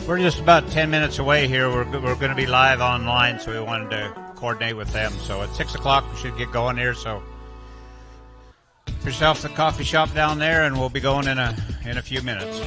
We're just about 10 minutes away here. We're going to be live online, so we wanted to coordinate with them. So at 6 o'clock, we should get going here. So for yourself the coffee shop down there, and we'll be going in a few minutes.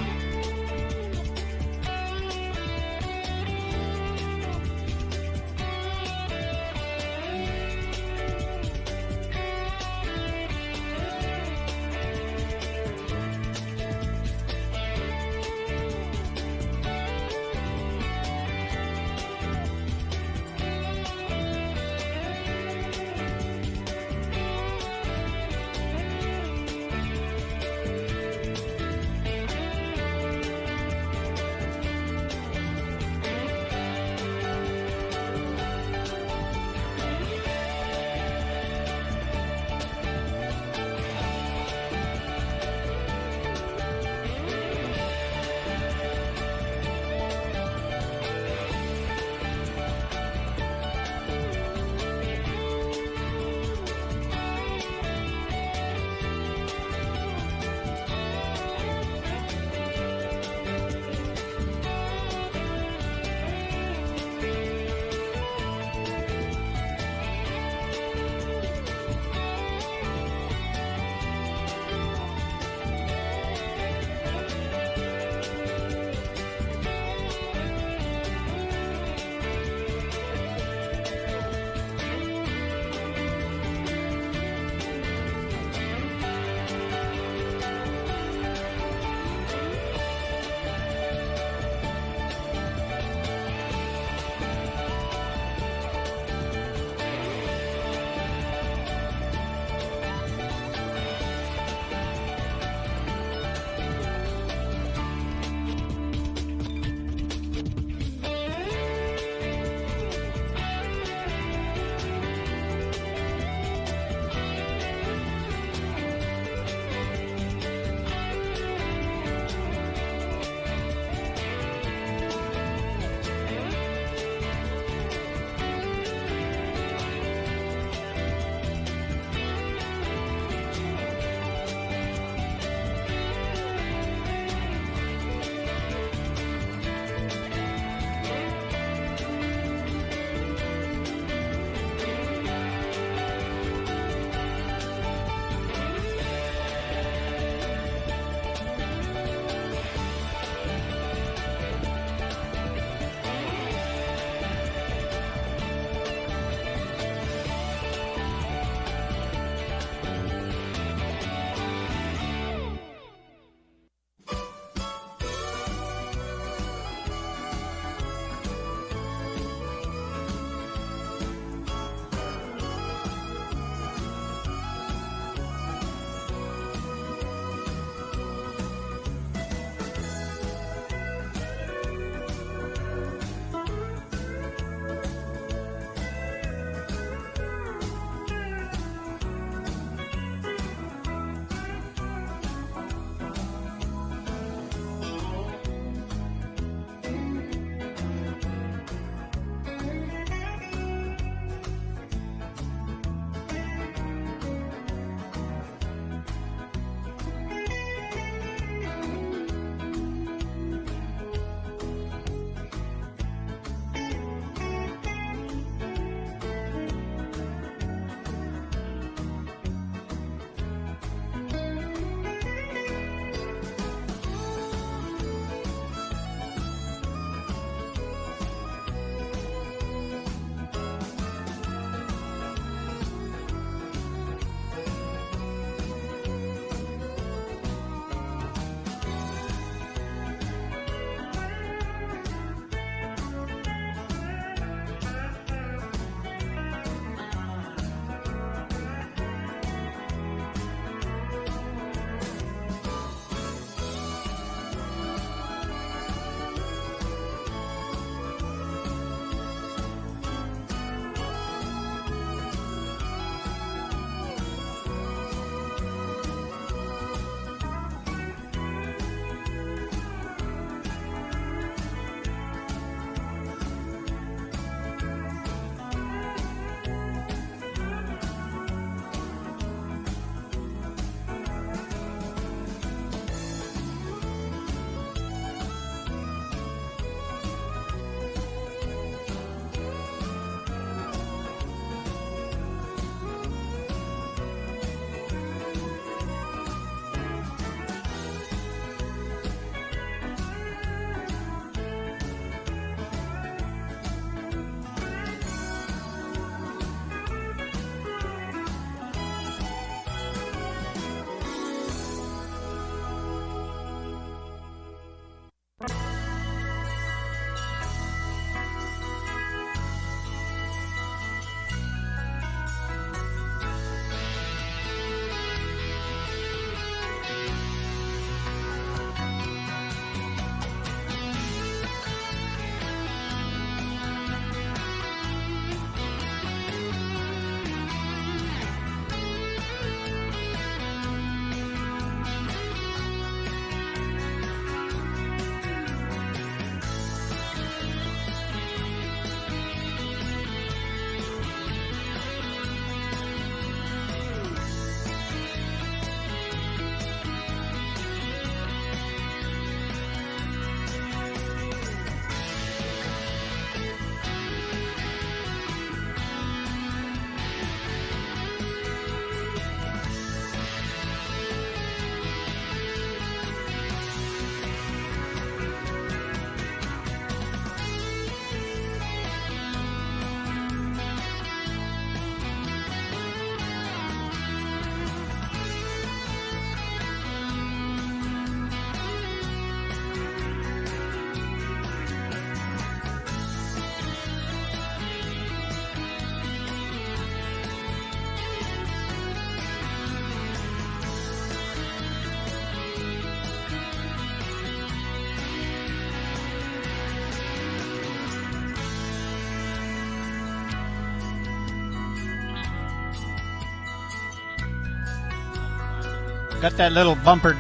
Got that little bumper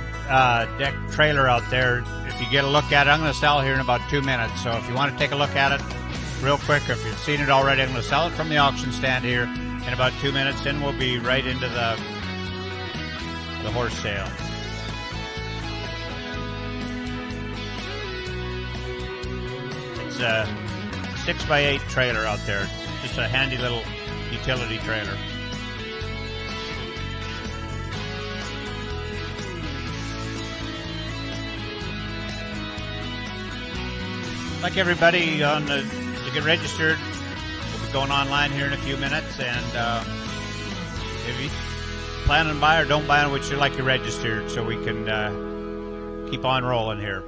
deck trailer out there. If you get a look at it, I'm going to sell here in about 2 minutes. So if you want to take a look at it real quick, if you've seen it already, I'm going to sell it from the auction stand here in about 2 minutes. Then we'll be right into the horse sale. It's a 6x8 trailer out there. Just a handy little utility trailer. Like everybody to get registered, we'll be going online here in a few minutes. And if you plan on buy or don't buy, would you like you registered so we can keep on rolling here?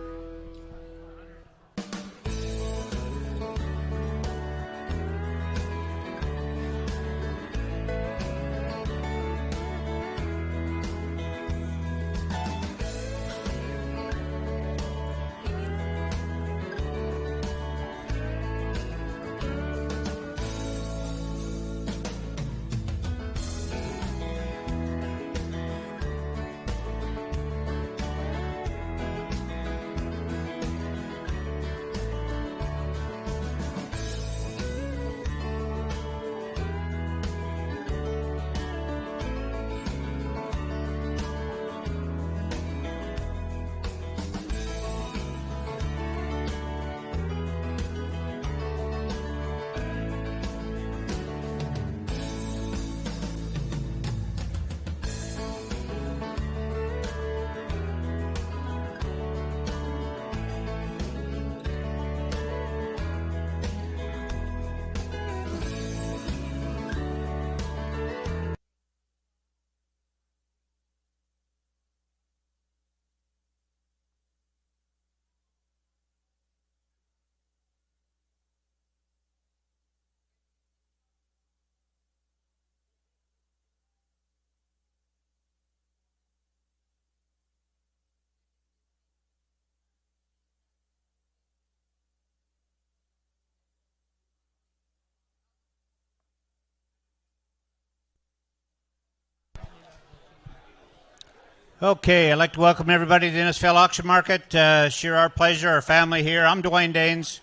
Okay, I'd like to welcome everybody to the Innisfail Auction Market. Sure, our pleasure, our family here. I'm Dwayne Daines.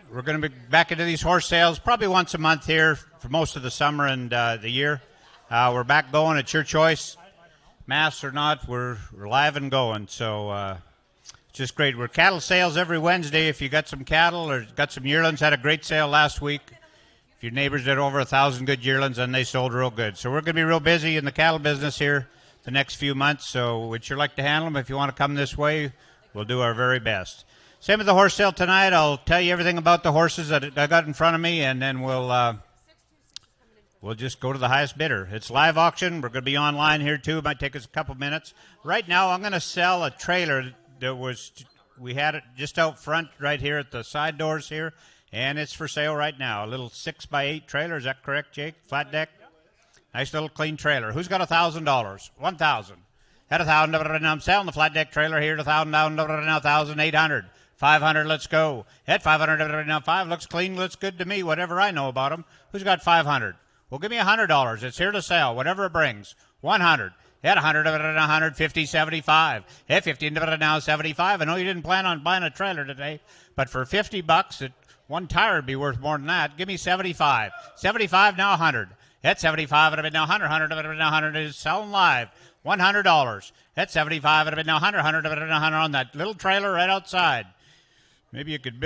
We're going to be back into these horse sales probably once a month here for most of the summer and the year. We're back going at your choice. Mass or not, we're live and going. So it's just great. We're cattle sales every Wednesday. If you got some cattle or got some yearlings, had a great sale last week. If your neighbors had over 1,000 good yearlings, and they sold real good. So we're going to be real busy in the cattle business here the next few months, so we'd sure like to handle them. If you want to come this way, we'll do our very best. Same with the horse sale tonight. I'll tell you everything about the horses that I got in front of me, and then we'll just go to the highest bidder. It's live auction. We're going to be online here too. It might take us a couple minutes. Right now, I'm going to sell a trailer that we had it just out front right here at the side doors here, and it's for sale right now. A little 6x8 trailer. Is that correct, Jake? Flat deck. Nice little clean trailer. Who's got $1,000? 1,000. Had 1,000. I'm selling the flat deck trailer here at 1,000. Now 1,800. 500. Let's go. At 500. Now 5 looks clean. Looks good to me. Whatever I know about them. Who's got 500? Well, give me $100. It's here to sell. Whatever it brings. 100. At 100. 150. 75. At 50. Now 75. I know you didn't plan on buying a trailer today, but for $50, one tire would be worth more than that. Give me 75. 75. Now 100. At 75, it'd have been now 100. 100, it'd have been now 100 is selling live. $100. At 75, it'd have been now 100. 100, it'd have been now 100 on that little trailer right outside. Maybe you could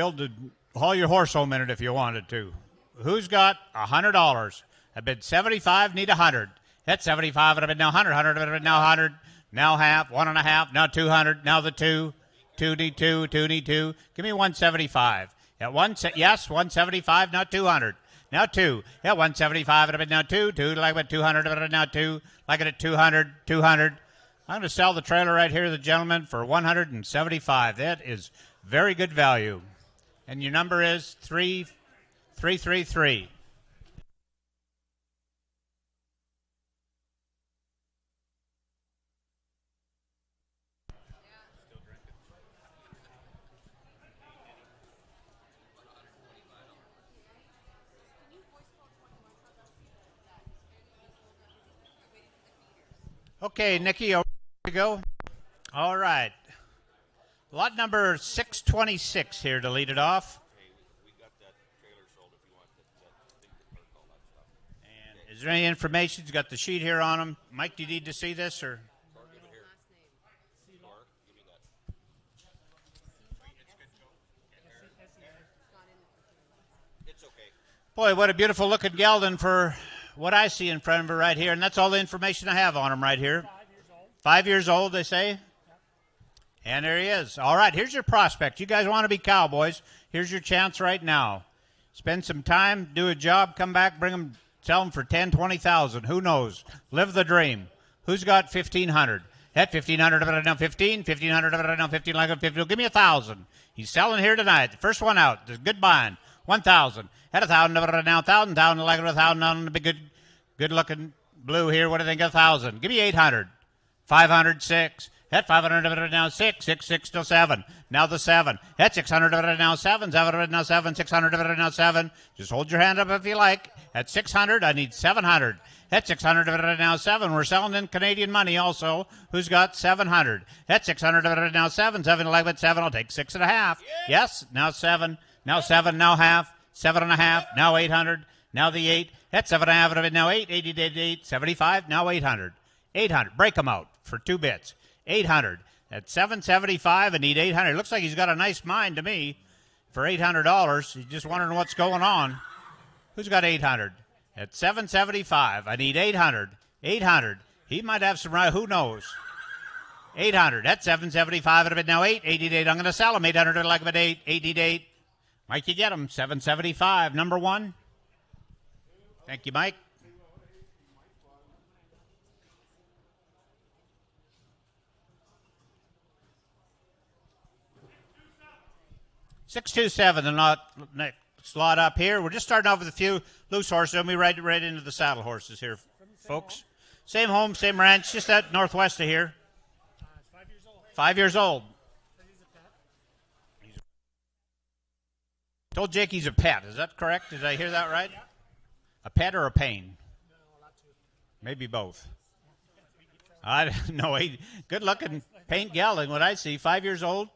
haul your horse home in it if you wanted to. Who's got $100? I bid 75, need 100. At 75, it'd have been now 100. 100, it'd have been now 100. Now half, 1.5, now 200, now the 2. 2 need 2, 2 need 2. Give me 175. At yes, 175, now 200. Now 2. Yeah, 175. It'd have been now 2. 2 like at 200. It'd have now 2. Like it at 200. 200. I'm going to sell the trailer right here to the gentleman for 175. That is very good value. And your number is 3333. Okay, Nikki, over you go. All right. Lot number 626 here to lead it off. And is there any information? He's got the sheet here on him. Mike, do you need to see this or? Boy, what a beautiful looking gelding for what I see in front of her right here. And that's all the information I have on him right here. 5 years old, they say. And there he is. All right, here's your prospect. You guys want to be cowboys. Here's your chance right now. Spend some time, do a job, come back, bring them, sell them for 10, 20,000. Who knows? Live the dream. Who's got 1,500? At 1,500 of it now 15, 1,500 of it now 15, like 15. Give me 1,000. He's selling here tonight. The first one out. Good buying. 1,000. At 1,000 of it now 1,000, like 1,000 on the big good looking blue here. What do you think? 1,000. Give me 800. 500, 6. At 500 of it now 6, 6, 6 till 7. Now the 7. At 600 of it now 7, 7 of it now 7, 600 of it now 7. Just hold your hand up if you like. At 600, I need 700. At 600 of it now 7. We're selling in Canadian money also. Who's got 700? At 600 of it now 7, 7 like with 7. I'll take 6.5. Yes, now 7. Now 7, now half. 7.5. Now 800. Now the 8. At 7.5 of it now 8. 80 to 8. 75. Now 800. 800. Break them out for 2 bits. 800. At 775, I need 800. Looks like he's got a nice mind to me for $800. He's just wondering what's going on. Who's got 800? At 775, I need 800. 800. He might have some right. Who knows? 800. At 775, it'll be now 8. 80 to 8. I'm going to sell him. 800 like about 8. 80 to 8. Mike, you get him. 775. Number 1. Thank you, Mike. 627, the next slot up here. We're just starting off with a few loose horses, and we ride right into the saddle horses here, folks. Same home, same ranch, just out northwest of here. 5 years old. 5 years old. Told Jake he's a pet. Is that correct? Did I hear that right? Yeah. A pet or a pain? No, a lot too. Maybe both. I don't know. Good looking paint gelding, what I see. 5 years old.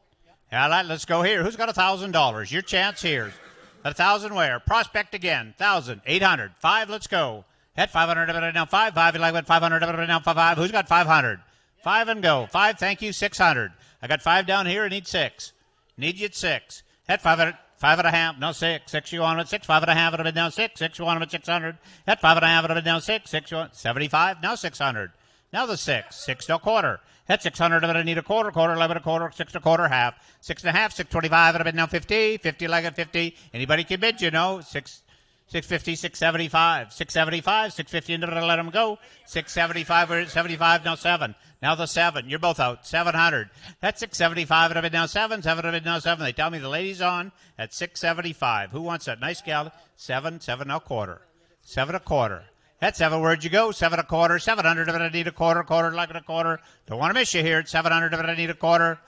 Yeah, let's go here. Who's got $1,000? Your chance here. 1,000 where? Prospect again. 1,000. 800. 5, let's go. At 500 of it now 5. 5, you like what? 500 of it now 5. Who's got 500? 5 and go. 5, thank you. 600. I got 5 down here. I need 6. Need you at 6. At 500. 5.5, no 6. 6 you want it 6. 5.5 of it now 6. 6 you want it 600. At 5.5 of it now 6. 6 you want 75. Now 600. Now the 6. 6 to a quarter. At 600 of it I need a quarter. Quarter, 11 a quarter. 6 to a quarter, half. 6.5. 625 of it now 50. 50 like at 50. Anybody can bid, you know. 650, 675. 675, 650 into it, let them go. 675, we're at 75, now 7. Now the 7. You're both out. 700. That's 675 of it now 7. 7 of it now 7. They tell me the lady's on at 675. Who wants that nice gal? 7, 7 a quarter. 7 a quarter. That's 7. Where'd you go? 7 a quarter. 700 of it I need a quarter. Quarter like a quarter. Don't want to miss you here. At 700 of it I need a quarter.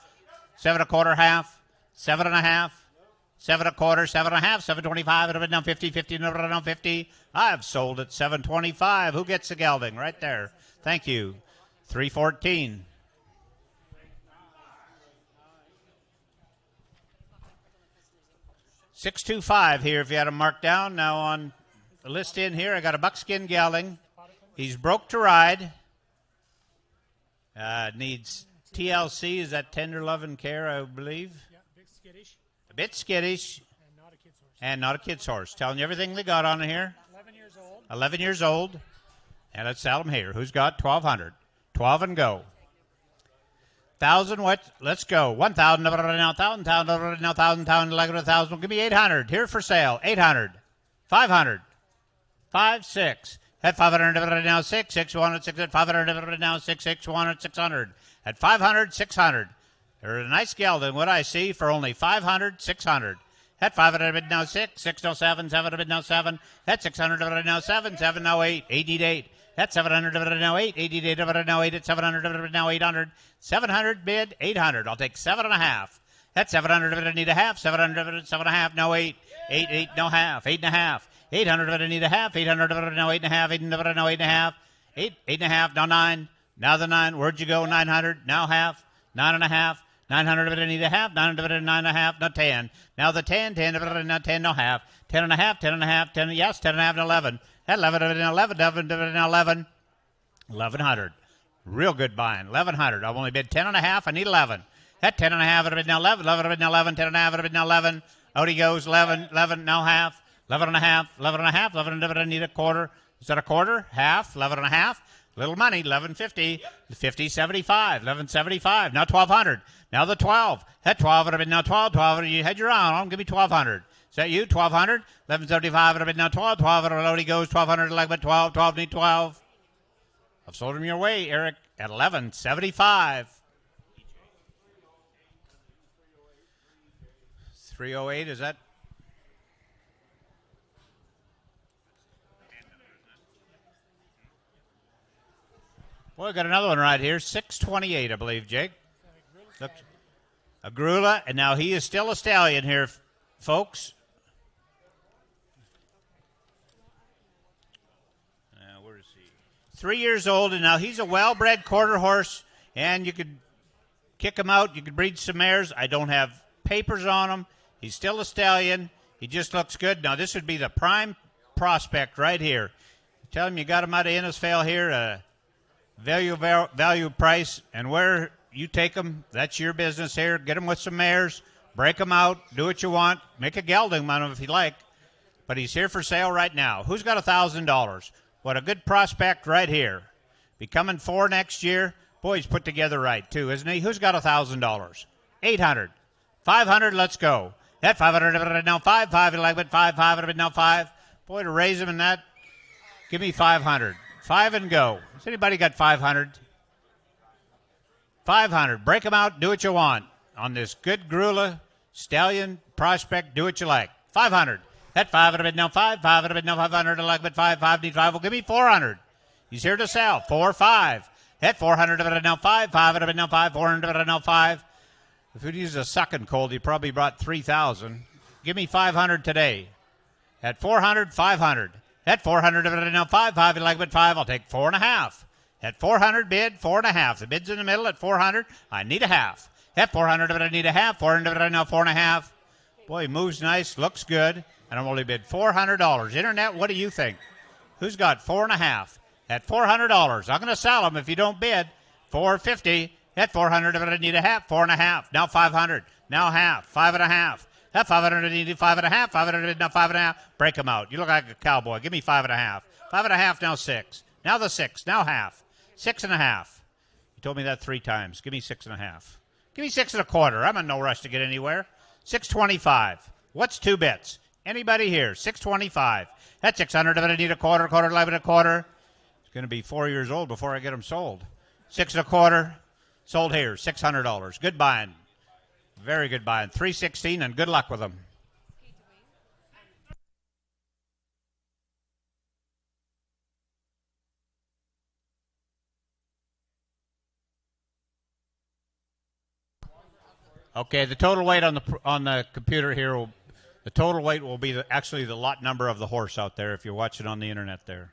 7 a quarter, half. 7.5. 7 a quarter, 7.5, 725, it'll be now 50, 50, now 50. I've sold at 725. Who gets the gelding? Right there. Thank you. 314. $625 here if you had him marked down. Now on the list in here, I got a buckskin gelding. He's broke to ride. Needs TLC. Is that tender love and care, I believe? Yeah, big skittish. A bit skittish. And not a kid's horse. And not a kid's horse. Telling you everything they got on here. 11 years old. 11 years old. And let's sell them here. Who's got 1,200? 12 and go. 1,000 what? Let's go. 1,000 now 1,000. 1,000 now 1,000. 1,000 like 1,000. Give me 800. Here for sale. 800. 500. 5, 6. At 500 now 6. 6 100. 6 at 500 now 6. 6 100. 600. At 500. 600. There's a nice gelding, what I see, for only 500, 600. At 500 bid now 6, 6 now 7, 7 bid now 7. At 600 bid now 7, 7 now 8, 80 to 8. At 700 bid now 8, 80 to 8 bid now 8. At 700 bid now 800. 700 bid 800. I'll take 7.5. At 700 bid I need a half. 700 bid 7.5 now 8. 8 8 no half. 8.5. 800 bid I need a half. 800 bid now 8.5. 800 bid now 8.5. 8 8.5 now 9. Now the 9. Where'd you go? 900. Now half. 9.5. 900 of it, I need a half. 900 of it, 9.5. Now 10. Now the 10. 10 of it, now 10, no half. 10.5. 10.5. 10. Yes, 10.5 and 11. That 11 of it, 11. 11 of it, 11. 1100. Real good buying. 1100. I've only bid 10.5. I need 11. That 10.5 of it, now 11. 11 of it, now 11. 10.5 of it, now 11. Out he goes. 11. 11. Now half. 11.5. 11.5. 11 of it, I need a quarter. Is that a quarter? Half. 11.5. Little money, 1150, 5075, 1175. Now 1200. Now the 12. That 12 would have been now 12. 12. You had your eye on. Give me 1200. Is that you? 1200. 1175 would have been now 12. 12 would have goes 1200 like but 12. 12 need 12. I've sold him your way, Eric, at 1175. 308. Is that? Well, I got another one right here, 628, I believe, Jake. Look, a Grula, and now he is still a stallion here, folks. Where is he? 3 years old, and now he's a well-bred quarter horse, and you could kick him out. You could breed some mares. I don't have papers on him. He's still a stallion. He just looks good. Now, this would be the prime prospect right here. Tell him you got him out of Innisfail here, value price, and where you take them, that's your business here. Get them with some mares, break them out, do what you want, make a gelding on them if you like, but he's here for sale right now. Who's got $1,000? What a good prospect right here. Becoming 4 next year. Boy, he's put together right too, isn't he? Who's got $1,000? 800. 500, let's go. That 500 now 5. 5 like it 5. 5 now 5. Boy, to raise him in that, give me 500. 5 and go. Has anybody got 500? 500. Break them out. Do what you want. On this good Grula stallion prospect, do what you like. 500. That 500 now 5. 500 now 500. I like but 5. 5 need 5. Well, give me 400. He's here to sell. 4, 5. That 400 of it now 5. 500 of it now 5. 400 of it now 5. If he'd use a sucking cold, he probably brought 3,000. Give me 500 today. At 400, 500. At 400 of it now 5. 5 you like but 5. I'll take 4.5. At 400 bid 4.5. The bid's in the middle at 400. I need a half. At 400 of it I need a half. 400 of it I now 4.5. Boy, he moves nice, looks good, and I'm only bid $400. Internet, what do you think? Who's got 4.5? At $400. I'm going to sell them if you don't bid. 450. At 400 of it I need a half. 4.5. Now 500. Now half. 5.5. That 500 I need 5.5. 500 now 5.5. Break them out. You look like a cowboy. Give me 5.5. 5.5 now 6. Now the 6. Now half. 6.5. You told me that 3 times. Give me 6.5. Give me 6.25. I'm in no rush to get anywhere. 625. What's 2 bits? Anybody here? 625. That's 600 of it I need a quarter. Quarter, 11 a quarter. It's going to be 4 years old before I get them sold. 6.25. Sold here. $600. Good buying. Very good buying. 316, and good luck with them. Okay, the total weight on the computer here the total weight will be actually the lot number of the horse out there if you're watching on the internet there.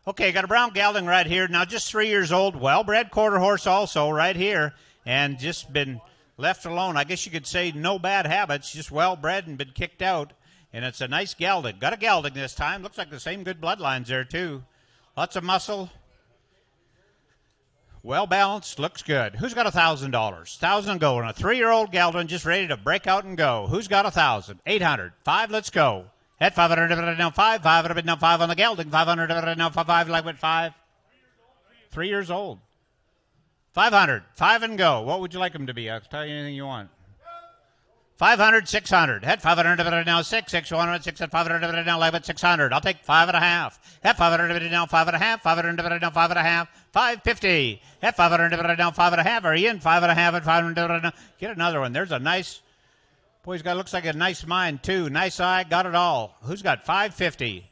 Okay, got a brown gelding right here. Now just 3 years old, well-bred quarter horse also right here, and just been left alone. I guess you could say no bad habits, just well-bred and been kicked out. And it's a nice gelding. Got a gelding this time. Looks like the same good bloodlines there, too. Lots of muscle. Well-balanced. Looks good. Who's got $1,000? 1,000 and go. And a 3-year-old gelding just ready to break out and go. Who's got 1,000? 800. 5, let's go. At 500 now 5. 500 now 5 on the gelding. 500 now 5. Like what 5? 3 years old. 500. 5 and go. What would you like them to be? I'll tell you anything you want. 500, 600. At 500 now 6. 600, 6 at 500 now like 600. I'll take 5.5. At 500 now 5.5. 500 now 5.5. 550. At 500 now 5.5. Are you in 5.5 at 500 now? Get another one. There's a nice. Boy, he's got looks like a nice mind too. Nice eye. Got it all. Who's got 550?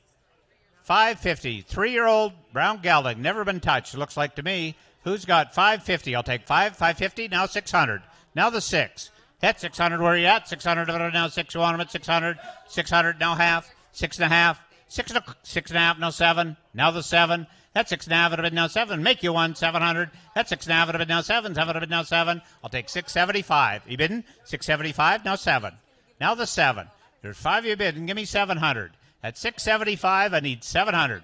550. 3-year-old brown gelding. Never been touched. Looks like to me. Who's got 550? I'll take 550. Now 600. Now the 6. At 600, where are you at? 600 now 6. You want him at 600. 600 now half. 6.5. 6.5 now 7. Now the 7. That's 6.5 at a bid now 7. Make you one, 700. That's 6.5 at a bid now 7. 7 at a bid now 7. I'll take 675. You bidding? 675, now 7. Now the 7. There's 5 you bidding. Give me 700. At 675, I need 700.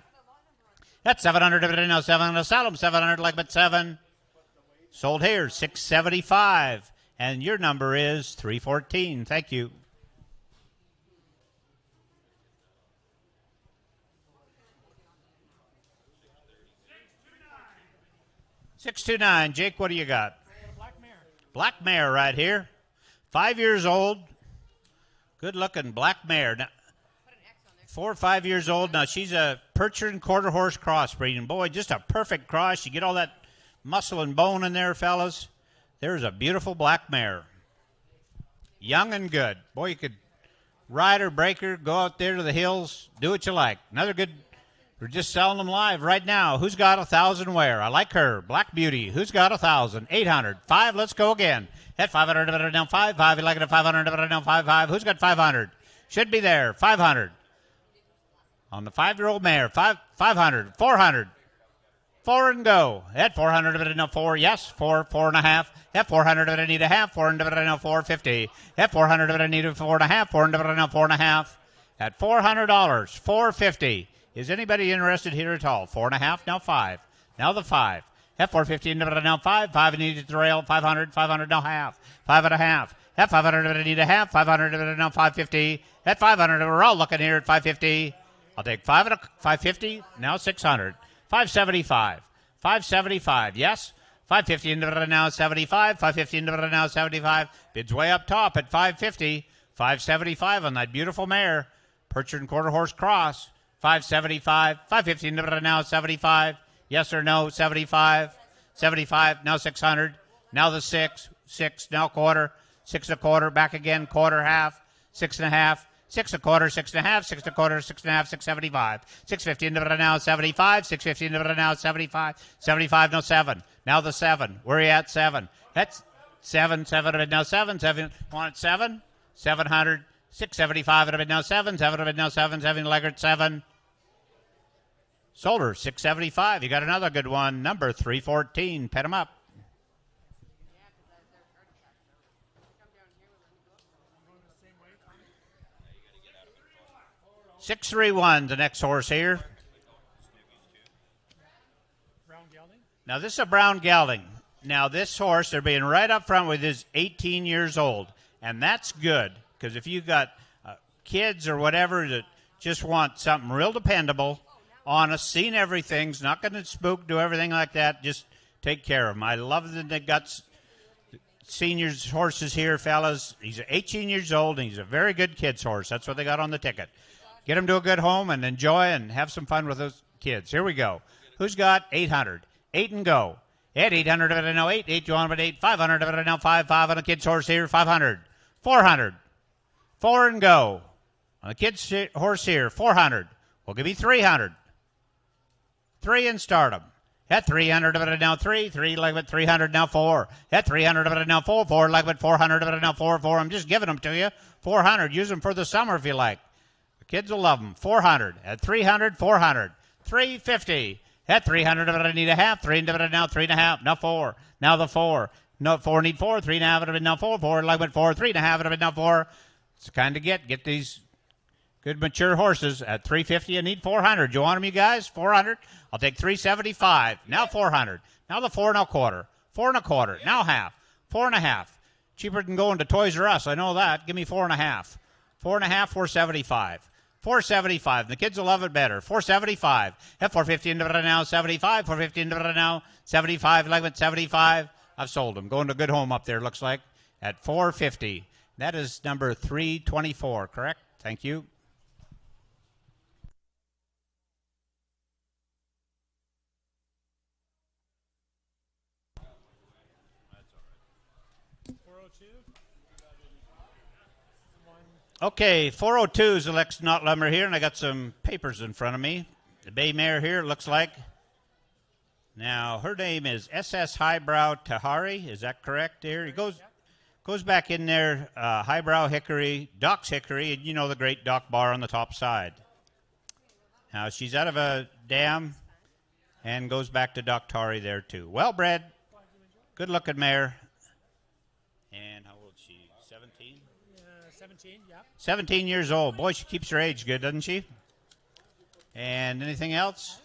That's 700 at a bid now 7. I'll sell them 700 like but 7. Sold here, 675. And your number is 314. Thank you. 629. Jake, what do you got? Black mare. Black mare right here. 5 years old. Good looking black mare. Now, 4 or 5 years old. Now she's a Percher and quarter horse crossbreed. Boy, just a perfect cross. You get all that muscle and bone in there, fellas. There's a beautiful black mare. Young and good. Boy, you could ride her, break her, go out there to the hills, do what you like. Another good. We're just selling them live right now. Who's got 1,000 where? I like her. Black Beauty. Who's got 1,000? 800. 5. Let's go again. At 500 down 5. 5. You like it at 500 down 5. 5. Who's got 500? Should be there. 500. On the 5-year-old mare. 500. 400. 4 and go. At 400 now 4. Yes. 4. 4.5. At 400 I need a half. 400 now 450. At 400 I need a 4.5. 400 now 4.5. At $400. 450. Is anybody interested here at all? 4.5, now 5. Now the 5. At 450, now 5. 5 needed to rail. 500, 500, now half. 5.5. At 500, I need a half. 500, now 550. At 500, we're all looking here at 550. I'll take 5 at 550, now 600. 575. 575, yes. 550, now 75. 550, now 75. Bids way up top at 550. 575 on that beautiful mare. Percher and quarter horse cross. 575, 550 now 75. Yes or no? 75, 75. Now 600. Now the 6, now quarter, 6.25. Back again, quarter, half, 6.5, 6.25, 6.5, 6.25, 6.5, 675, 650 now 75, 650 now 75, 75 now 7. Now the 7. Where are you at? 7. That's 7, 7 now 7, 7. Want it 7? 700. 675 at a bid now 7, 7 at a bid now 7, 7 Leggert 7. Sold her 675. You got another good one, number 314. Pet him up. 631, the next horse here. Brown gelding. Now this is a brown gelding. Now this horse, they're being right up front with, is 18 years old, and that's good because if you've got kids or whatever that just want something real dependable, honest, seen everything's not going to spook, do everything like that. Just take care of them. I love that they got seniors horses here, fellas. He's 18 years old, and he's a very good kid's horse. That's what they got on the ticket. Get him to a good home and enjoy and have some fun with those kids. Here we go. Who's got 800? 8 and go. At 800 of it now 8. 8 you want at 8. 500 of it now 5. 5 on a kid's horse here. 500. 400. 4 and go. On the kid's horse here. 400. Well, give me 300. 3 and start him. At 300 of it now 3. 3 like it 300 now 4. At 300 of it now 4. 4 like it 400 of it now 4. 4. I'm just giving them to you. 400. Use them for the summer if you like. The kids will love them. 400. At 300, 400. 350. At 300 of it I need a half. 3 of it now 3.5. Now 4. Now the 4. No 4 need 4. 3.5 of it now 4. 4 like it 4. 3.5 of it now 4. It's the kind to get these good mature horses. At 350 I need 400. You want them, you guys? 400. I'll take 375. Now 400. Now the 4 now quarter. 4 1/4. Now half. 4.5. Cheaper than going to Toys R Us. I know that. Give me 4.5. 4.5. 475. 475. The kids will love it better. 475. At 450 into it now 75. 450 into it now 75. Like it 75. I've sold them. Going to a good home up there, looks like. At 450. That is number 324, correct? Thank you. Okay, 402 is the next knot lumber here, and I got some papers in front of me. The bay mare here, it looks like. Now, her name is SS Highbrow Tahari. Is that correct here? He goes back in there, Highbrow Hickory, Doc's Hickory, and you know the great Doc bar on the top side. Now, she's out of a dam. And goes back to Doctari there, too. Well bred. Good looking mare. And how old is she? 17? 17, yeah. 17 years old. Boy, she keeps her age good, doesn't she? And anything else?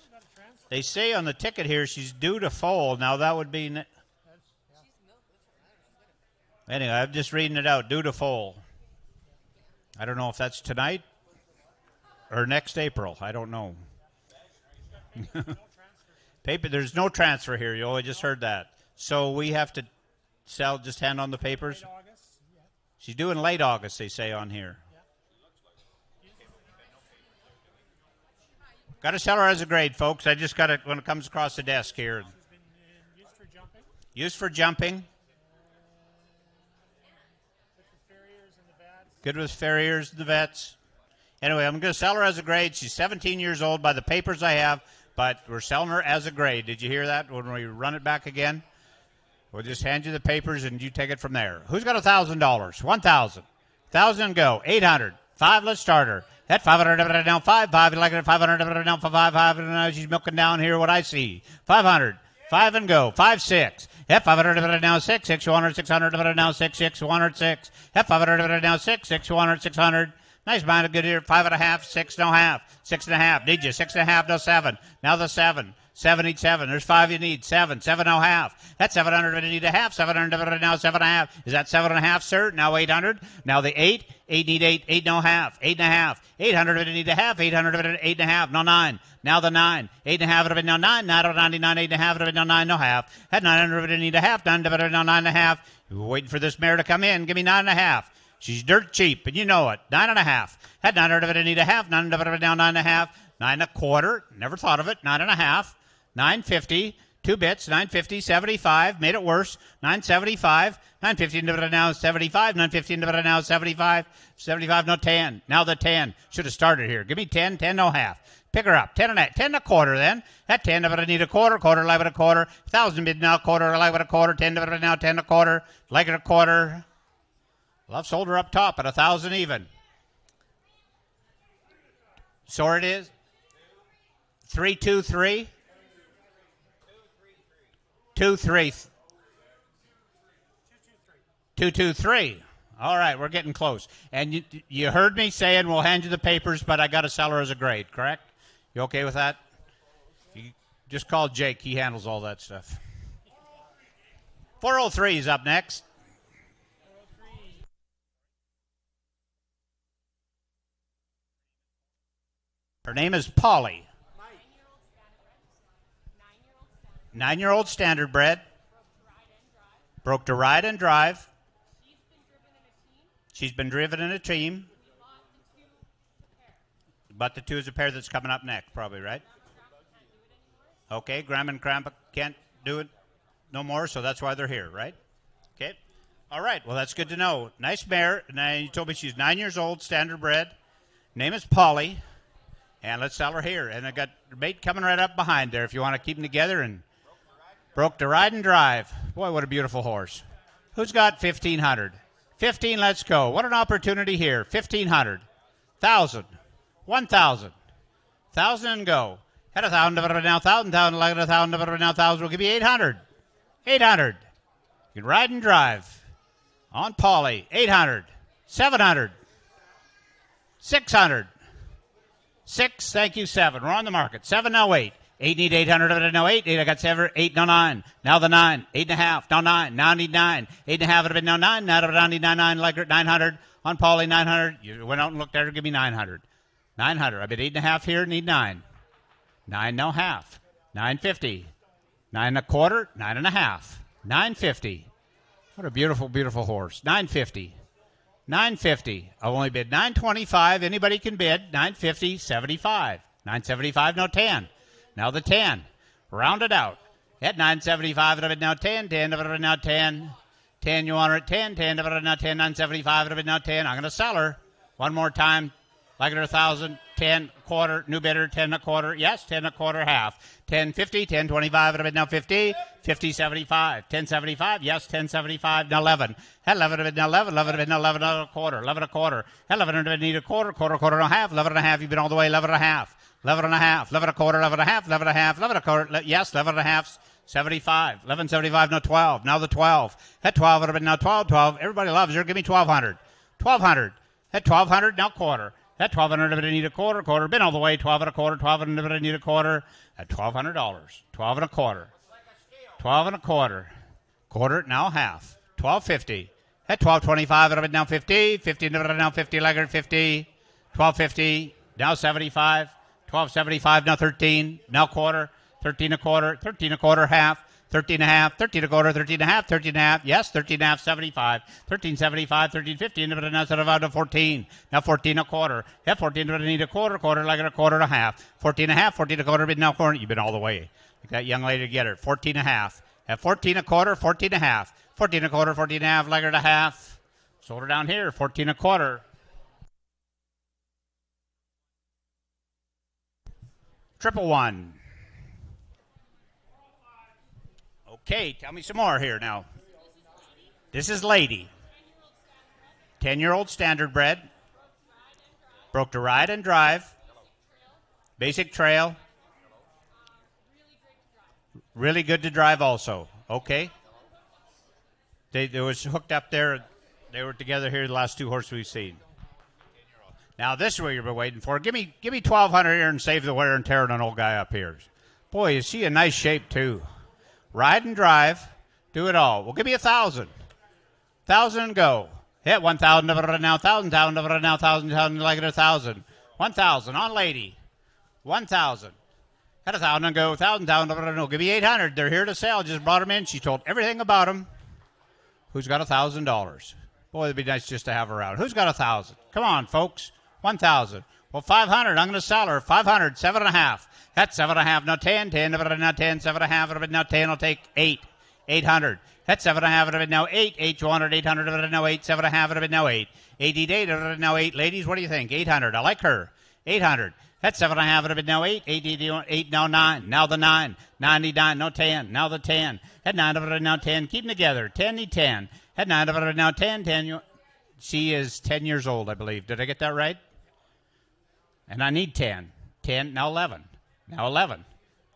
They say on the ticket here she's due to foal. Now that would be... Anyway, I'm just reading it out. Due to foal. I don't know if that's tonight or next April. I don't know. Paper. There's no transfer here. You only just heard that. So we have to sell, just hand on the papers? Late August, yeah. She's due in late August, they say on here. Got to sell her as a grade, folks. I just got it when it comes across the desk here. She's been used for jumping. Used for jumping. Good with farriers and the vets. Anyway, I'm going to sell her as a grade. She's 17 years old by the papers I have, but we're selling her as a grade. Did you hear that when we run it back again? We'll just hand you the papers and you take it from there. Who's got $1,000? 1,000. 1,000 go. 800. 5, let's start her. At 500 now, 5, you like it at 500 now, 5, now she's milking down here what I see. 500. 5 and go. 5, 6. At 500 now, 6, 600, 600 now, 6, 600, 6. At 500 now, 6, 600, 600. Nice mind of good here. 5.5, 6 no half. 6.5. Need you. 6.5 no 7. Now the 7. 7 each 7. There's 5 you need. 7. 7 no half. That's 700 you need a half. 700 now 7.5. Is that 7.5, sir? Now 800. Now the 8. 8 need 8. 8 no half. 8.5. 800 you need a half. 800 8.5. No 9. Now the 9. 8.5 would have been now 9. 999. 8.5 would have been now 9 no half. At 900 you need a half. 9 would have been now 9.5. We're waiting for this mare to come in. Give me 9.5. She's dirt cheap, and you know it. 9.5. At 900 you need a half. 9 would have been now 9.5. 9.25. Never thought of it. 9.5. 950, 2 bits, 950, 75, made it worse, 975, 950 now 75, 950 now 75, 75 no 10, now the 10, should have started here, give me 10, 10 no half, pick her up, 10 and a 10 and a quarter then, at 10 I need a quarter, quarter, like it a quarter, 1,000 bid now, quarter, like it a quarter, 10 now 10 and a quarter, like it a quarter, love sold her up top at 1,000 even, so it is, 323, 2-3. 2-2-3. All right, we're getting close. And you heard me saying we'll hand you the papers, but I got to sell her as a grade, correct? You okay with that? You just call Jake. He handles all that stuff. 403 is up next. Her name is Polly. 9-year-old standard bred. Broke to ride and drive. She's been driven in a team. But the 2 is a pair that's coming up next, probably, right? Okay, Graham and Crampa can't do it no more, so that's why they're here, right? Okay. All right, well, that's good to know. Nice mare. Now, you told me she's 9 years old, standard bred. Name is Polly. And let's sell her here. And I got her mate coming right up behind there if you want to keep them together. And broke to ride and drive. Boy, what a beautiful horse. Who's got 1,500? 15, let's go. What an opportunity here. 1,500. 1,000. 1,000. 1,000 and go. Had 1,000 now, 1,000, like 1,000 now, 1,000. We'll give you 800. 800. You can ride and drive. On Polly. 800. 700. 600. 6, thank you, 7. We're on the market. 7, now 8. 8 need 800, now 8. 8, I got 7. 8, now 9. Now the 9. 8.5, now 9. Now need 9. 8.5 would have been now 9. Now need 9, like 900. On Polly, 900. You went out and looked at her, give me 900. 900. I bet 8.5 here, need 9. 9, now half. 950. 9.25, 9.5. 950. What a beautiful, beautiful horse. 950. 950. I've only bid 925. Anybody can bid. 950, 75. 975, no 10. Now the 10. Round it out. At 975, it'll be now 10. 10, it'll be now 10. 10, you want her at 10. 10, it'll be now 10. 975, it'll be now 10. I'm going to sell her. One more time. Like it 1,000. 10, quarter. New bidder, 10 a quarter. Yes, 10 a quarter, half. 1050, 1025, it'll be now 50. 50, 75. 1075, yes, 1075, now 11. At 11, it'll be now 11. 11, it'll be now 11 a quarter. 11 a quarter. At 11, it'll need a quarter. Quarter, quarter and a half. 11 and a half, you've been all the way 11 and a half. 11 and a half, 11 and a quarter, 11 and a half, 11 and a half, 11 and a quarter. Yes, 11 and a half, 75. 11.75, now 12. Now the 12. At 12, it would have been now 12, 12. Everybody loves her. Give me 1,200. 1,200. At 1,200, now quarter. At 1,200, I need a quarter, quarter. Been all the way, 12 and a quarter, 12 and I need a quarter. At $1,200. 12 and a quarter. 12 and a quarter. Quarter, now half. 12.50. At 12.25, it would have been now 50. 50, now 50, like her 50. 12.50, now 75. 12.75, now 13. Now quarter. 13 a quarter. 13 a quarter, half. 13 and a half, 13 a quarter, 13 and a half, 13 and a half, yes, 13 and a half, 75, 13.75, 13.50, and now 75 to 14, now 14 a quarter, yeah, 14, but I need a quarter, quarter, like a quarter and a half, 14 and a half, 14 a quarter, but now quarter, you've been all the way, like that young lady to get her, 14 and a half, at 14 a quarter, 14 and a half, 14 a quarter, 14 and a half, like her to half, sold her down here, 14 a quarter. Triple one. Okay, tell me some more here now. This is Lady. 10-year-old standard bred. Broke to ride and drive. Basic trail. Really good to drive also. Okay. They was hooked up there. They were together here the last two horses we've seen. Now this is what you've been waiting for. Give me 1,200 here and save the wear and tear on an old guy up here. Boy, is she in nice shape too. Ride and drive, do it all. Well, give me 1,000. 1,000 and go. Hit 1,000 now, 1,000 now, 1,000, like it 1,000. 1,000 on Lady. 1,000. Had 1,000 and go. 1,000 down, no. Give me 800. They're here to sell. Just brought them in. She told everything about them. Who's got $1,000? Boy, it'd be nice just to have her out. Who's got 1,000? Come on, folks. 1,000. Well, 500. I'm going to sell her. 500. 7.5. That's 7.5. Now 10. 10. Now 10. 7.5. Now 10. I'll take 8. 800. That's 7.5. Now 8. 8. 200. 800. Now 8. 7.5. Now 8. 88. Now 8. Ladies, what do you think? 800. I like her. 800. That's 7.5. Now 8. 8. Now 9. Now the 9. 99. Now 10. Now the 10. At 9. Now 10. Keep them together. 10. 10. At 9. Now 10. 10. She is 10 years old, I believe. Did I get that right? And I need 10. 10. Now 11. Now 11.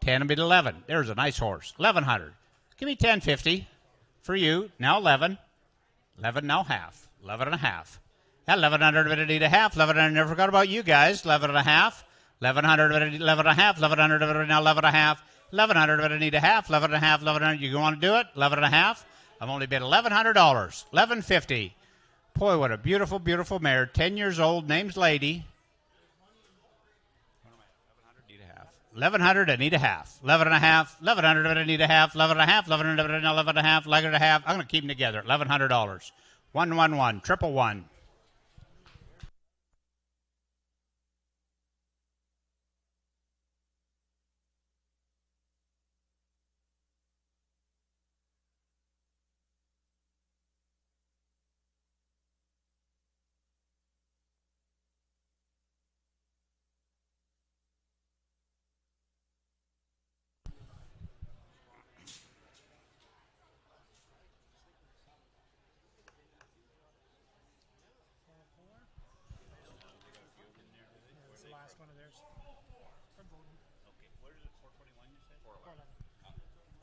10 and be 11. There's a nice horse. 1,100. Give me 10.50 for you. Now 11. 11 now half. 11 and a half. At 1,100, I need a half. 1,100, never forgot about you guys. 11 and a half. 1,100, 11 and a half. 1,100, now 11 and a half. 1,100, I need a half. 11 and a half. 1,100, you want to do it? 11 and a half. I've only bid $1,100. 11.50. Boy, what a beautiful, beautiful mare. 10 years old. Name's Lady. 1,100, I need a half. 11 and a half. 1,100, I need a half. 11 and a half. 1,100, 11 and a half. Like it a half. I'm going to keep them together. $1,100. 111. 111.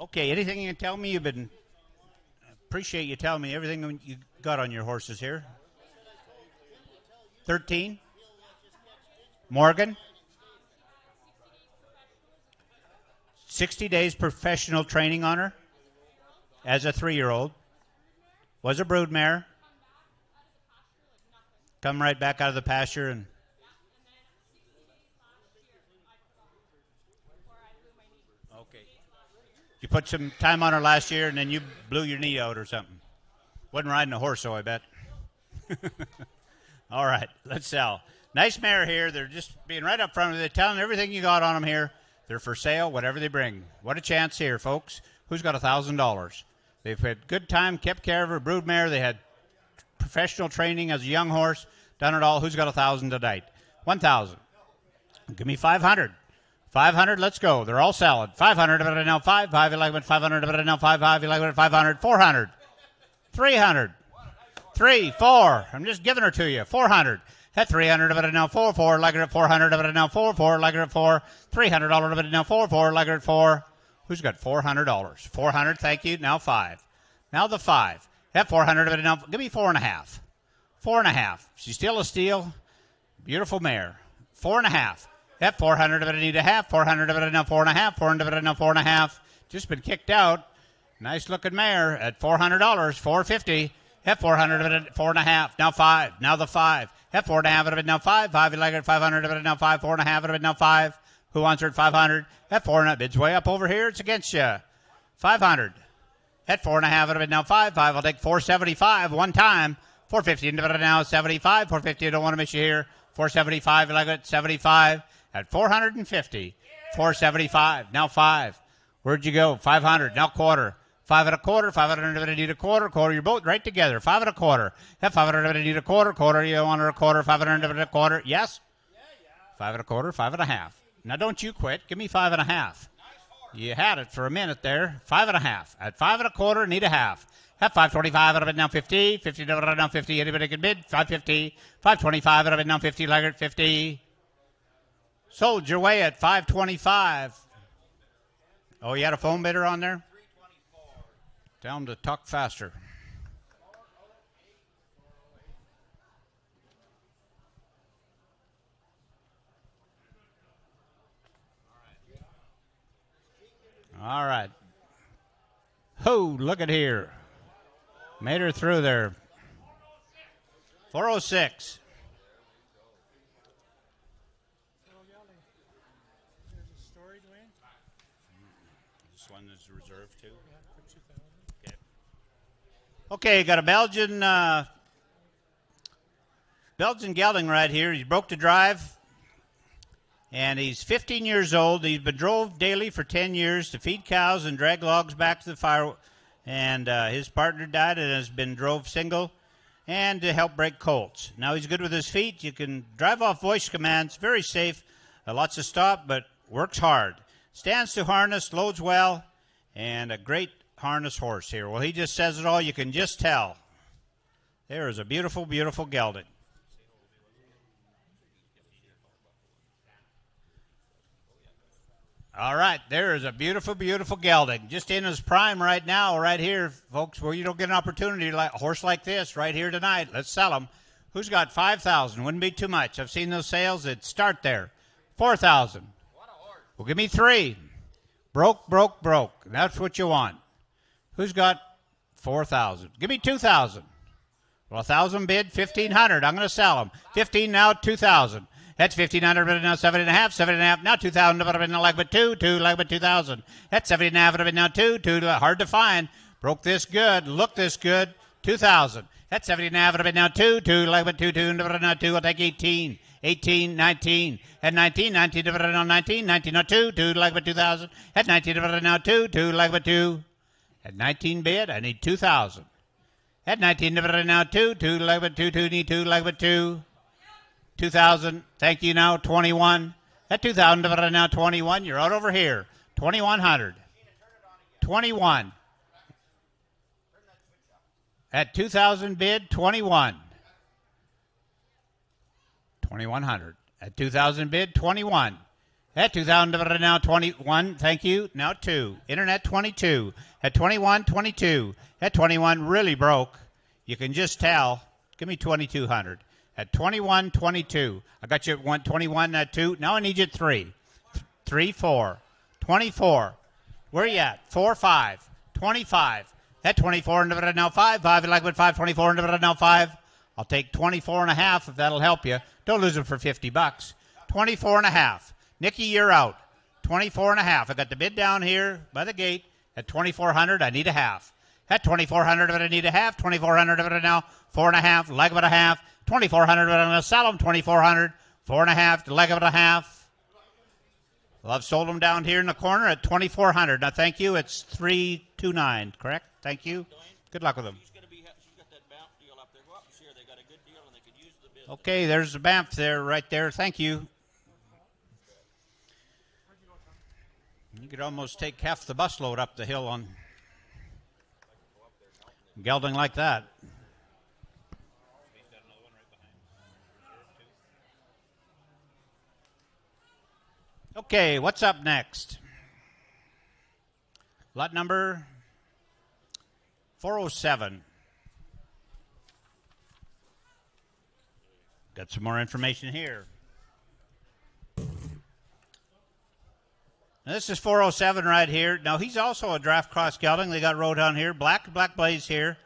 Okay, anything you can tell me? Appreciate you telling me everything you got on your horses here. 13. Morgan. 60 days professional training on her as a 3-year-old. Was a broodmare. Come right back out of the pasture and you put some time on her last year, and then you blew your knee out or something. Wasn't riding a horse, though, I bet. All right, let's sell. Nice mare here. They're just being right up front. They're telling everything you got on them here. They're for sale, whatever they bring. What a chance here, folks. Who's got $1,000? They've had good time, kept care of her broodmare. They had professional training as a young horse, done it all. Who's got 1,000 tonight? 1,000. Give me 500. 500, let's go. They're all solid. 500, but now 5. 5, you like it. 500, but now 5. 5, you like it. 500. 400. 300. 3, 4. I'm just giving her to you. 400. At 300 of it now 4 like it at 400 of it now 4 like it at 4 $300 of it now 4 like it at 4. Who's got $400? 400, thank you. Now 5. Now the 5. At 400 of it now. Give me 4.5. 4.5. She's still a steal. Beautiful mare. 4.5. At 400 of it, I need a half. 400 of it, now 4.5. 400 of it, now 4.5. Just been kicked out. Nice looking mare at $400. 450. At 400 of it, 4.5. Now 5. Now the 5. At 4.5 of it, now 5. 5, you like it. 500 of it, now 5. 4.5 of it, now 5. Who wants her at 500? At 4.5. Bid's way up over here. It's against you. 500. At 4.5 of it, now 5. 5, I'll take 475 one time. 450 into it now 75. 450, I don't want to miss you here. 475, you like it. 75. At 450. 475. Now 5. Where'd you go? 500. Now quarter. 5 1/4. 500 of it, I need a quarter. Quarter, you're both right together. 5 1/4. At 500 of it, I need a quarter. Quarter, you want her a quarter. 500 of it, a quarter. Yes? 5 1/4. 5.5. Now don't you quit. Give me 5.5. You had it for a minute there. 5.5. At 5 1/4, need a half. At 525 out of it now 50. 50 out of it now 50. Anybody can bid? 550. 525 out of it now 50. Like it 50. Sold your way at 525. Oh, you had a phone bidder on there? Tell them to talk faster. All right. Ho, look at here. Made her through there. 406. This one is reserved too? Okay. Okay, got a Belgian gelding right here. He's broke to drive. And he's 15 years old. He's been drove daily for 10 years to feed cows and drag logs back to the fire. And his partner died and has been drove single and to help break colts. Now he's good with his feet. You can drive off voice commands. Very safe. Lots of stop, but works hard. Stands to harness, loads well, and a great harness horse here. Well, he just says it all. You can just tell. There is a beautiful, beautiful gelding. All right, there is a beautiful, beautiful gelding. Just in his prime right now, right here, folks, where you don't get an opportunity like a horse like this right here tonight. Let's sell him. Who's got 5,000? Wouldn't be too much. I've seen those sales that start there. 4,000. Well, give me 3. Broke, broke, broke. That's what you want. Who's got 4,000? Give me 2,000. Well, 1,000 bid, 1,500. I'm going to sell him. 15 now, 2,000. That's 1,500, but now 7.5, 7.5. Now 2,000, but now like but 2, like but 2,000. That's 70.5, but now 2, hard to find. Broke this good, look this good, 2,000. That's 70.5, but now 2, like but 2, but now 2. I'll take 18, 18, 19. At 19, 19, but now 19, 19, now 2, like but 2,000. At 19, but now 2, like but 2. At 19 bid, I need 2,000. At 19, but now 2, like but 2, need 2, like but 2. 2,000. Thank you now. 21. At 2,000 now 21. You're out over here. 2,100. 21. At 2,000 bid. 21. 2,100. At 2,000 bid. 21. At 2,000 now 21. Thank you. Now 2. Internet 22. At 21. 22. At 21. Really broke. You can just tell. Give me 2,200. At 21, 22. I got you at 121, at 2. Now I need you at 3. 3, 4. 24. Where are you at? 4, 5. 25. At 24, and now 5. 5, you like with 5. 24, and now 5. I'll take 24.5 if that'll help you. Don't lose them for $50. 24.5. Nikki, you're out. 24.5. I got the bid down here by the gate. At 2,400, I need a half. At 2,400 of it, I need a half. 2,400 of it now, 4.5. Like with a half. 2,400, but I'm going to sell them. 2,400, 4.5, the leg of it a half. Well, I've sold them down here in the corner at 2,400. Now, thank you. It's 329, correct? Thank you. Good luck with them. Okay, there's the Banff there, right there. Thank you. You could almost take half the busload up the hill on gelding like that. Okay, what's up next? Lot number 407. Got some more information here. Now, this is 407 right here. Now, he's also a draft cross gelding. They got rode on here. Black blaze here.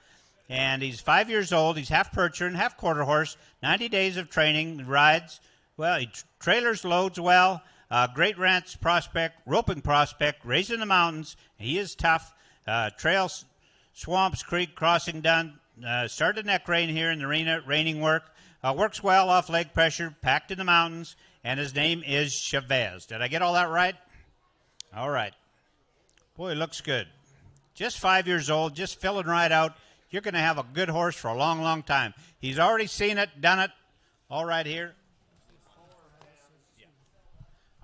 And he's 5 years old. He's half percher and half quarter horse. 90 days of training. Rides. Well, he trailers, loads well. Great ranch prospect, roping prospect, raised in the mountains. He is tough. Trails, swamps, creek, crossing done. Started neck rein here in the arena, reining work. Works well off leg pressure, packed in the mountains, and his name is Chavez. Did I get all that right? All right. Boy, looks good. Just 5 years old, just filling right out. You're going to have a good horse for a long, long time. He's already seen it, done it. All right here.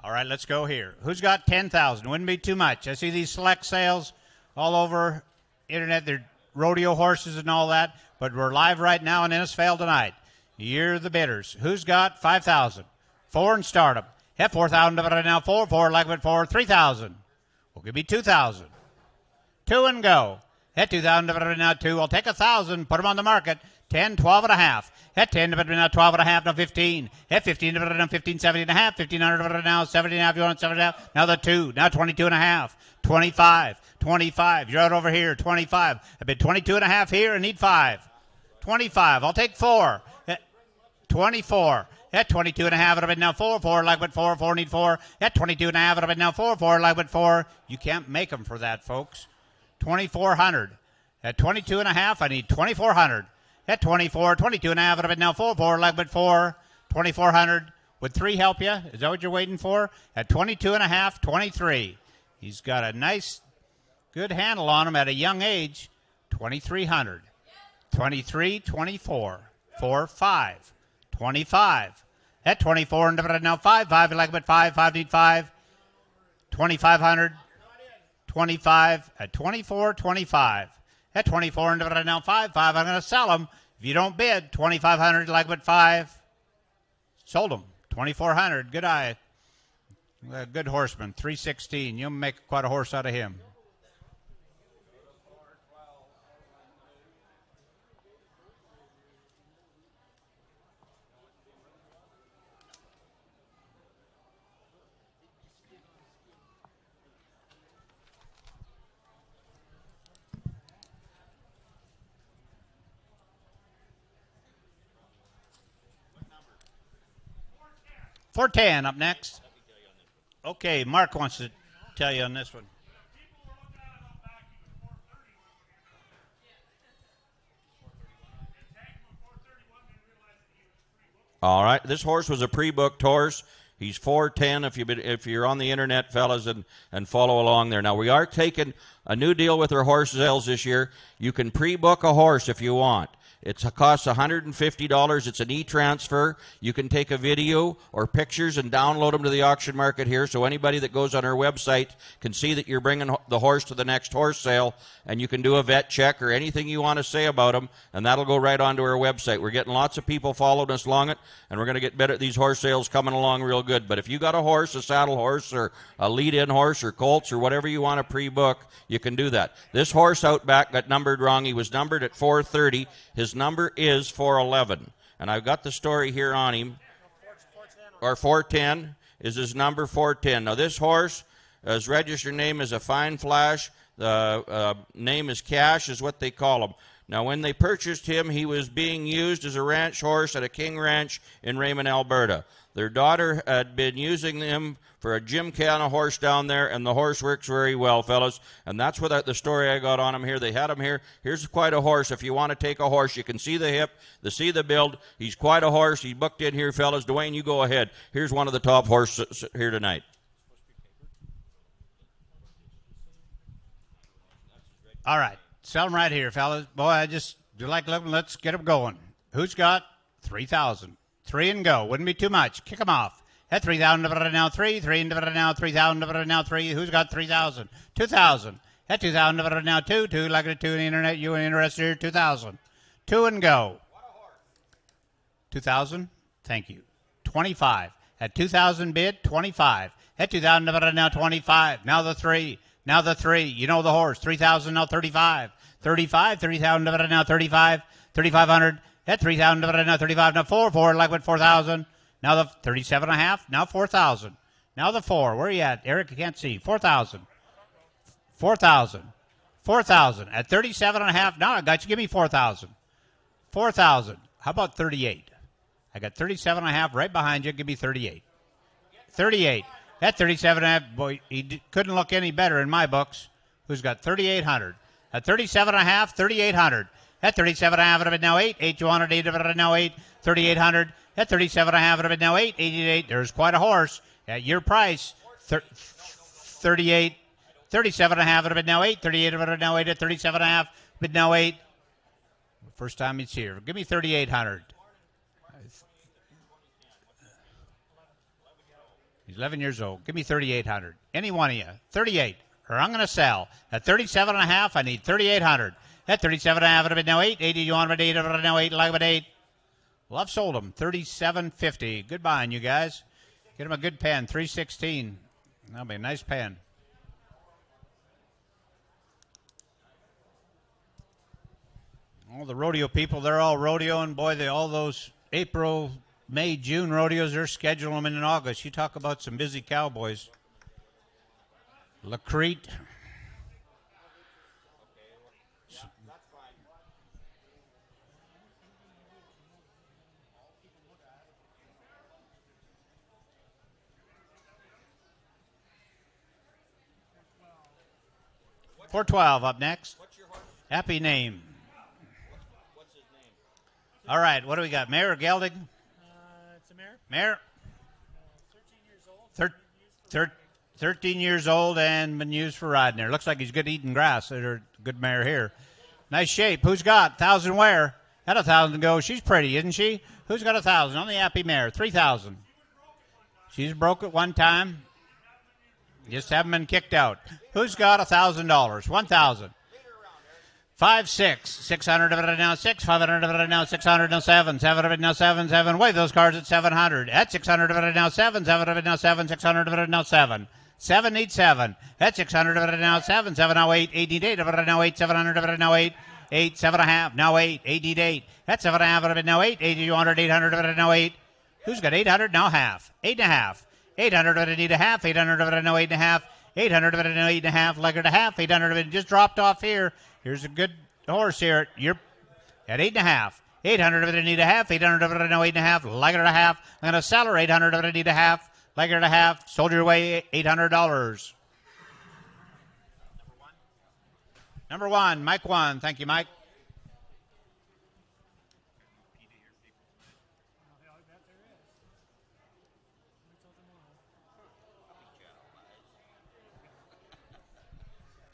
All right, let's go here. Who's got 10,000? Wouldn't be too much. I see these select sales all over internet. They're rodeo horses and all that, but we're live right now in Innisfail tonight. You're the bidders. Who's got 5,000? 4 and stardom. Have 4,000 divided now 4 like it 4, 3,000. Well, give me 2,000. 2 and go. At 2,000 divided now 2. I'll take 1,000. Put them on the market. 10, 12 and a half. At 10 divided now 12 and a half. Now 15. At 15 divided now 15, 17 and a half. 1,500 divided now 17 and a half. You want 7 and a half? Now the 2. Now 22 and a half. 25. 25. You're out over here. 25. I bid 22 and a half here and need 5. 25. I'll take 4. 24. At 22 and a half, it'll be now 4, like with 4, need 4. At 22 and a half, it'll be now 4, like with 4. You can't make them for that, folks. 2,400. At 22 and a half, I need 2,400. At 24, 22 and a half, it'll be now 4, like with 4. 2,400. Would 3 help you? Is that what you're waiting for? At 22 and a half, 23. He's got a nice, good handle on him at a young age. 2,300. 23, 24. 4, 5. 25. At 24 and divided now 5, like but 5 need 5. 2,500. 25 at 24, 25. At 24 and divided now 5, I'm going to sell them. If you don't bid, 2,500 like but 5. Sold them. 2,400. Good eye. Good horseman. 316. You'll make quite a horse out of him. Fourteenth up next. Okay, Mark wants to tell you on this one. All right, this horse was a pre-booked horse. He's 410 if you're on the internet, fellas, and follow along there. Now, we are taking a new deal with our horse sales this year. You can pre-book a horse if you want. It costs $150. It's an e-transfer. You can take a video or pictures and download them to the auction market here, so anybody that goes on our website can see that you're bringing the horse to the next horse sale, and you can do a vet check or anything you want to say about them, and that'll go right onto our website. We're getting lots of people following us along it, and we're going to get better at these horse sales coming along real good. But if you got a horse, a saddle horse, or a lead-in horse, or colts, or whatever you want to pre-book, you can do that. This horse out back got numbered wrong. He was numbered at 430. His number is 411. And I've got the story here on him. Or 410 is his number, 410. Now, this horse, his registered name is a Fine Flash. The name is Cash, is what they call him. Now, when they purchased him, he was being used as a ranch horse at a King Ranch in Raymond, Alberta. Their daughter had been using him for a gymkhana horse down there, and the horse works very well, fellas. And that's what the story I got on him here. They had him here. Here's quite a horse. If you want to take a horse, you can see the hip, see the build. He's quite a horse. He's booked in here, fellas. Dwayne, you go ahead. Here's one of the top horses here tonight. All right. Sell them right here, fellas. Boy, I just do like looking. Let's get them going. Who's got 3,000? 3 and go. Wouldn't be too much. Kick them off. At 3,000 divided now 3. 3 and divided now 3,000 divided now 3. Who's got 3,000? 2,000. At 2,000 divided now 2. 2 like a 2 in the internet. You interested here? 2,000. 2 and go. 2,000. Thank you. 25. At 2,000 bid, 25. At 2,000 now 25. Now the 3. Now the 3. You know the horse. 3,000 now 35. 35. 3,000 now 35. 3,500. At 3,000 now 35. Now 4. 4 like with 4,000. Now the 37 and a half. Now 4,000. Now the 4. Where are you at, Eric? I can't see. 4,000. 4,000. 4,000. At 37 and a half. Now I got you. Give me 4,000. 4,000. How about 38? I got 37 and a half right behind you. Give me 38. 38. At 37 and a half. Boy, he couldn't look any better in my books. Who's got 3,800? At 37 and a half. 3,800. At 37 and a half. It would have been now 8. 8,200. 8 would have been now 8. 3,800. At 37 and a half. It would have been now 8. 88. There's quite a horse. At your price. 38. 37 and a half. It would have been now 8. 38 would have been now 8. At 37 and a half. It would have been now 8. First time he's here. Give me 3,800. He's 11 years old. Give me 3,800. Any one of you. 38. Or I'm going to sell. At 37 and a half, I need 3,800. At 37 and a half, it would have been now 8. 80, you want it 8, it would have been now 8, like it 8. Well, I've sold him. 37.50. Good buying, you guys. Get him a good pen. 316. That'll be a nice pen. All the rodeo people, they're all rodeoing. Boy, all those April, May, June rodeos, they're scheduling them in August. You talk about some busy cowboys. Lacrete. $412 up next. Happy name. All right, what do we got? Mare or gelding? It's a mare. Mare? 13 years old. 13 years old and been used for riding there. Looks like he's good eating grass. There's a good mare here. Nice shape. Who's got? 1,000 where? Had 1,000 go. She's pretty, isn't she? Who's got 1,000? On the happy mare. 3,000. She's broke at one time. Just haven't been kicked out. Who's got $1,000? 1,000. 5, 6, 600 of it now 6, 500 of it now 600 now 7, 7 of it now 7, 7. Wave those cards at 700. At 600 of it now 7, 7 of it now 7, 600 of it now 7. 7 needs 7. At 600 of it now 7, 7 now 8, 8 need 8 of it now 8, 700 of it now 8, 8, 7 and a half, now 8, 8 need 8. At 7 and a half of it now 8, 8 200, 800 of it now 8. Who's got 800? Now half. 8 and a half. 800 of it need a half, 800 of it now 8 and a half, 800 of it now 8 and a half, like it a half, 800 of it just dropped off here. Here's a good horse here. You're at 8 and a half. 800 of it need a half. 800 of it now 8 and a half. Like it a half. I'm going to sell her. 800 of it need a half. Like it a half. Sold your way $800. Number one, Mike 1. Thank you, Mike.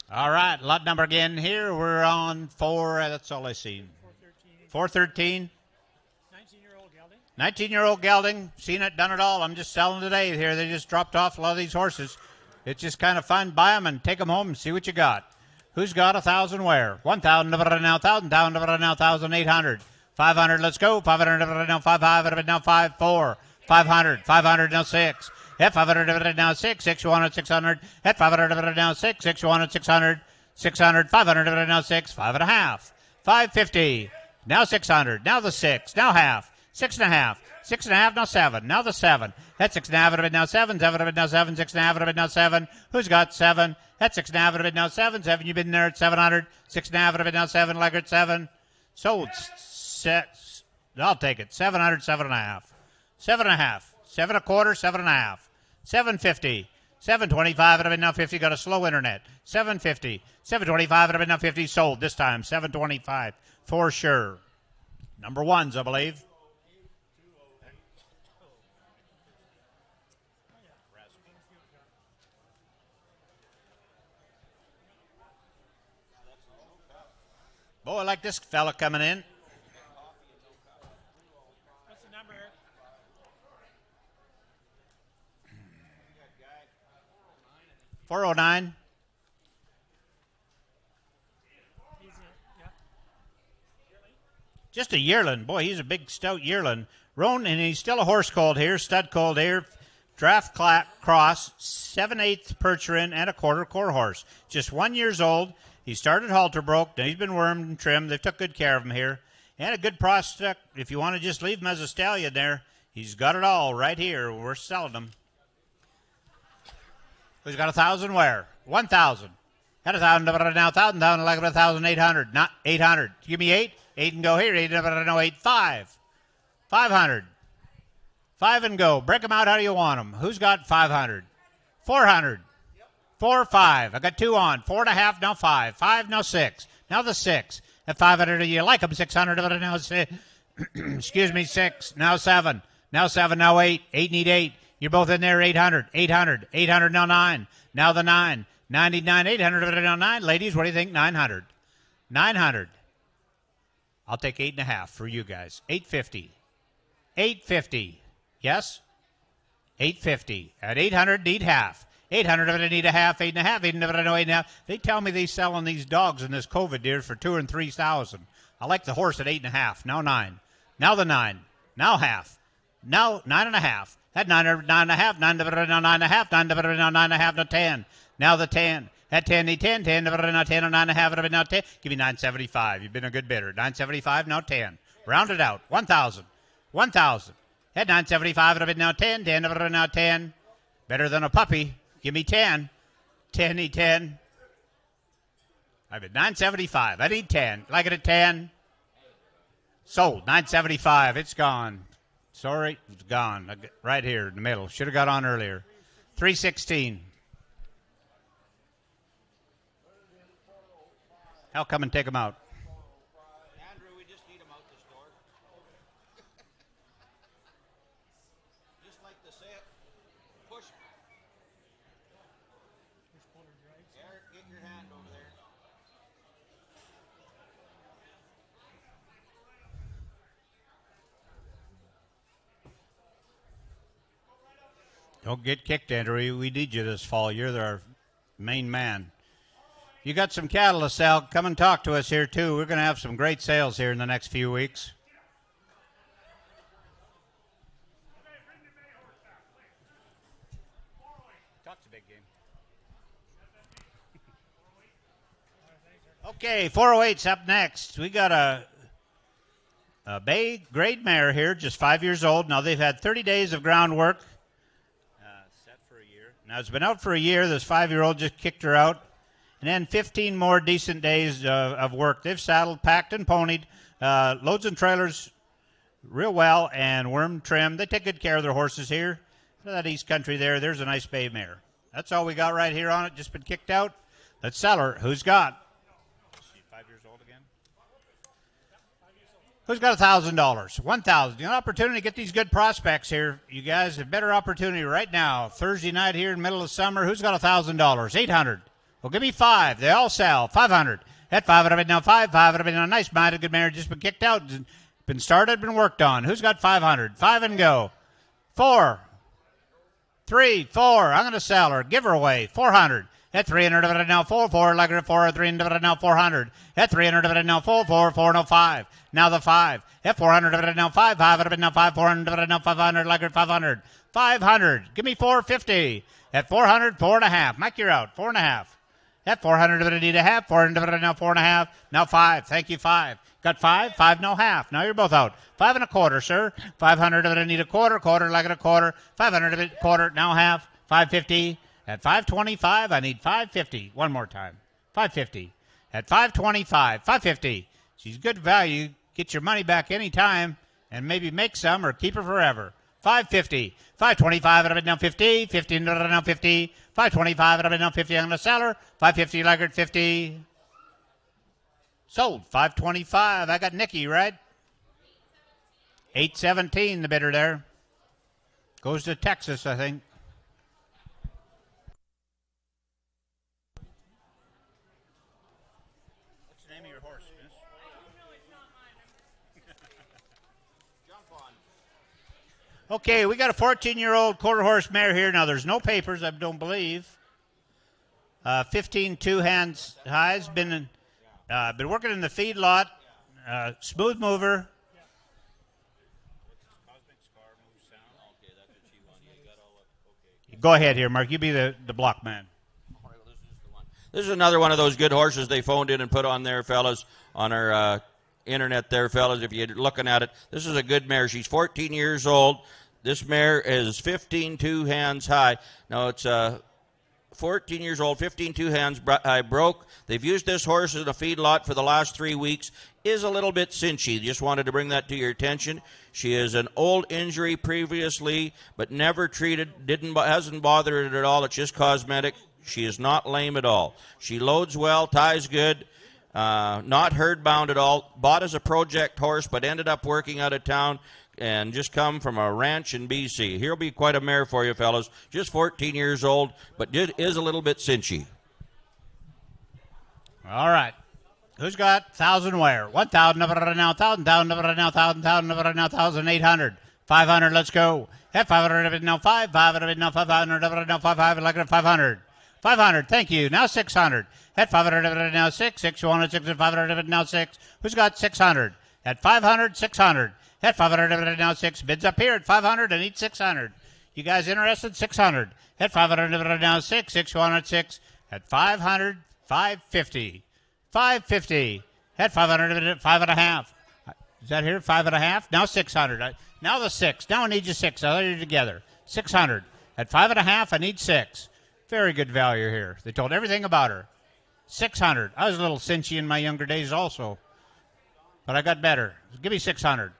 All right, lot number again here. We're on 4. That's all I see. 413. 19-year-old gelding. 19-year-old gelding. Seen it, done it all. I'm just selling today here. They just dropped off a lot of these horses. It's just kind of fun. Buy them and take them home and see what you got. Who's got 1,000 where? 1,000 of it now 1,000. 1,000 of it now 1,800. 500. Let's go. 500 of it now 5. 5 of it now 5. 4. 500. 500 now 6. At 500 of it now 6, 6, 100, 600. At 500 of it now 6, 6, 100, 600, 600. 500 of it now 6, 5 and a half. 550. Now 600. Now the 6. Now half. 6 and a half. 6 and a half. Now 7. Now the 7. At 6 and a half of it now 7. 7 of it now 7. 6 and a half of it now 7. Who's got 7? At 6 and a half of it now 7. 7. You've been there at 700. 6 and a half of it now 7. Like at 7. Sold. I'll take it. 700, 7 and a half. 7 and a half. 7 a quarter, 7 and a half. 750. 725 would have been now 50. Got a slow internet. 750. 725 would have been now 50. Sold this time. 725 for sure. Number ones, I believe. Boy, I like this fella coming in. What's the number? 409. Yeah. Just a yearling. Boy, he's a big, stout yearling. Roan, and he's still a horse colt here, stud colt here. cross, 7/8 Percheron, and a quarter horse. Just 1 year old. He started halter broke. Now he's been wormed and trimmed. They've took good care of him here. And a good prospect. If you want to just leave him as a stallion there, he's got it all right here. We're selling him. Who's got 1,000 where? 1,000. Got 1,000 now. 1,000 down like 1,800. Not 800. Give me 8. 8 and go here. 8 no 8. 5. 500. 5 and go. Break them out how do you want them. Who's got 500? 400. 4, 5. I got 2 on. 4.5, now 5. 5, now 6. Now the 6. At 500, you like them. 600, now 6. Excuse me, 6. Now 7. Now 7, now 8. 8 need 8. You're both in there. 800. 800. 800, now 9. Now the 9. 99, 800, now 9. Ladies, what do you think? 900. 900. I'll take 8.5 for you guys. 850. 850. Yes? 850. At 800, need half. 800 of it need a half, 8.5, 8 of it know 8.5. They tell me they selling these dogs in this COVID deer for 2,000 and 3,000. I like the horse at 8.5. Now 9. Now the 9. Now half. Now 9.5. At 9.5. 9 of it now 9.5. 9 of it now 9.5. Now 10. Now the 10. At 10 need 10. 10 of it now 10 or 9.5 of it now 10. Give me 975. You've been a good bidder. 975 now 10. Round it out. 1,000. 1,000. At 975 of it now 10. 10 of it now 10. Better than a puppy. Give me 10. 10, need 10. I've been 975. I need 10. Like it at 10. Sold. 975. It's gone. Sorry. It's gone. Right here in the middle. Should have got on earlier. 316. I'll come and take them out. Andrew, we just need them out the store. Just like to say it. Push. Eric, get your hand over there. Don't get kicked, Andrew. We need you this fall. You're our main man. You got some cattle to sell. Come and talk to us here, too. We're going to have some great sales here in the next few weeks. Talk to big game. Okay, 408's up next. We got a bay grade mare here, just 5 years old. Now, they've had 30 days of groundwork. Set for a year. Now, it's been out for a year. This 5-year-old just kicked her out. And then 15 more decent days of work. They've saddled, packed, and ponied. Loads and trailers real well and worm trimmed. They take good care of their horses here. Look at that East Country there. There's a nice bay mare. That's all we got right here on it. Just been kicked out. Let's sell her. Who's got? She's 5 years old again. Who's got $1,000? 1,000. You got an opportunity to get these good prospects here. You guys have better opportunity right now. Thursday night here in the middle of summer. Who's got $1,000? 800. Well, give me 5. They all sell. 500. At 500 now 5. 500 now nice minded good marriage. Just been kicked out. Been started. Been worked on. Who's got 500? 5 and go. 4. 3. 4. I'm going to sell her. Give her away. 400. At 300 of it now 4. 4 like her 4. 300 of it now 400. At 300 of it now 4. 4. 4 no 5. Now the 5. At 400 of it now 5. 5 of it now 5. 400 of it now 500 like her 500. 500. Give me 450. At 400, 4.5. Mike, you're out. 4.5. At 400 of it, I need a half. 400 of it, now 4.5. Now 5. Thank you, 5. Got 5? 5, no half. Now you're both out. 5 1/4, sir. 500 of it, I need a quarter. Quarter, like it a quarter. 500 of it, quarter, now half. 550. At 525, I need 550. One more time. 550. At 525, 550. She's good value. Get your money back anytime and maybe make some or keep her forever. 550. 525 of it, now 50. 50 of it, now 50. 525 of it, now 50. I'm going to sell her. 550, like her at 50. Sold. 525. I got Nikki, right? 817, the bidder there. Goes to Texas, I think. What's the name of your horse, miss? Jump on. Okay, we got a 14-year-old quarter horse mare here. Now, there's no papers, I don't believe. 15 two-hands highs. Been working in the feed lot. Smooth mover. Go ahead here, Mark. You be the block man. This is another one of those good horses they phoned in and put on there, fellas, on our internet there, fellas, if you're looking at it. This is a good mare. She's 14 years old. This mare is 15 2 hands high. Now, it's 14 years old, 15 2 hands high, broke. They've used this horse in a feedlot for the last 3 weeks. Is a little bit cinchy. Just wanted to bring that to your attention. She is an old injury previously, but never treated, hasn't bothered her at all. It's just cosmetic. She is not lame at all. She loads well, ties good, not herd bound at all. Bought as a project horse, but ended up working out of town and just come from a ranch in BC. Here'll be quite a mare for you, fellas. Just 14 years old, but is a little bit cinchy. All right. Who's got 1,000 where? 1,000 up right now, 1,000 down up right now, 1,000 down up right now, 1,800. 500, let's go. At 500 up now, 500 now, 500 up right now, 500, like it 500. 500, thank you. Now 600. At 500 up right now, 6, 600, 6, 500 up now, 6. Who's got 600? At 500, 600. At 500 up right now, 6. Bids up here at 500 and eat 600. You guys interested? 600. At 500 up right now, 6, 600, 6. At 500, 550. 550. At 500, 5.5. Is that here? 5.5? Now 600. Now the 6. Now I need you 6. I'll let you together. 600. At 5.5, I need 6. Very good value here. They told everything about her. 600. I was a little cinchy in my younger days also, but I got better. Give me 600.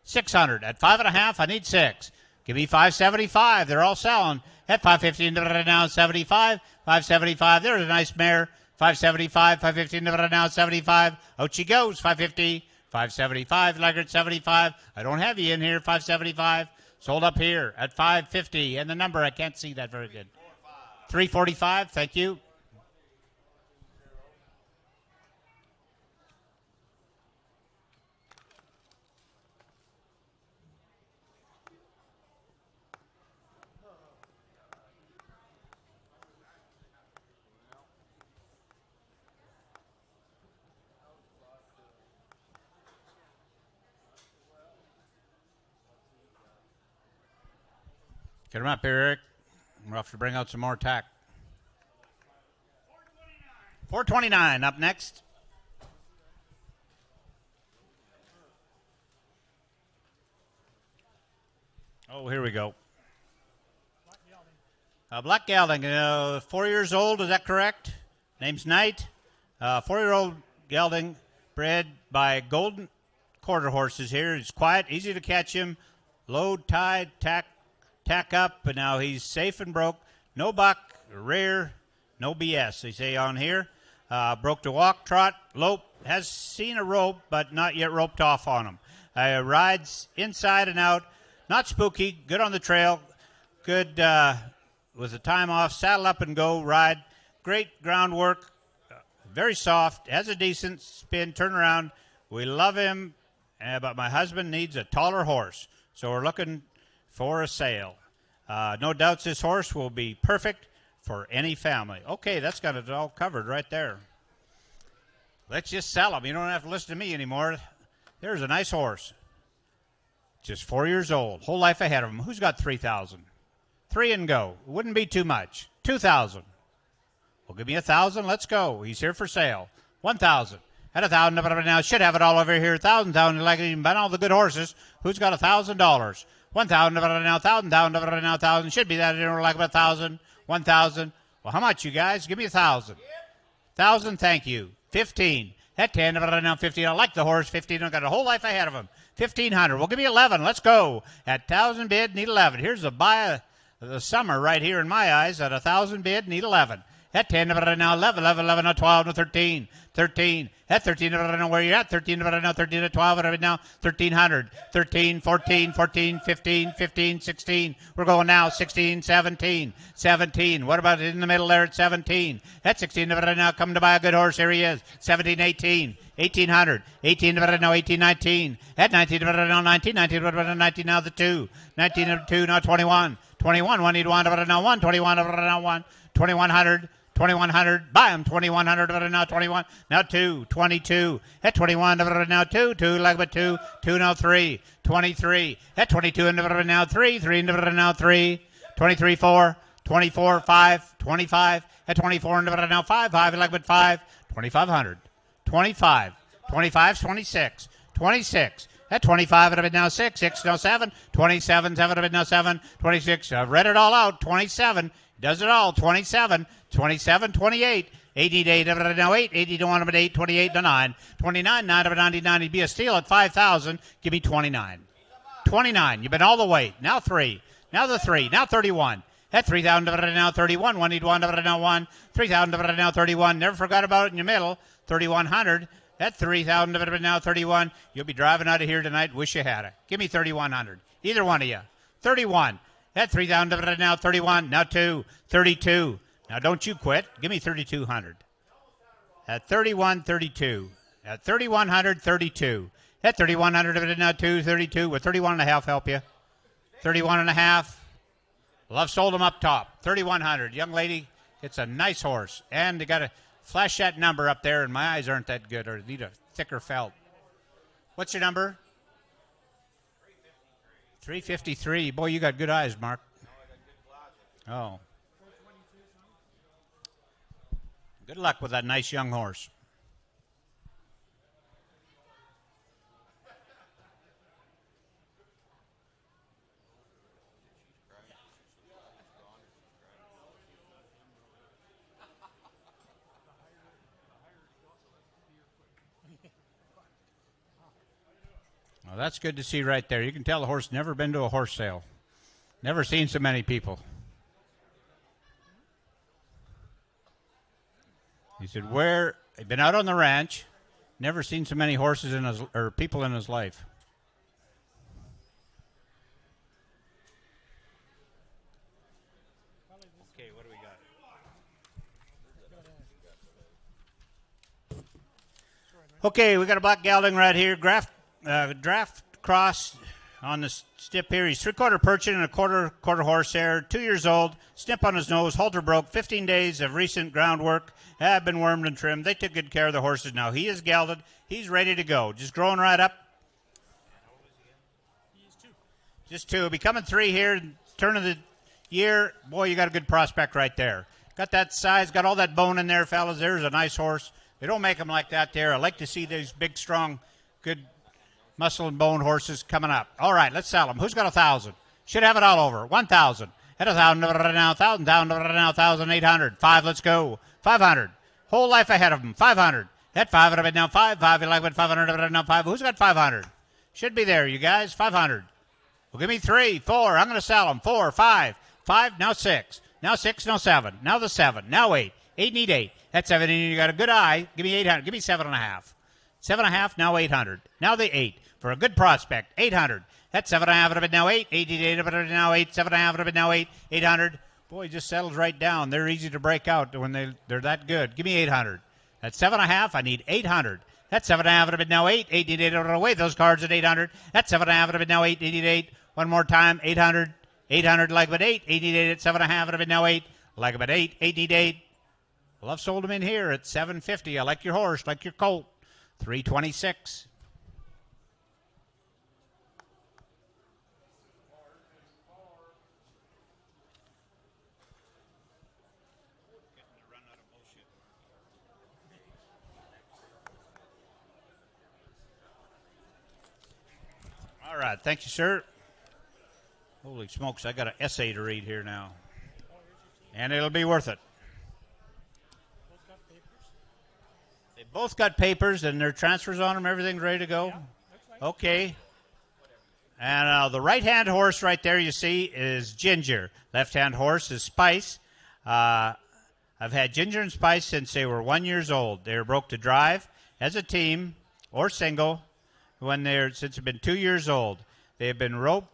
600. At 5.5, I need 6. Give me 575. They're all selling. At 550 now, 75. 575. There's a nice mare. 575, 550 now, 75. Out she goes. 550, 575. Laggard 75. I don't have you in here. 575. Sold up here at 550. And the number, I can't see that very good. 345. Thank you. Get him up here, Eric. We'll have to bring out some more tack. 429 up next. Oh, here we go. Black Gelding, 4 years old, is that correct? Name's Knight. 4-year-old gelding, bred by Golden Quarter Horses here. He's quiet, easy to catch him. Load, tide, tack up, and now he's safe and broke. No buck, rear, no BS, they say on here. Broke to walk, trot, lope, has seen a rope, but not yet roped off on him. Rides inside and out, not spooky, good on the trail, good with the time off, saddle up and go, ride, great groundwork, very soft, has a decent spin, turn around. We love him, but my husband needs a taller horse, so we're looking for a sale. No doubts this horse will be perfect for any family. Okay, that's got it all covered right there. Let's just sell him. You don't have to listen to me anymore. There's a nice horse. Just 4 years old. Whole life ahead of him. Who's got 3,000? 3 and go. Wouldn't be too much. 2,000. Well, give me 1,000. Let's go. He's here for sale. 1,000. At 1,000 now. Should have it all over here. 1,000 down. Like even all the good horses. Who's got $1,000? 1,000 now. 1,000 down now. 1,000. Should be that. Like about 1,000. 1,000. Well, how much, you guys? Give me 1,000. 1,000. Thank you. 15. At 10 now. 15. I like the horse. 15. I've got a whole life ahead of him. 1,500. Well, give me 11. Let's go. At 1,000 bid, need 11. Here's the buy of the summer right here in my eyes. At 1,000 bid, need 11. At 10 now, 11, 11, 12, 13, 13. At 13, where you at? 13, now 13 at 12, now 1,300, 13, 14, 14, 15, 15, 16. We're going now 16, 17, 17. What about in the middle there at 17? At 16, now coming to buy a good horse. Here he is. 17, 18, 1,800, 18, now 18, 19. At 19, now 19, 19, 19, now the 2. 19, 2, now 21. 21, 1, need 1, now 1, 21, now 1, 2,100. 2,100, buy them, 2,100, now 21, now 2, 22, at 21, now 2, 2, like but 2, 2, now 3, 23, at 22, now 3, 3, now 3, 23-4, 24-5, 25, at 24, and now 5, 5, like with 5, 2,500, 25, 25, 26, 26, at 25, it now 6, 6, no 7, 27, 7, it now 7, 26, I've read it all out, 27, does it all, 27, 27, 28, 88, now 8, 80 to 1, 8, 28 to 9, 29, 9 of 99, he'd be a steal at 5,000, give me 29. 29, you've been all the way, now 3, now the 3, now 31. At 3,000 now 31, 1 need 1 now 1, 3,000 now 31, never forgot about it in your middle, 3,100. At 3,000 now 31, you'll be driving out of here tonight, wish you had it. Give me 3,100, either one of you. 31, at 3,000 now 31, now 2, 32. Now don't you quit, give me 3,200. At 31, 32, at 3,100, 32. At 3,100 now 2, 32, with 31 and a half help you. 31 and a half. Love sold him up top. 3,100. Young lady, it's a nice horse. And they got to flash that number up there, and my eyes aren't that good, or need a thicker felt. What's your number? 353. Boy, you got good eyes, Mark. Oh. Good luck with that nice young horse. Well, that's good to see right there. You can tell the horse never been to a horse sale. Never seen so many people. He said, where? He'd been out on the ranch, never seen so many horses in his, or people in his life. Okay, what do we got? Okay, we got a black gelding right here. Draft cross on the stip here. He's 3/4 percheon and a quarter horsehair, 2 years old, snip on his nose, halter broke, 15 days of recent groundwork, have been wormed and trimmed. They took good care of the horses now. He is gelded. He's ready to go. Just growing right up. Just 2. Becoming 3 here, turn of the year. Boy, you got a good prospect right there. Got that size, got all that bone in there, fellas. There's a nice horse. They don't make them like that there. I like to see these big, strong, good muscle and bone horses coming up. All right, let's sell them. Who's got 1,000? Should have it all over. 1,000. At 1,000 now, 1,000 down now, 1,800. 5, let's go. 500. Whole life ahead of them. 500. At 500 now, 5. 5, you like what? 500 now, 5. Who's got 500? Should be there, you guys. 500. Well, give me 3, 4. I'm going to sell them. 4, 5. 5, now 6. Now 6, now 7. Now the 7. Now 8. 8 need 8. At 7, you got a good eye. Give me 800. Give me 7.5. 7.5, now 800. Now the 8. For a good prospect, 800. That's 7.5 of it now 8. 88 of it now 8. 7.5 of it now 8. 800. Boy, just settles right down. They're easy to break out when they're that good. Give me 800. That's 7.5. I need 800. That's 7.5 of it now 8. 88 of it away. Those cards at 800. That's 7.5 of it now 8. 88. One more time. 800. 800 like about 8. 88 at 7.5 of it now 8. Like about 8. 88. Well, I've sold them in here at 750. I like your horse, like your colt. 326. All right, thank you, sir. Holy smokes, I got an essay to read here now. And it'll be worth it. They both got papers and their transfers on them, everything's ready to go? Yeah, okay. And the right-hand horse right there you see is Ginger. Left-hand horse is Spice. I've had Ginger and Spice since they were 1 year old. They were broke to drive as a team or single since they've been 2 years old. They have been rode,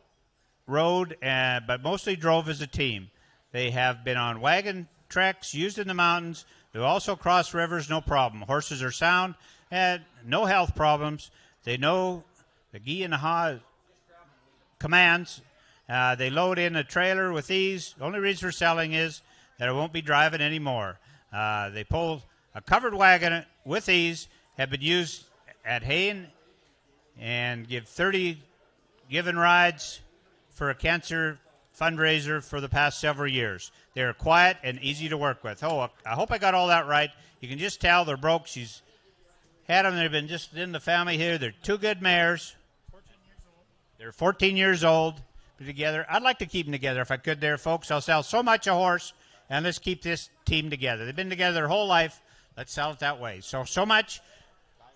but mostly drove as a team. They have been on wagon treks, used in the mountains. They also cross rivers, no problem. Horses are sound and no health problems. They know the gi and the ha commands. They load in a trailer with ease. The only reason for selling is that it won't be driving anymore. They pull a covered wagon with ease, have been used at haying, and give 30 given rides for a cancer fundraiser for the past several years. They're quiet and easy to work with. Oh, I hope I got all that right. You can just tell they're broke. She's had them. They've been just in the family here. They're two good mares. 14 years old. They're 14 years old. Together. I'd like to keep them together if I could there, folks. I'll sell so much a horse, and let's keep this team together. They've been together their whole life. Let's sell it that way. So much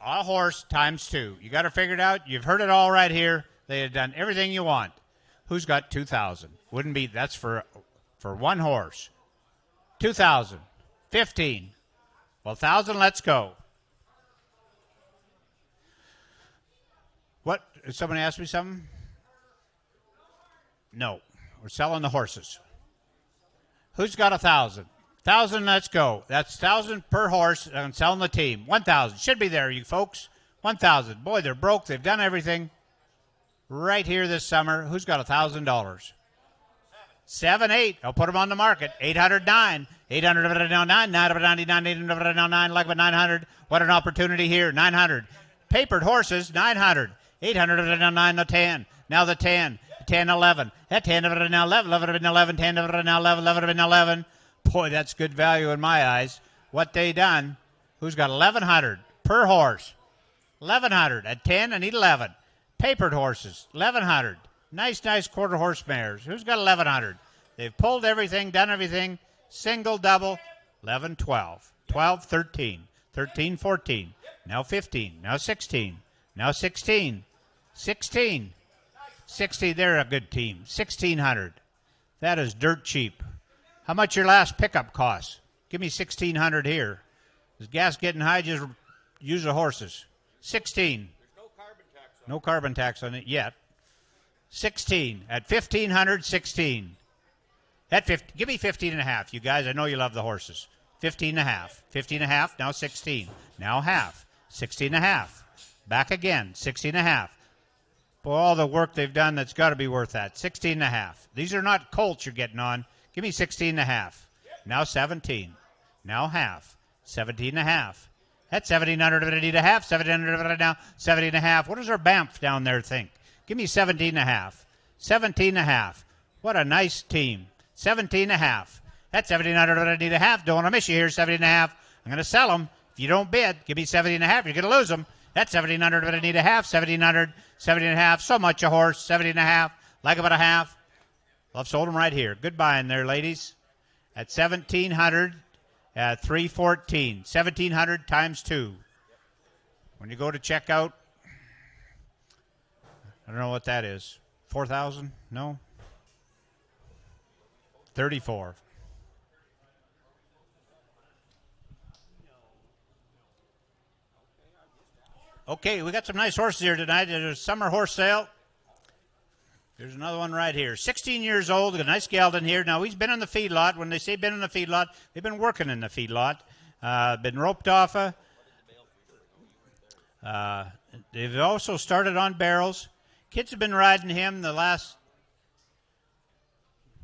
a horse times 2. You got to figure it out. You've heard it all right here. They have done everything you want. Who's got 2,000? Wouldn't be. That's for one horse. 2,000. 15. Well, 1,000. Let's go. What? Did someone ask me something? No. We're selling the horses. Who's got 1,000? 1,000. Let's go. That's 1,000 per horse. I'm selling the team. 1,000 should be there, you folks. 1,000. Boy, they're broke. They've done everything right here this summer. Who's got $1,000? 7, 8. I'll put them on the market. 809. 809. 999. 809. Like about 900. What an opportunity here. 900. Papered horses. 900. 809. The 10. Now the 10. 10, 11. That 10 of it now 11. 11 11. 10 of it now 11. 11 11. Boy, that's good value in my eyes. What they done? Who's got 1,100 per horse? 1,100 at 10 and 11. Papered horses. 1,100. Nice quarter horse mares. Who's got 1,100? They've pulled everything, done everything. Single, double. 11, 12. 12, 13. 13, 14. Now 15. Now 16. Now 16. 16. 60, they're a good team. 1,600. That is dirt cheap. How much your last pickup cost? Give me 1,600 here. Is gas getting high? Just use the horses. 16. There's no carbon tax on it. No carbon tax on it yet. 16. At 1,500, 16. At 50, give me 15 and a half, you guys. I know you love the horses. 15 and a half. 15 and a half, now 16. Now half. 16 and a half. Back again. 16 and a half. For all the work they've done, that's got to be worth that. 16 and a half. These are not colts you're getting on. Give me 16 and a half. Now 17. Now half. 17 and a half. That's 1,700 of it and a half. 1,700 of it now. 70 and a half. What does our Banff down there think? Give me 17 and a half. 17 and a half. What a nice team. 17 and a half. That's 1,700 of it and a half. Don't want to miss you here. 70 and a half. I'm going to sell them. If you don't bid, give me 70 and a half. You're going to lose them. That's 1,700 of it and a half. 1,700. 70 and a half. So much a horse. 70 and a half. Like about a half. Well, I've sold them right here. Good buying there, ladies. At 1,700 at 314. 1,700 times 2. When you go to checkout, I don't know what that is. 4,000? No? 34. Okay, we got some nice horses here tonight. There's a summer horse sale. There's another one right here. 16 years old, a nice gelding here. Now, he's been in the feedlot. When they say been in the feedlot, they've been working in the feedlot. Been roped off. They've also started on barrels. Kids have been riding him the last...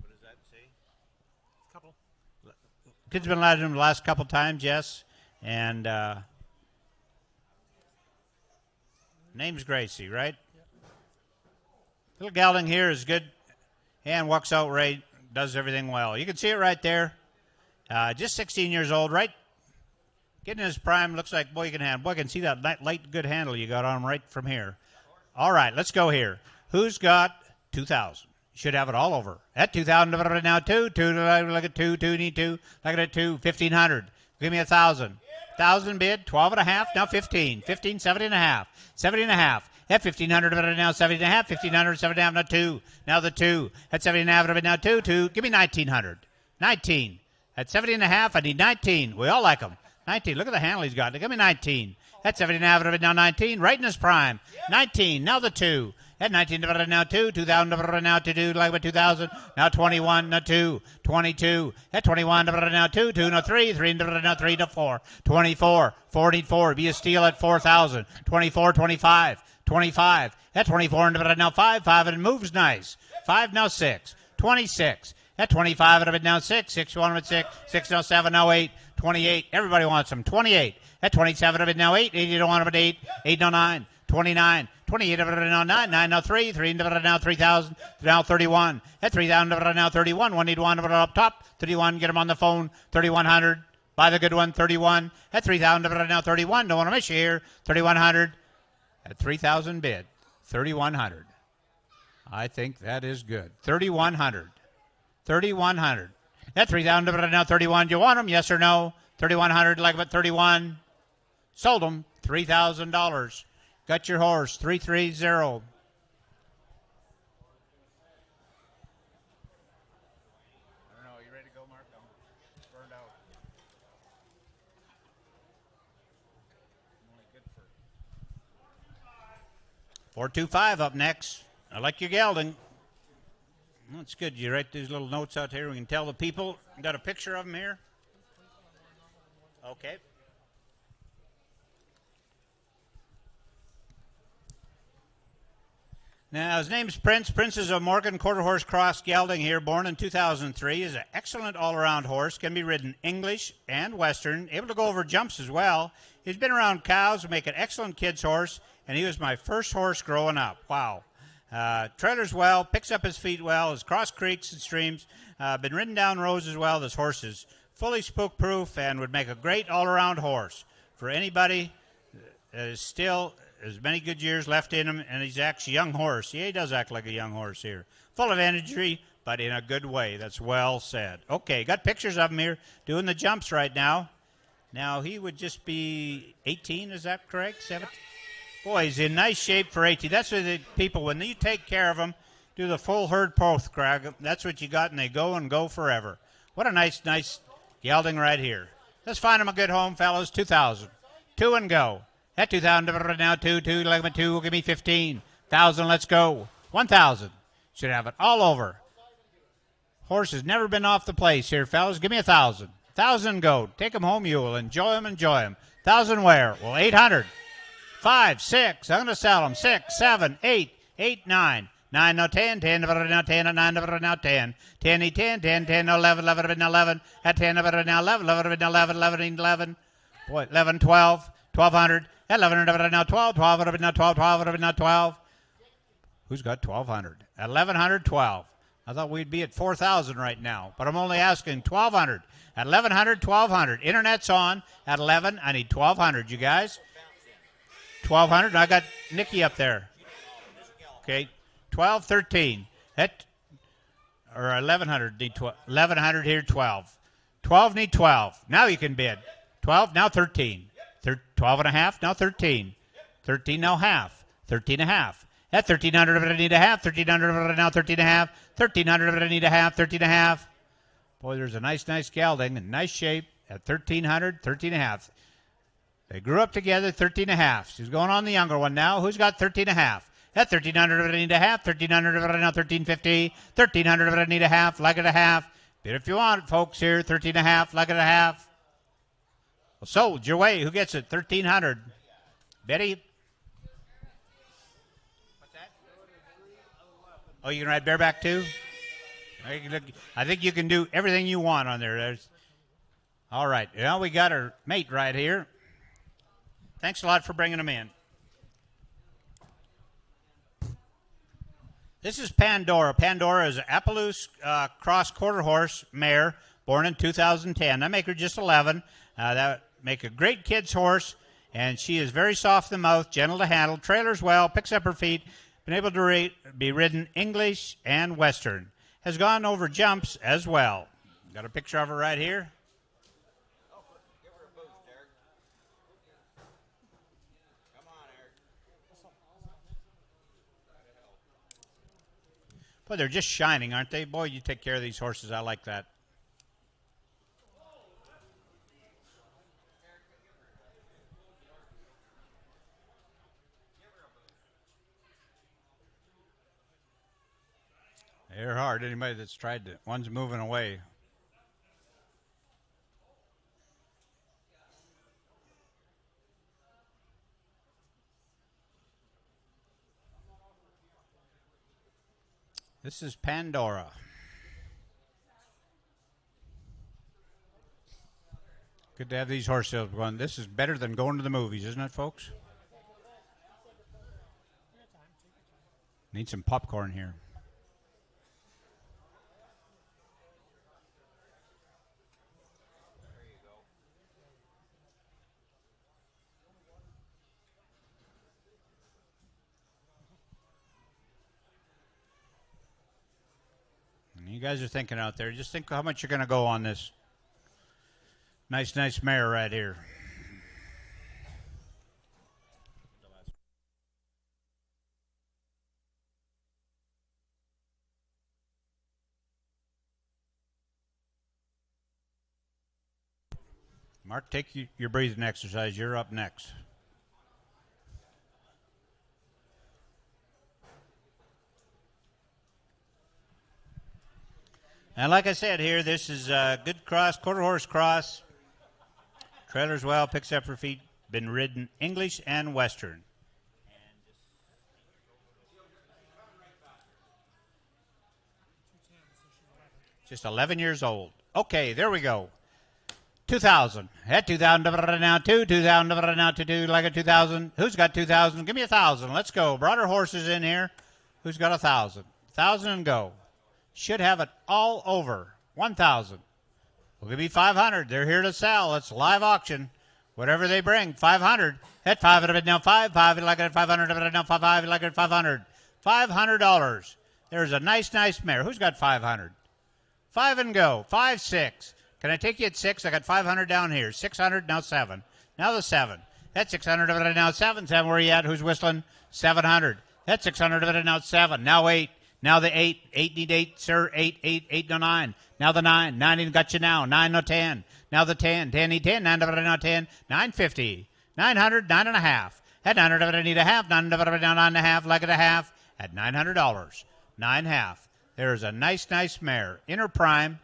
What does that say? Couple. Kids have been riding him the last couple times, yes. And name's Gracie, right? Little gelding here is good. And walks out right, does everything well. You can see it right there. Just 16 years old, right? Getting his prime, looks like boy can handle. Boy, can see that light, good handle you got on him right from here. All right, let's go here. Who's got 2,000? Should have it all over. At 2,000 now, 2. Look at 2, need 2. Look at 2, 1,500. Give me 1,000. 1,000 bid, 12 and a half, now 15. 15, 70 and a half. 70 and a half. At 1,500 of it now 70 and a half. 1,500, 70 and a half, now 2. Now the 2. At 70 and a half of it now 2. Give me 1,900. 19. At 70 and a half, I need 19. We all like them. 19. Look at the handle he's got. Give me 19. At 70 and a half of it now 19. Right in his prime. 19. Now the 2. At 19 of it now 2. 2,000 of it now 2. Like about 2,000. Now 21. Now 2. 22. At 21 of it now 2. 2. Now 3. 3 of it now 3 to 4. 24. 44. Be a steal at 4,000. 24. 25. 25. At 24 of it now 5. 5 and it moves nice. 5 now 6. 26. At 25 of it now 6. 6 1 of it 6. 6 now 7 now 8. 28. Everybody wants them. 28. At 27 of it now 8. 8 you don't want them at 8. 8 now 9. 29. 28 of it now 9, 9 now 3, 3 of it now 3,000, now 31. At 3,000 of it now 31, 181 of it up top, 31, get him on the phone, 3,100. Buy the good one, 31. At 3,000 of it now 31, don't want to miss you here, 3,100. At 3,000 bid, 3,100. I think that is good. 3,100. 3,100. At 3,000 of it now 31, do you want them, yes or no? 3,100, like about 31. Sold them, $3,000. Got your horse, 330. I don't know. You ready to go, Mark? I'm burned out. I'm only good for 425 up next. I like your gelding. That's good. You write these little notes out here. We can tell the people. Got a picture of them here. Okay. Now, his name's Prince. Prince is a Morgan Quarter Horse Cross gelding here, born in 2003. Is an excellent all-around horse. Can be ridden English and Western. Able to go over jumps as well. He's been around cows, make an excellent kid's horse, and he was my first horse growing up. Wow. Trailers well, picks up his feet well, has crossed creeks and streams, been ridden down roads as well. This horse is fully spook-proof and would make a great all-around horse for anybody that is still as many good years left in him, and he's actually a young horse. Yeah, he does act like a young horse here. Full of energy, but in a good way. That's well said. Okay, got pictures of him here doing the jumps right now. Now, he would just be 18, is that correct? 17? Boy, he's in nice shape for 18. That's what the people, when you take care of them, do the full herd post, Craig. That's what you got, and they go and go forever. What a nice gelding right here. Let's find him a good home, fellas. 2,000. 2 and go. At 2,000 now, 2, 2 will give me 15,000. Let's go. 1,000. Should have it all over. Horse has never been off the place here, fellas. Give me 1,000. 1,000 go. Take him home. You will enjoy him. 1,000 where? Well, 800. 5, 6. I'm going to sell them. 6, 7, 8, 8, 9. 9 now 10, 10 now 10, 9 now 10, 10, 10, 10, 10, 11, 11, 11, at 10 now 11, 11, 11, 11, 11, boy, 11, 12, 1,200, 11 now 12, 12 now 12, 12 now 12. Who's got 1,200? At 1,100, 12. I thought we'd be at 4,000 right now, but I'm only asking 1,200. At 1,100, 1,200. Internet's on at 11. I need 1,200, you guys. 1,200. I got Nikki up there. Okay. 12, 13. Or 1,100 need 12. 1,100 here, 12. 12 need 12. Now you can bid. 12, now 13. 12 and a half, now 13. 13 now half. 13 and a half. At 1,300 of it I need a half. 1,300 of it now 13 and a half. 1,300 of it I need a half. 13 and a half. Boy, there's a nice gelding in nice shape at 1,300, 13 and a half. They grew up together, 13 and a half. She's going on the younger one now. Who's got 13 and a half? At 1,300 of it I need a half. 1,300 of it now 1,350. 1,300 of it I need a half. Like it a half. Bid if you want, folks here. 13 and a half. Like it a half. Well, sold your way. Who gets it? 1,300. Betty? What's that? Oh, you can ride bareback too? I think you can do everything you want on there. All right. Now we got our mate right here. Thanks a lot for bringing him in. This is Pandora. Pandora is an Appaloosa cross quarter horse mare, born in 2010. I make her just 11. That make a great kid's horse, and she is very soft in the mouth, gentle to handle, trailers well, picks up her feet, been able to be ridden English and Western. Has gone over jumps as well. Got a picture of her right here. Give her a boost, Eric. Come on, Eric. Boy, they're just shining, aren't they? Boy, you take care of these horses. I like that. They're hard. Anybody that's tried to, one's moving away. This is Pandora. Good to have these horse sales going. This is better than going to the movies, isn't it, folks? Need some popcorn here. You guys are thinking out there. Just think how much you're going to go on this nice mare right here. Mark, take your breathing exercise. You're up next. And like I said here, this is a good cross, quarter horse cross. Trailer's well, picks up her feet, been ridden English and Western. Just 11 years old. Okay, there we go. 2,000. At 2,000 now, 2,000 now, 2, like a 2,000. Who's got 2,000? Give me 1,000. Let's go. Brought her horses in here. Who's got 1,000? 1,000 and go. Should have it all over. 1,000. Well, give me 500. They're here to sell. It's live auction. Whatever they bring. 500. At 500 now. 5 like it. 500 now. 5 like it. 500. $500. There's a nice mare. Who's got 500? 5 and go. 5, 6. Can I take you at 6? I got 500 down here. 600 now 7. Now the 7. That's 600 of it now 7. 7. Where are you at? Who's whistling? 700. That's 600 of it now 7. Now 8. Now the 8. 8 need 8, sir. 8 no 9. Now the 9. 9 got you now. 9 no 10. Now the 10. 10 need 10. 9 of it now 10. 950. 900. 9 and a half. At 900 of it I need a half. 9 of it now 9 and a half. Like it a half. At $900. 9 half. There's a nice mare. Inner prime.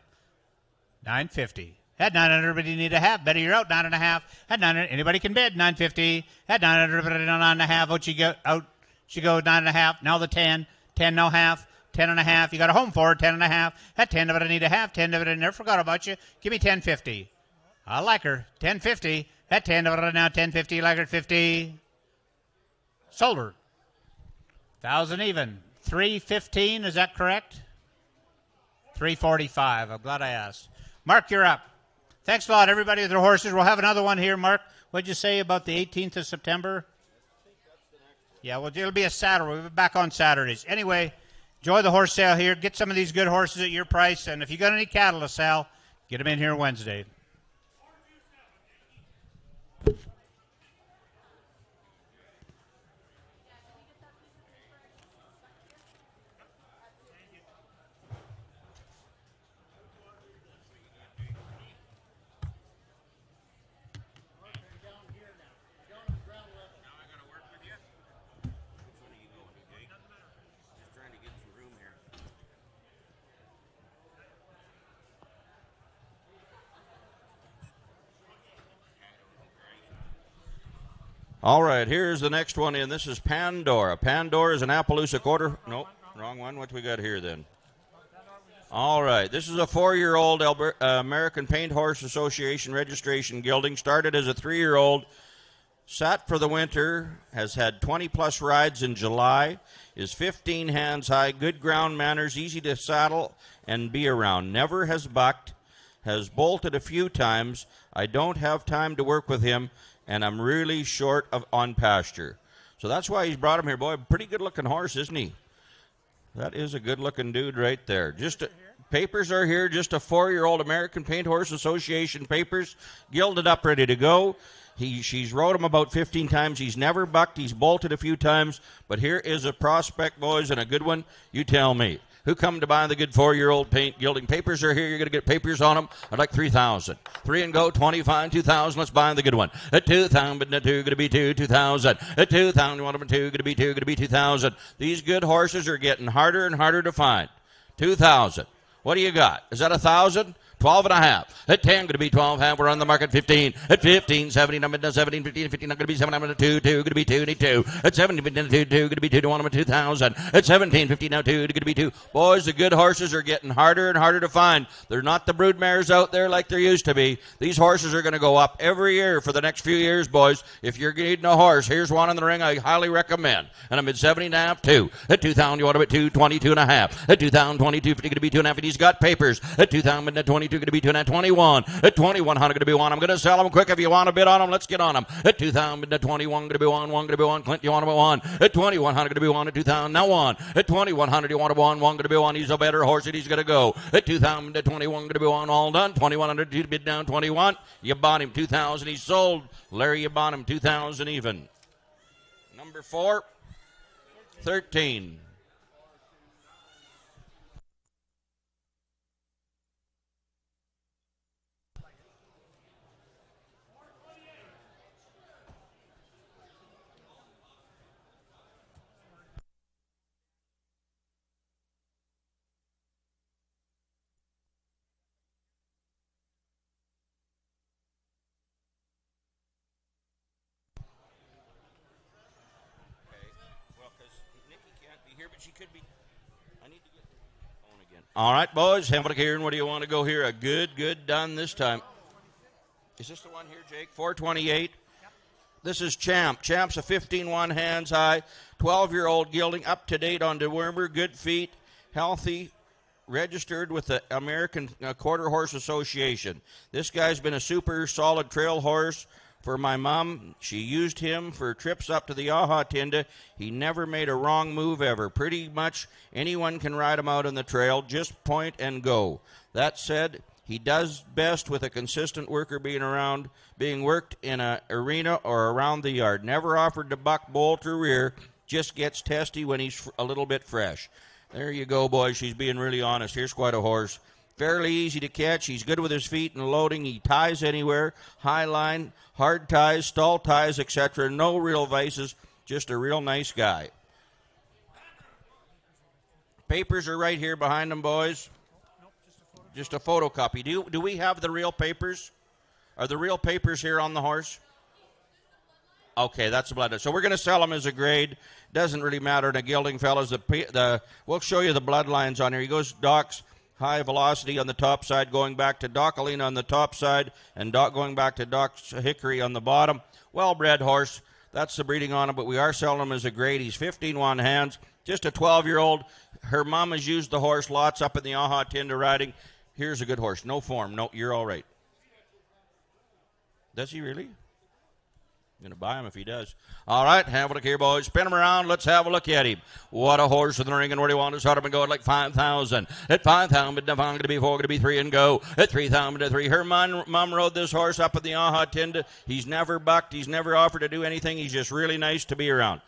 950. At 900, but you need a half. Better you're out. 9 and a half. At 900, anybody can bid. 950. At 900, but 9 and a half. Out she go. Out she goes. 9 and a half. Now the 10. 10 no half. 10 and a half. You got a home for it. 10 and a half. At 10 of it, I need a half. 10 of it, I never forgot about you. Give me 1050. I like her. 1050. At 10 of it now. 1050. Like her 50. Sold her. 1,000 even. 315. Is that correct? 345. I'm glad I asked. Mark, you're up. Thanks a lot, everybody with their horses. We'll have another one here. Mark, what'd you say about the 18th of September? Yeah, well, it'll be a Saturday. We'll be back on Saturdays. Anyway, enjoy the horse sale here. Get some of these good horses at your price. And if you got any cattle to sell, get them in here Wednesday. All right, here's the next one in. This is Pandora. Pandora is an Appaloosa quarter. Nope, wrong one. What do we got here then? All right, this is a 4-year-old American Paint Horse Association registration gelding. Started as a 3-year-old, sat for the winter, has had 20-plus rides in July, is 15 hands high, good ground manners, easy to saddle and be around. Never has bucked, has bolted a few times. I don't have time to work with him, and I'm really short on pasture. So that's why he's brought him here. Boy, pretty good-looking horse, isn't he? That is a good-looking dude right there. Papers are here, just a 4-year-old American Paint Horse Association papers, gilded up, ready to go. She's rode him about 15 times. He's never bucked. He's bolted a few times. But here is a prospect, boys, and a good one. You tell me. Who come to buy the good 4-year-old paint gilding? Papers are here. You're going to get papers on them. I'd like 3,000. 3 and go, 25, 2,000. Let's buy the good one. At 2,000, but not 2, going to be 2,000. At 2,000, you want them at 2, going to be 2, going to be 2,000. These good horses are getting harder and harder to find. 2,000. What do you got? Is that 1,000? 12 and a half. At 10, going to be 12 half. We're on the market 15. At 15, 17, I'm at 17, 15, 15, I'm going to be 7, I'm at 2, 2, going to be 2, need 2. At 17, 15, 2, 2, going to be 2 to 1, I'm at 2,000. At 17, 15, now 2, going to be 2. Boys, the good horses are getting harder and harder to find. They're not the brood mares out there like there used to be. These horses are going to go up every year for the next few years, boys. If you're needing a horse, here's one in the ring I highly recommend. And I'm at 70 and a half, 2. At 2,000, you want to bet 2, 22 and a half. At 2,000, 22, 50, going to be 2 and a half. And he's got papers. At 2,000, at 22, going to be 2 and a half. 21. At 2,100, going to be 1. I'm going to sell them quick. If you want to bid on them, let's get on them. At 2,000, at 21, going to be 1. 1 going to be 1. Clint, you want to be 1. At 2,100, going to be 1. At 2,000, now 1. At 2,100, you want to be 1. 1 going to be 1. He's a better horse and he's going to go. At 2,000, at 21, going to be 1. All done. 2,100, you bid down 21. You bought him 2,000. He's sold. Larry, you bought him 2,000 even. Number 4, 13. She could be. I need to get the phone again. All right, boys. Have a look here. And what do you want to go here? A good done this time. Is this the one here, Jake? 428. Yep. This is Champ. Champ's a 15-1 hands high, 12-year-old gelding, up to date on dewormer, good feet, healthy, registered with the American Quarter Horse Association. This guy's been a super solid trail horse for my mom. She used him for trips up to the Aha Tinda. He never made a wrong move ever. Pretty much anyone can ride him out on the trail. Just point and go. That said, he does best with a consistent worker being worked in an arena or around the yard. Never offered to buck, bolt, or rear. Just gets testy when he's a little bit fresh. There you go, boys. She's being really honest. Here's quite a horse. Fairly easy to catch. He's good with his feet and loading. He ties anywhere. High line, hard ties, stall ties, etc. No real vices. Just a real nice guy. Papers are right here behind him, boys. Just a photocopy. Do we have the real papers? Are the real papers here on the horse? Okay, that's a blood. So we're going to sell him as a grade. Doesn't really matter to gelding, fellas. We'll show you the bloodlines on here. He goes Doc's High Velocity on the top side, going back to Docalina on the top side, and going back to Doc's Hickory on the bottom. Well-bred horse. That's the breeding on him, but we are selling him as a grade. He's 15-1 hands, just a 12-year-old. Her mom has used the horse lots up in the Aha Tinda riding. Here's a good horse. No form. No, you're all right. Does he really? I'm going to buy him if he does. All right, have a look here, boys. Spin him around. Let's have a look at him. What a horse in the ring, and where do you want to start him and go at like 5,000. At 5,000, but going to be 4, going to be 3 and go. At 3,000 to 3. Her mom rode this horse up at the Aha Tinda. He's never bucked. He's never offered to do anything. He's just really nice to be around.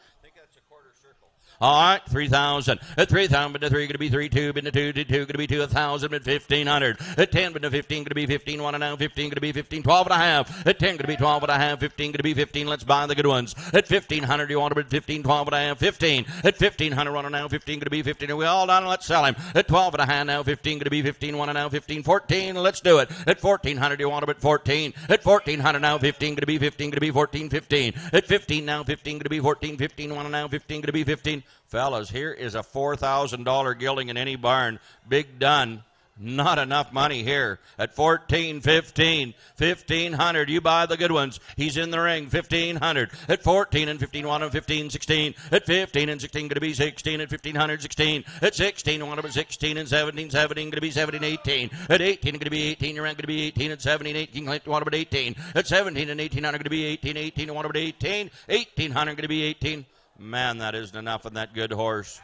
All right, 3,000. At 3,000, to 3, going to be 3, 2, been to 2, to 2, going to be 2, 1,000, at 1,500. At 10, been to 15, going to be 15, 1 and now 15, going to be 15, 12 and a half. At 10, going to be 12 and a half, 15, going to be 15. Let's buy the good ones. At 1,500, you want to bid 15, 12 and a half, 15. At 1,500, 1 and now 15, going to be 15. Are we all done? Let's sell him. At 12 and a half, now 15, going to be 15, 1 and now 15, 14. Let's do it. At 1,400, you want to bid 14. At 1,400, now 15, going to be 15, going to be 14, 15. At 15, now 15, going to be 14, 15, 1 and now 15, going to be 15. Fellas, here is a $4,000 gelding in any barn. Big done. Not enough money here. At 14, 15, 1,500. You buy the good ones. He's in the ring. 1,500. At 14 and 15, 1 and 15, 16. At 15 and 16, going to be 16. At 1,500, 16. At 16, 1 and 16 and 17, 17, going to be 17, 18. At 18, going to be 18. You're going to be 18. At 17, 18, 1 and 18. At 17 and 1,800, going to be 18, 18, 1 and 18. 1,800, going to be 18. Man, that isn't enough on that good horse.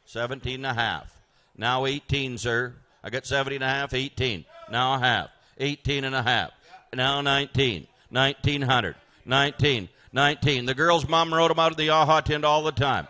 17 and a half. Now 18, sir. I got 70 and a half, 18. Now a half. 18 and a half. Now 19. 1,900. 19. 19. The girl's mom rode him out of the Aha Tinda all the time.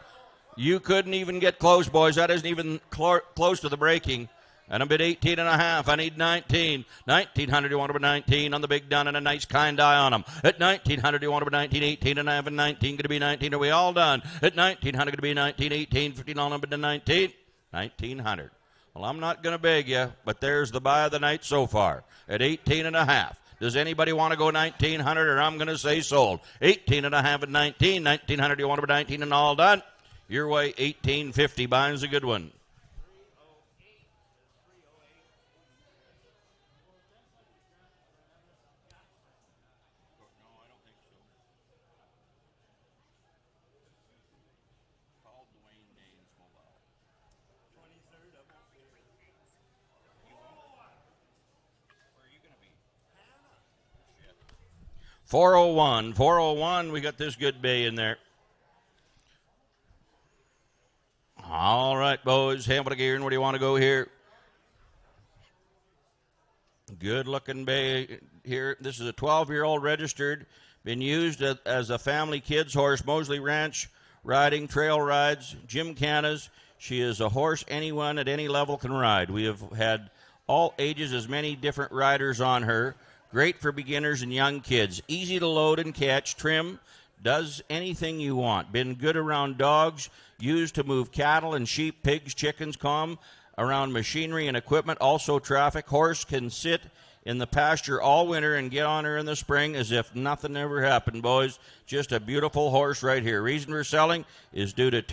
You couldn't even get close, boys. That isn't even close to the breaking. And I'm bid 18 and a half. I need 19. 1,900, you want to be 19 on the big done and a nice kind eye on them. At 1,900, you want to be 19, 18 and a half, and 19 going to be 19. Are we all done? At 1,900, going to be 19, 18, 15 on them, but to 19. 1,900. Well, I'm not going to beg you, but there's the buy of the night so far at 18.5. Does anybody want to go 1,900, or I'm going to say sold? 18.5 at 19. 1,900, you want to be 19 and all done? Your way, 18.50. Buying's a good one. $401. We got this good bay in there. All right, boys. Hamilton gear, and where do you want to go here? Good-looking bay here. This is a 12-year-old registered. Been used as a family kids horse, Mosley Ranch riding, trail rides, gymkhanas. She is a horse anyone at any level can ride. We have had all ages, as many different riders on her. Great for beginners and young kids. Easy to load and catch. Trim. Does anything you want. Been good around dogs. Used to move cattle and sheep, pigs, chickens. Calm around machinery and equipment. Also traffic. Horse can sit in the pasture all winter and get on her in the spring as if nothing ever happened, boys. Just a beautiful horse right here. Reason for selling is due to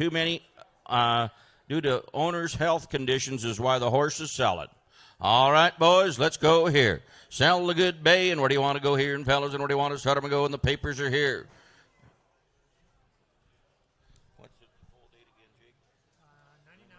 owner's health conditions is why the horse is selling. All right, boys, let's go here. Sell the good bay, and where do you want to go here, and fellas, and where do you want to start them and go, and the papers are here. What's the full date again, Jake? 99.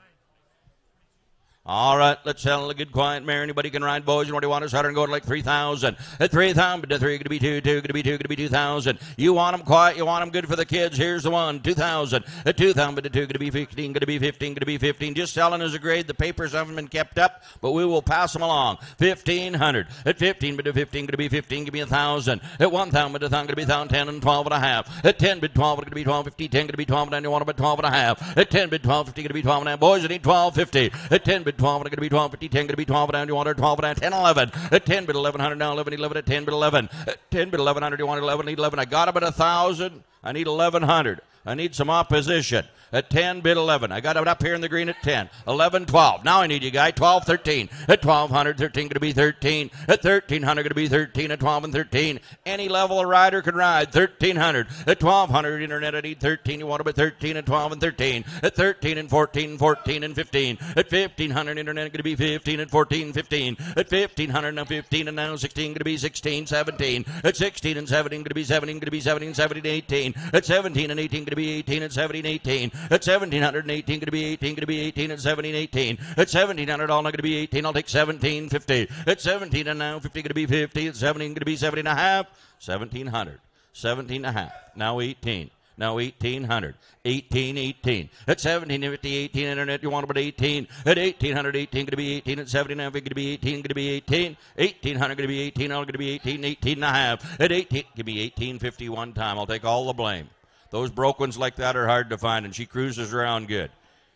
All right, let's sell a good quiet mare. Anybody can ride, boys, and where do you want to start and go to like 3,000? At 3,000, but to 3, going to be 2, going to be 2, going to be 2,000. You want them quiet, you want them good for the kids. Here's the one, 2,000. At 2,000, but to 2, going to be 15, going to be 15, going to be 15. Just selling as a grade. The papers haven't been kept up, but we will pass them along. 1,500. At 15, but to 15, going to be 15, give me 1,000. At 1,000, but to 1,000, going to be 1,000, 10 and 12 and a half. At 10, but 12, going to be 12, 50, 10, going to be 12, and you want them at 12 and a half. At 10, but 12, 50, going to be 12 and a half. Boys, I need 12, 50. At 10, but 12, going to be 12, 50, 10, going to be 12 and a half. You want her 12 and a half, 10, 11. At 10, but 1,100 now, 11, 11. At 10, but 11. At 10, but 1,100, you want 11, need 11. I got him at 1,000. I need 1,100. I need some opposition. At 10, bid 11. I got it up here in the green at 10. 11, 12. Now I need you, guy. 12, 13. At 1,200, 13 going to be 13. At 1,300, going to be 13. At 12 and 13. Any level a rider can ride. 1,300. At 1,200, internet, I need 13. You want them at 13 and 12 and 13. At 13 and 14 and 14 and 15. At 1,500, internet, going to be 15 and 14, 15. At 1,500, now 15 and now 16, going to be 16, 17. At 16 and 17, going to be 17, going to be 17, 17, 18. At 17 and 18, going to be 18 and 17, 18. At 1,718, going to be 18, going to be 18 and 17, 18. At 1,700, all now going to be 18. I'll take 1750. At 17 and now 50, going to be 50. At 17, going to be 70 and a half. 1,700. 17 and a half. Now 18. Now 1,800. 18, 18. At 1750, 18, internet, you want about 18. At 1,800, 18, going to be 18. At 79, going to be 18, going to be 18. 1,800, going to be 18, all going to be 18, 18 and a half. At 18, give me 1850 one time. I'll take all the blame. Those broke ones like that are hard to find, and she cruises around good.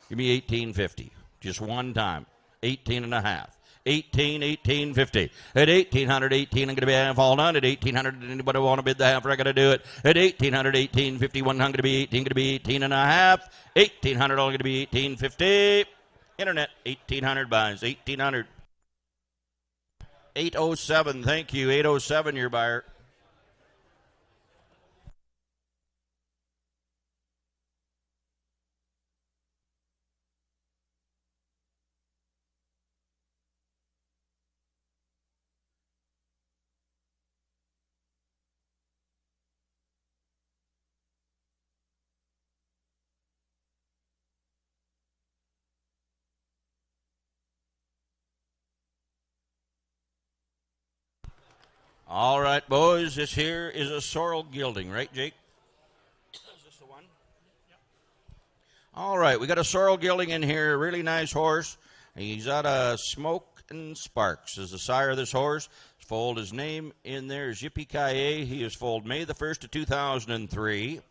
Give me 1850. Just one time. 18 and a half. 18, 1850. At 1,800, 18, I'm going to be half all done. At 1,800, anybody want to bid the half? I got to do it. At 1,800, 1850, 100 to be 18, going to be 18 and a half. 1,800, all going to be 1850. Internet, 1,800 buys. 1,800. 807, thank you. 807, your buyer. All right, boys, this here is a sorrel gilding, right, Jake? Is this the one? Yep. All right, we got a sorrel gilding in here, a really nice horse. He's out of Smoke and Sparks is the sire of this horse. Fold his name in there is Yippee-Ki-Yay. He is foaled May the 1st of 2003.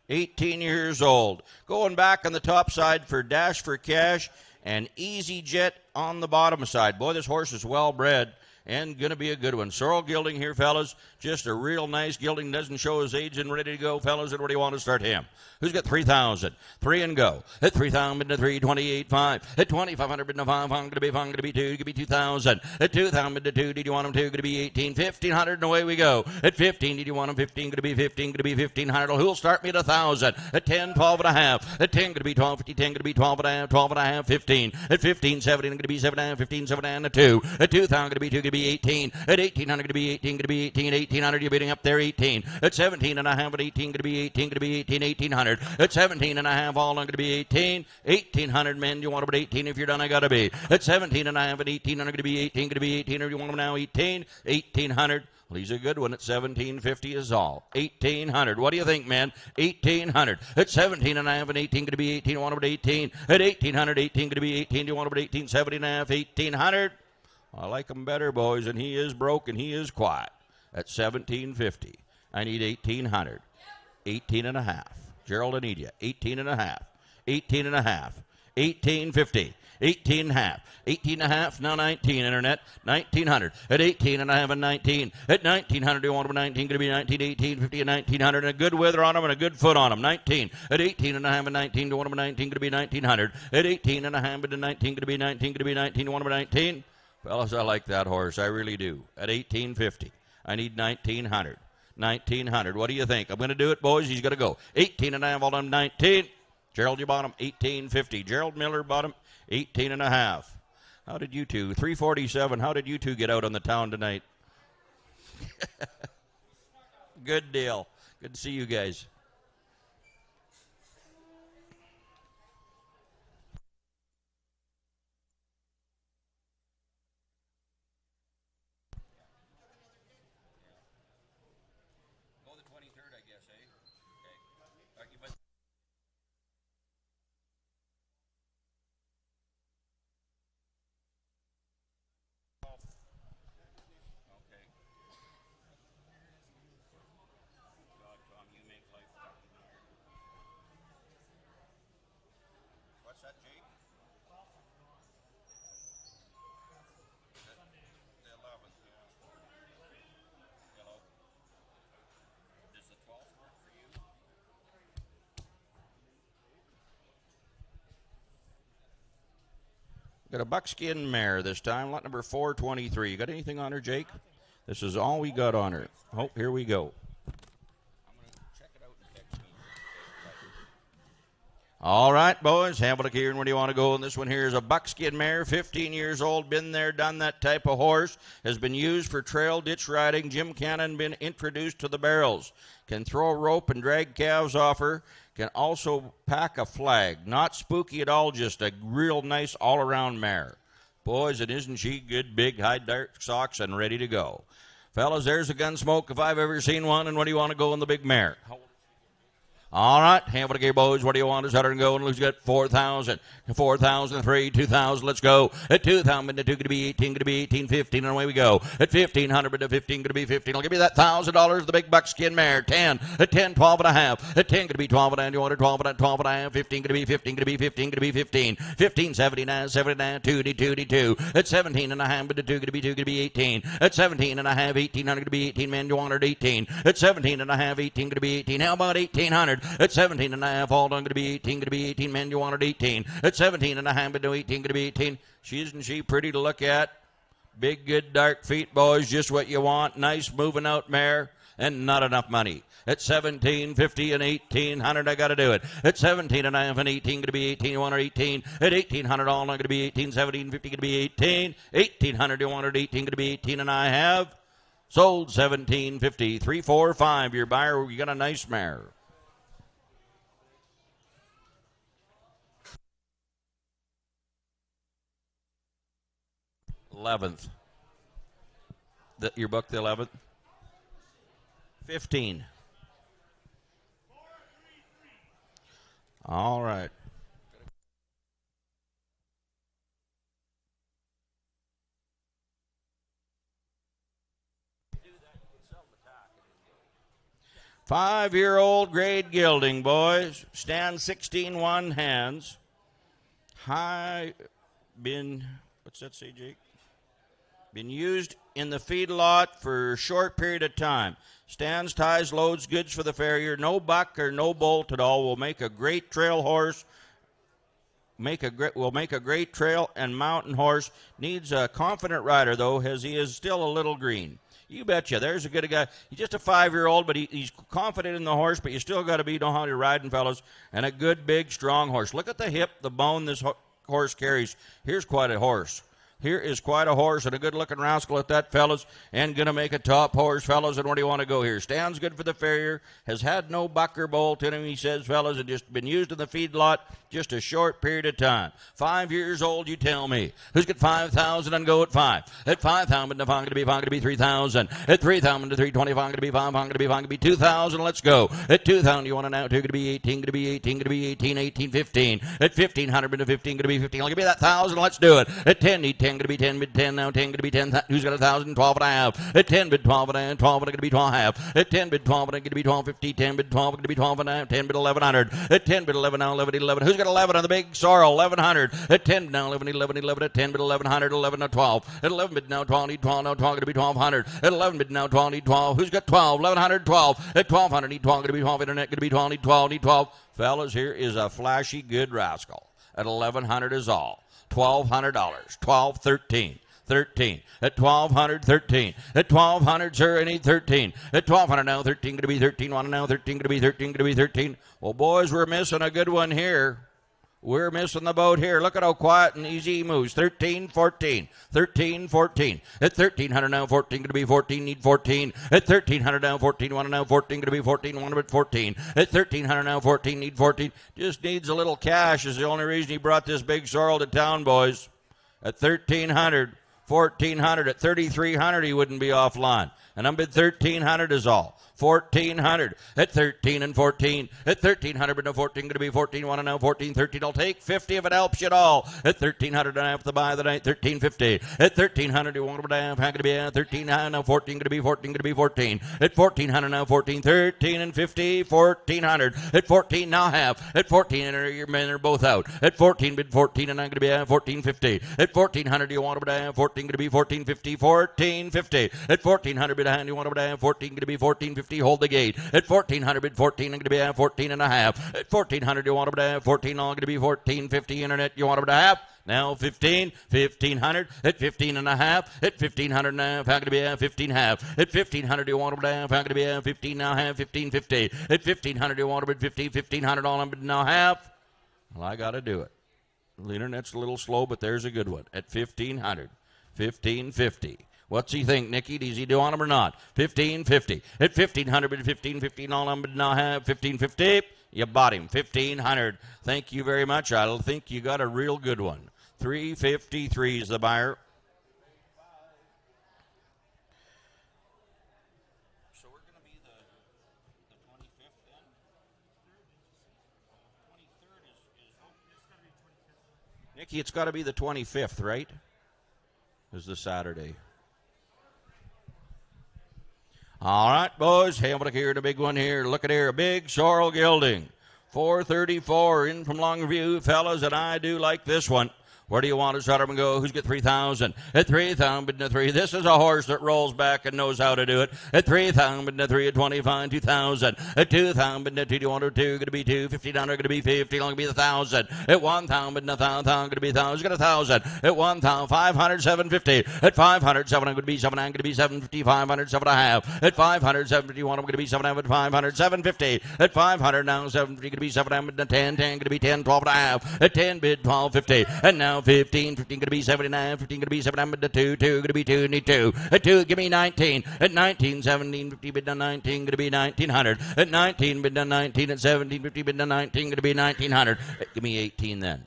18 years old. Going back on the top side for Dash for Cash and Easy Jet on the bottom side. Boy, this horse is well bred. and going to be a good one. Sorrel gelding here, fellas. Just a real nice gelding. Doesn't show his age and ready to go, fellas. And where do you want to start him? Who's got 3,000? 3 and go. At 3,000 to 3, 28.5. At 2,500 to 5, I'm going to be 2. Give me 2,000. At 2,000 to 2, did you want him 2? Going to be 18. 1,500 and away we go. At 15, did you want him 15? Going to be 15. Going to be 1,500. Who'll start me at 1,000? At 10, 12 and a half. At 10, going to be 12. 50, 10, going to be 12 and a half. 12 and a half. 15. At 15, 17, going to be 7 and a half. 15, 7 and a half. 2. At 2,000, going to be 2. Going to be 18. At 1,800, going to be 18. Going to be 18. 1,800, you're bidding up there. 18. At 17 and a half. At 18, going to be 18. Going to be 18. 1,800. At 17 and a half, all going to be 18. 1,800, men, you want about 18. If you're done, I got to be. At 17 and a half. At 1,800, going to be 18. Going to be 18. Or you want them now? 18. 1,800. Well, he's a good one at 1,750 is all. 1,800. What do you think, man? 1,800. At 17 and a half and 18 going to be 18. You want about 18. At 1,800, 18 going to be 18. Do you want about 18? 70 and a half, 1,800. I like him better, boys, and he is broke and he is quiet. At 1,750. I need 1,800. 18 and a half. Gerald, I need you. 18 and a half. 18 and a half. 1,850. 18 and a half. 18 and a half, now 19, internet. 1,900. At 18 and a half and 19. At 1,900, do you want them 19? Going to be 19, 18, 50, and 1,900. And a good wither on them and a good foot on them. 19. At 18 and a half and 19, do you want them 19? Going to be 1,900. At 18 and a half and 19, going to be 19, going to be 19. Do you want them 19? Fellas, I like that horse. I really do. At 1,850, I need 1,900. 1,900. What do you think? I'm going to do it, boys. He's going to go. 18 and a half, all them 19. Gerald, you bought him 1,850. Gerald Miller bought him 18 and a half. How did you two? 347. How did you two get out on the town tonight? Good deal. Good to see you guys. Go the 23rd, I guess, eh? Okay. What's that, Jake? The 11th, yeah. Hello. Does the 12th work for you? Got a buckskin mare this time, lot number 423. You got anything on her, Jake? This is all we got on her. Oh, here we go. I'm going to check it out and text me. All right, boys, have a look here, and where do you want to go? And this one here is a buckskin mare, 15 years old, been there, done that type of horse, has been used for trail ditch riding. Jim Cannon been introduced to the barrels. Can throw a rope and drag calves off her. Can also pack a flag. Not spooky at all, just a real nice all-around mare. Boys, and isn't she good, big, high dark socks and ready to go. Fellas, there's a Gunsmoke if I've ever seen one, and where do you want to go in the big mare? All right, have it again, boys. What do you want? Is that and go? And let's get 4,000, 4,000, 3, 2,000. Let's go. At 2,000, 2 going to be 18, going to be 18, 15, and away we go. At 1,500, to 15, going to be 15. I'll give you that $1,000, the big buckskin mare. 10, at 10, 12 and a half. At 10, going to be 12 and a half. You want 12 and a half, 12 and a half. 15, going to be 15, going to be 15, going to be 15. 15, 79, 79, 2, 2. At 17 and a half, but the 2 going to be 2, going to be 18. At 17 and a half, 1,800 going to be 18. Man, you wanted 18. At 17 and a half, 18 going to be 18. How about 1,800? At 17 and a half, all done, going to be 18, going to be 18. Man, you wanted 18. At 17 and a half, but no 18, going to be 18. Isn't she pretty to look at? Big, good, dark feet, boys, just what you want. Nice moving out mare, and not enough money. At 1750 and 1,800, I got to do it. At 17 and a half and 18, going to be 18. You want 18. At 1,800, all done, going to be 18. 1750, going to be 18. 1,800, you wanted 18, going to be 18, and I have sold 1750. 345, your buyer, you got a nice mare. Eleventh. Your book, the 11th? 15. All right. Five-year-old grade gilding, boys. Stand 16-1 hands. High bin, what's that say, Jake? Been used in the feedlot for a short period of time. Stands, ties, loads, goods for the farrier. No buck or no bolt at all. Will make a great trail horse. Will make a great trail and mountain horse. Needs a confident rider, though, as he is still a little green. You betcha. There's a good guy. He's just a 5-year-old, but he's confident in the horse, but you still got to know how you're riding, fellas. And a good, big, strong horse. Look at the hip, the bone this horse carries. Here's quite a horse. Here is quite a horse and a good-looking rascal at that, fellas, and going to make a top horse, fellas. And where do you want to go here? Stands good for the farrier, has had no buck or bolt in him, he says, fellas, and just been used in the feedlot just a short period of time. 5 years old, you tell me. Who's got 5,000 and go at 5? At 5,000, if I'm going to be 3,000. At 3,000 to 320, if I'm going to be 5, I'm going to be 2,000. Let's go. At 2,000, you want to now? 2 going to be 18, going to be 18, going to be 18, 18, 15. At 1,500, to 15, going to be 15. I'll give you that 1,000. Let's do it. At 10, need 10, going to be 10, bid 10, now 10, going to be 10. Who's got 1,000? 12 and a half. At 10, bid 12 and a half. 12 and going to be 12 and a half. At 10, bid 12 and going to be 12.50. 10, bid 12, going to be 12 and a half. 10, bid 1,100. At 10, bid 11, now 11, 11. Who's got 11 on the big sorrel? 1,100. At 10, now 11, 11, 11. At 10, bid 1,100. 11, now 12. At 11, bid now 12, need 12, now 12, going to be 1,200. At 11, bid now 12, need 12. Who's got 12? 1,100, 12. At 1,200, need 12, going to be 12. Internet, going to be 12, need 12, need 12. Fellas, here is a flashy, good rascal. At 1,100 is all. $1,200. 12, 13. 13. At 1,200, 13. At 1,200, sir, I need 13. At 1,200 now, 13 going to be 13. One now, 13 going to be 13, going to be 13. Well, boys, we're missing a good one here. We're missing the boat here. Look at how quiet and easy he moves. 13, 14. 13, 14. At 1,300 now, 14 going to be 14. Need 14. At 1,300 now, 14. One now, 14 going to be 14. One at 14. At 1,300 now, 14. Need 14. Just needs a little cash is the only reason he brought this big sorrel to town, boys. At 1,300. 1,400 at 3,300 he wouldn't be offline. And I'm bid 1,300 is all. 1,400 at 13 and 14. At 1,300 but no 14 going to be 14. One and now 14, 13. I'll take 50 if it helps you at all. At 1,300 and I have to buy the night 1,350. At 1,300 you want to have how going to be 13 now 14 going to be 14 going to be 14. At 1,400 now 14, 13 and 50. 1,400 at 14 now half. At 14 and your men are both out. At 14 bid 14 and I'm going to be 1450. At 1,400 you want to have 14 going to be 1450. 1,450 at 1,400 bid hand you want to have 14 going to be 1450. Hold the gate. At 1,400 bid 14 and going to be 14 and a half. At 1,400 you want to have 14 all going to be 1450. Internet you want to have now 15, 1,500 at 15 and a half. At 1,500 now, how going to be 15 half. At 1,500 you want to have how going to be 15 now half. 1,550 at 1,500 you want to bid 50, 1,500 all bid now half. Well, I got to do it. The internet's a little slow, but there's a good one. At 1,500, 1,550. What's he think, Nicky? Does he do on him or not? 1,550 at 1,500 bid 15 all bid now have. 1,550. You bought him. 1,500. Thank you very much. I think you got a real good one. 353 is the buyer. So we're going to be the 25th then? 23rd is Nicky, it's got to be the 25th, right? Is the Saturday. All right, boys. Hey, I'm going to hear the big one here. Look at here. A big sorrel gelding. 434 in from Longview, fellas, and I do like this one. Where do you want to start him and go? Who's got 3,000? At 3,000, bid 3. This is a horse that rolls back and knows how to do it. At 3,000, bid 3. At 25, 2,000. At 2,000, bid 2. Do you want to 2? Going to be 2. 1,500, going to be 50. Going to be 1,000. At 1,000, bid 1,000. Going to be 1,000. Got 1,000. At 1,000, 500, 750. At 500, 700, going to be 7. Going to be 750. 500, 7.5. At 500, 750. You want him going to be 7. At 500, 750. At 500, now 750. Going to be 7. 10, 10. Going to be 10. 12.5. At 10, bid 12.50. And now 15 going to be 79, 15 going to be 7, but the 2 going to be 2, need 2. At 2, give me 19. At 19, 17, 50 bid done 19, going to be 1,900. At 19, bid done 19. At 17, 50 bid done 19, going to be 1,900. Give me 18 then.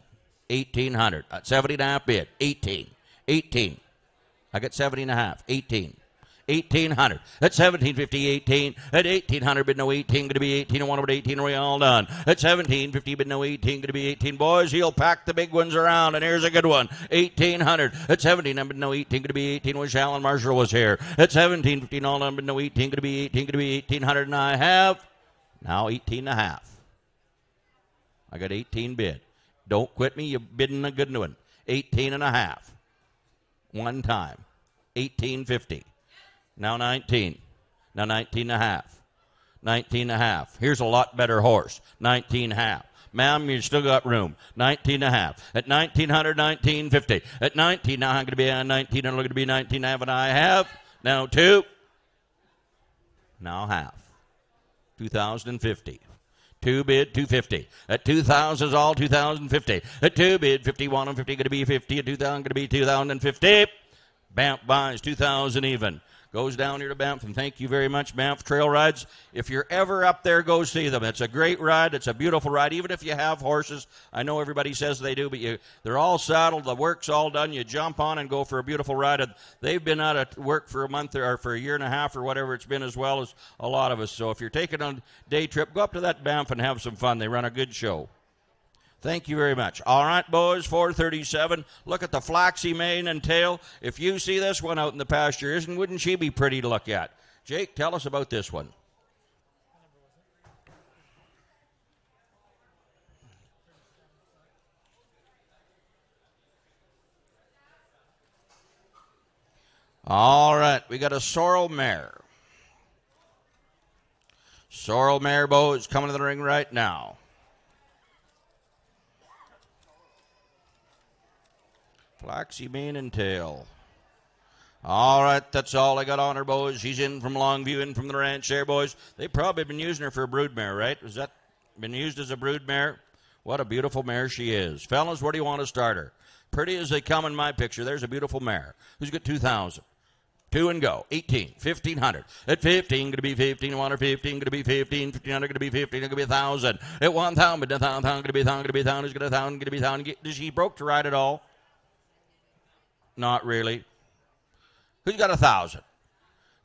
1,800. At 70 and a half bid. 18. 18. I got 70 and a half. 18. 1,800. At 1,750, 18. At 1,800, bid no 18, going to be 18. And one over 18, we all done. At 1,750, bid no 18, going to be 18. Boys, he'll pack the big ones around, and here's a good one. 1,800. At 17, bid no 18, going to be 18. Wish Alan Marshall was here. At 1,750, all done, bid no 18, going to be 18, going to be 1,800, and I have now 18 and a half. I got 18 bid. Don't quit me, you're bidding a good one. 18 and a half. One time. 18.50. Now 19. Now 19 and a half. 19 and a half. Here's a lot better horse. 19 and a half. Ma'am, you still got room. 19 and a half. At 1900, 1950. At 19, now I'm going to be on 19. I'm going to be 19 and a half, and I have. Now 2. Now half. 2050. 2 bid, 250. At 2,000 is all 2,050. At 2 bid, 51 and 50 going to be 50. At 2,000 going to be 2,050. Banff buys 2,000 even. Goes down here to Banff, and thank you very much, Banff Trail Rides. If you're ever up there, go see them. It's a great ride. It's a beautiful ride, even if you have horses. I know everybody says they do, but they're all saddled. The work's all done. You jump on and go for a beautiful ride. And they've been out of work for a month or for a year and a half or whatever it's been, as well as a lot of us. So if you're taking a day trip, go up to that Banff and have some fun. They run a good show. Thank you very much. All right, boys, 437. Look at the flaxy mane and tail. If you see this one out in the pasture, wouldn't she be pretty to look at? Jake, tell us about this one. All right, we got a sorrel mare. Sorrel mare, boys, coming to the ring right now. Flaxy mane and tail. All right, that's all I got on her, boys. She's in from Longview, in from the ranch there, boys. They've probably been using her for a brood mare, right? Has that been used as a brood mare? What a beautiful mare she is. Fellas, where do you want to start her? Pretty as they come in my picture. There's a beautiful mare. Who's got 2,000? 2 and go. 18, 1,500. At 15, going to be 15. 1 or 15, going to be 15. 1,500, going to be 15. Going to be 1,000. At 1,000, 1,000, going to be 1,000. Going to be 1,000. Who's got 1,000? Going to be 1,000. Does she broke to ride at all? Not really. Who's got 1,000?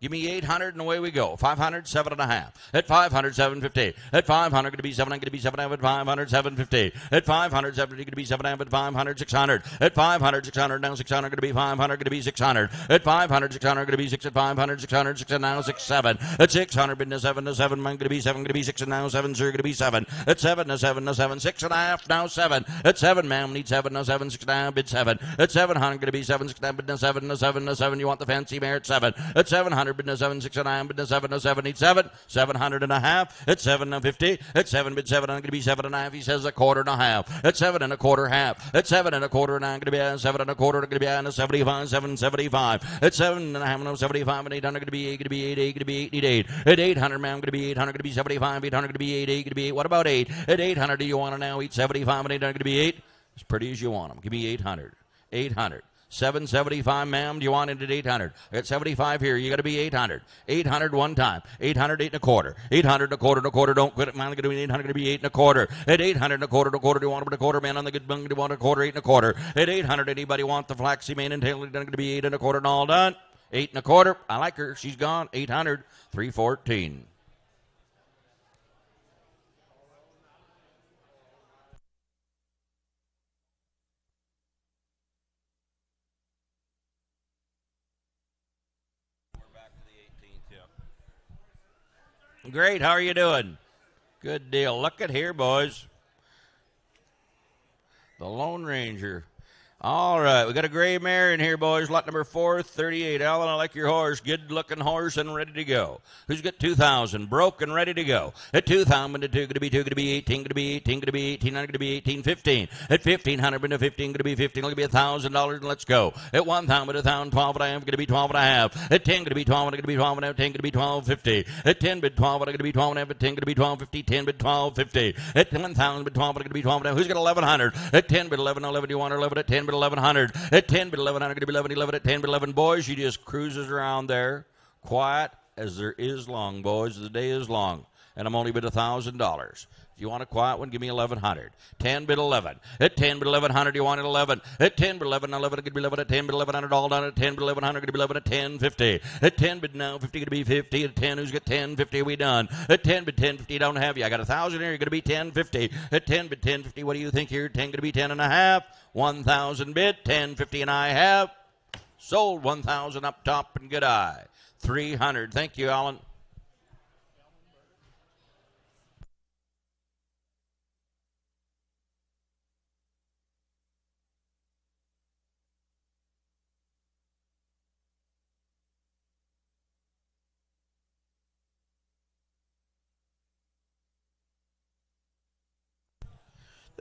Give me 800 and away we go. 500, 7.5. At 500, 750. At 500, going to be 7. I'm going to be 7. At 500, 750. At 500, 750, going to be 7. At 500, 600. At 500, 600. Now 600, going to be 500. Going to be 600. At 500, 600, going to be 6. At 500, 600, 6. And now 6, 7. At 600, been to 7 to 7. I'm going to be 7. Going to be 6. And now 7. Sir, going to be 7. At 7 to 7 to 7. 6.5. Now 7. At 7, ma'am, need 7 to 7. 6.5. Bid 7. At 700, going to be 7. 6.5. Bid to 7 to 7 to 7. You want the fancy mare at 7. At 700, bid to 7. 6.5. Bid to 7 to 7. Need 7. 700 and a half. At 750. At 7 bid 7. I'm going to be 7.5. He says a quarter and a half. At 7 and a quarter half. At 7 and a quarter and I'm going to be at 7 and a quarter. Going to be at 75. 775. At 7 and a half. No 75 and 800. Going to be 8. Going to be 8. 8. Going to be 88. At 800, man. Going to be 800. Going to be 75. 800. Going to be 8. 8. Going to be 8. What about 8? At 800, do you want to now eat 75 and 800? Going to be 8. As pretty as you want them. Give me 800. 800. 775, ma'am. Do you want it at 800? I got 75 here. You got to be 800. 800 one time. 800, 8 and a quarter. 800 and a quarter and a quarter. Don't quit it, man. I'm going to be 800. Going to be 8 and a quarter. At 800 and a quarter and a quarter. Do you want it a quarter, man? On the good bung. Do you want a quarter? 8 and a quarter. At 800, anybody want the flaxy mane and tail? Going to be 8 and a quarter and all done. 8 and a quarter. I like her. She's gone. 800. 314. Great. How are you doing? Good deal. Look at here, boys. The Lone Ranger. All right. We got a gray mare in here, boys. Lot number 438. Alan, I like your horse. Good-looking horse and ready to go. Who's got 2,000? Broke and ready to go. At 2,000, to 2, going to be 2, going to be 18, going to be 18, going to be 18, going to be 18, 15. At 1,500, been to 15, going to be 15, going to be $1,000, and let's go. At 1,000, bid 1,000, 12 and a half, going to be 12 and a half. At 10, going to be 12, going to be 12 and a half, 10, going to be 12.50. At 10, bid 12, going to be 12 and a half, at 10, going to be 12.50, 10, bid 12.50. At 1,000, bid 12, going to be 12 and a half. Who's got 1,100? At 10, bid 11, 11, do you want 11? At 10, bid 1,100. At 10, bid 1,100, going to be 11, 11. At 10, bid 11. Boys, she just cruises around there, quiet as there is long, boys. The day is long, and I'm only bid $1,000. If you want a quiet one, give me 1,100. 10 bid 11. At 10 bid 1,100, you want it 11. At 10 bid 11, 11 could be 11. At 10 bid 1,100, all done. At 10 bid 1,100, could be 11. At 10, 50. At 10 bid now 50, could be 50. At 10, who's got 10, 50? We done. At 10 bid 10, 50, don't have you. I got 1,000 here. You're going to be 10, 50. At 10 bid 10, 50. What do you think here? 10 going to be 10 and a half. 1,000 bid 10, 50, and I have sold 1,000 up top and good eye. 300. Thank you, Alan.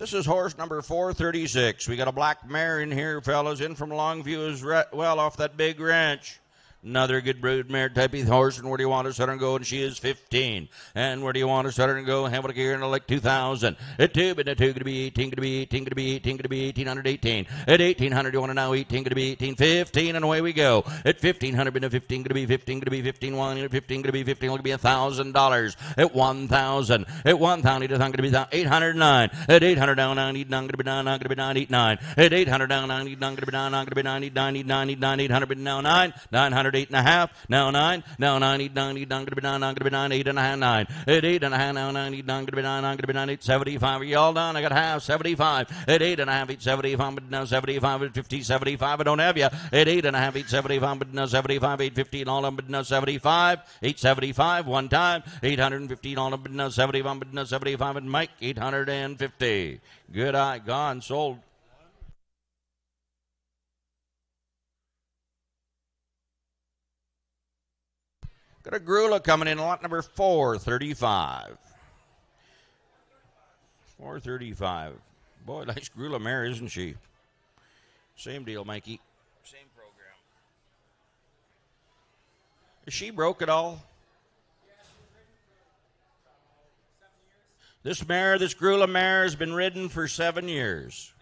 This is horse number 436. We got a black mare in here, fellas, in from Longview as well off that big ranch. Another good brood mare type of horse. And where do you want to set her and go? And she is 15. And where do you want to set her and go? Have it here in like 2,000. At 2, but at 2 going to be 18, going to be 18, going to be 18, going to be 1,818. At 1,800, you want to know 18, going to be 18, 15, and away we go. At 1,500, been a 15, going to be 15, going to be 15, 1, at 15, going to be 15, going to be $1,000. At 1,000, at 1,000, going to be 809. At 800 down, 90, going to be 9, going to be 989. At 800 down, 90, going to be 9, going to be 989, 800, but now 9, 900. 8.5, now 9, now 90, 90, going to be 9, going to be 9, 8.5, 9, at 8.5, now 90, going to be 9, going to be 9, 875. Are you all done? I got half, 75, at 8.5, 875, but now 75, at 50, 75, I don't have you, at 8.5, 875, but now 75, 850, and all of them, but now 75, 875, one time, 850, all of them, but now 71, but now 75, and Mike, 850. Good eye, gone, sold. Got a Grula coming in, lot number 435. 435. Boy, nice Grula mare, isn't she? Same deal, Mikey. Same program. Is she broke at all? This mare, this Grula mare, has been ridden for 7 years.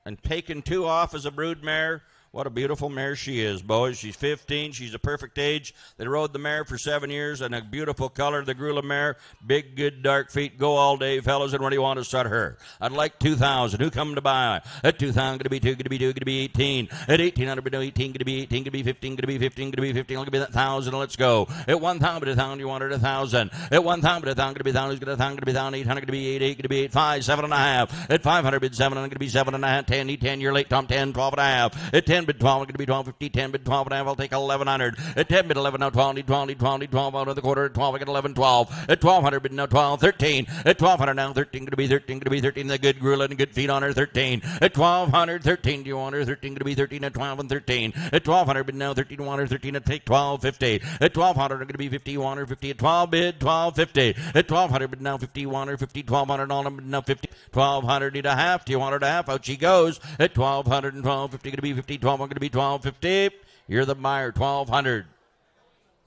And taken 2 off as a brood mare. What a beautiful mare she is, boys. She's 15. She's a perfect age. They rode the mare for 7 years, and a beautiful color, the Grula mare. Big, good, dark feet. Go all day, fellas. And where do you want to start her? I'd like 2,000. Who come to buy? At 2,000, going to be 2, going to be 2, going to be 18. At 1,800, but no 18, going to be 18, going to be 15, going to be 15, going to be 15. Going to be that 1,000. Let's go. At 1,000, but 1,000, you wanted 1,000. At 1,000, but 1,000, going to be 1,000. Who's going to 1,000, going to be 1,000. 800, going to be 8, 8, going to be 8, 5, 7.5. At 500, bid 7, going to be 7.5. 10, need 10. You're late, Tom. 10, 12.5. At 10, bid 12, going to be 12. 50, 10 bid 12 and a half, I'll take 1,100. At 10 bid 11, now 12, need 12, need 12, need 12 out of the quarter. At 12, I get 11, 12. At 1,200 bid now 12, 13. At 1,200 now 13, going to be 13, going to be 13. The good Grula and good feet on her, 13. At 1,200, 13, do you want her? 13, going to be 13. At 12 and 13. At 1,200 bid now 13, want her 13. At take 12.50. At 1,200, going to be 50, want her 50. At 12 bid 12.50. At 1,200 bid now 50, want her 50. 1,200 all bid now 50. 1,200 need a half. Do you want her to half? Out she goes. At 1,200 and 12.50, going to be 50. 12 going to be 12.50. You're the buyer, 1,200.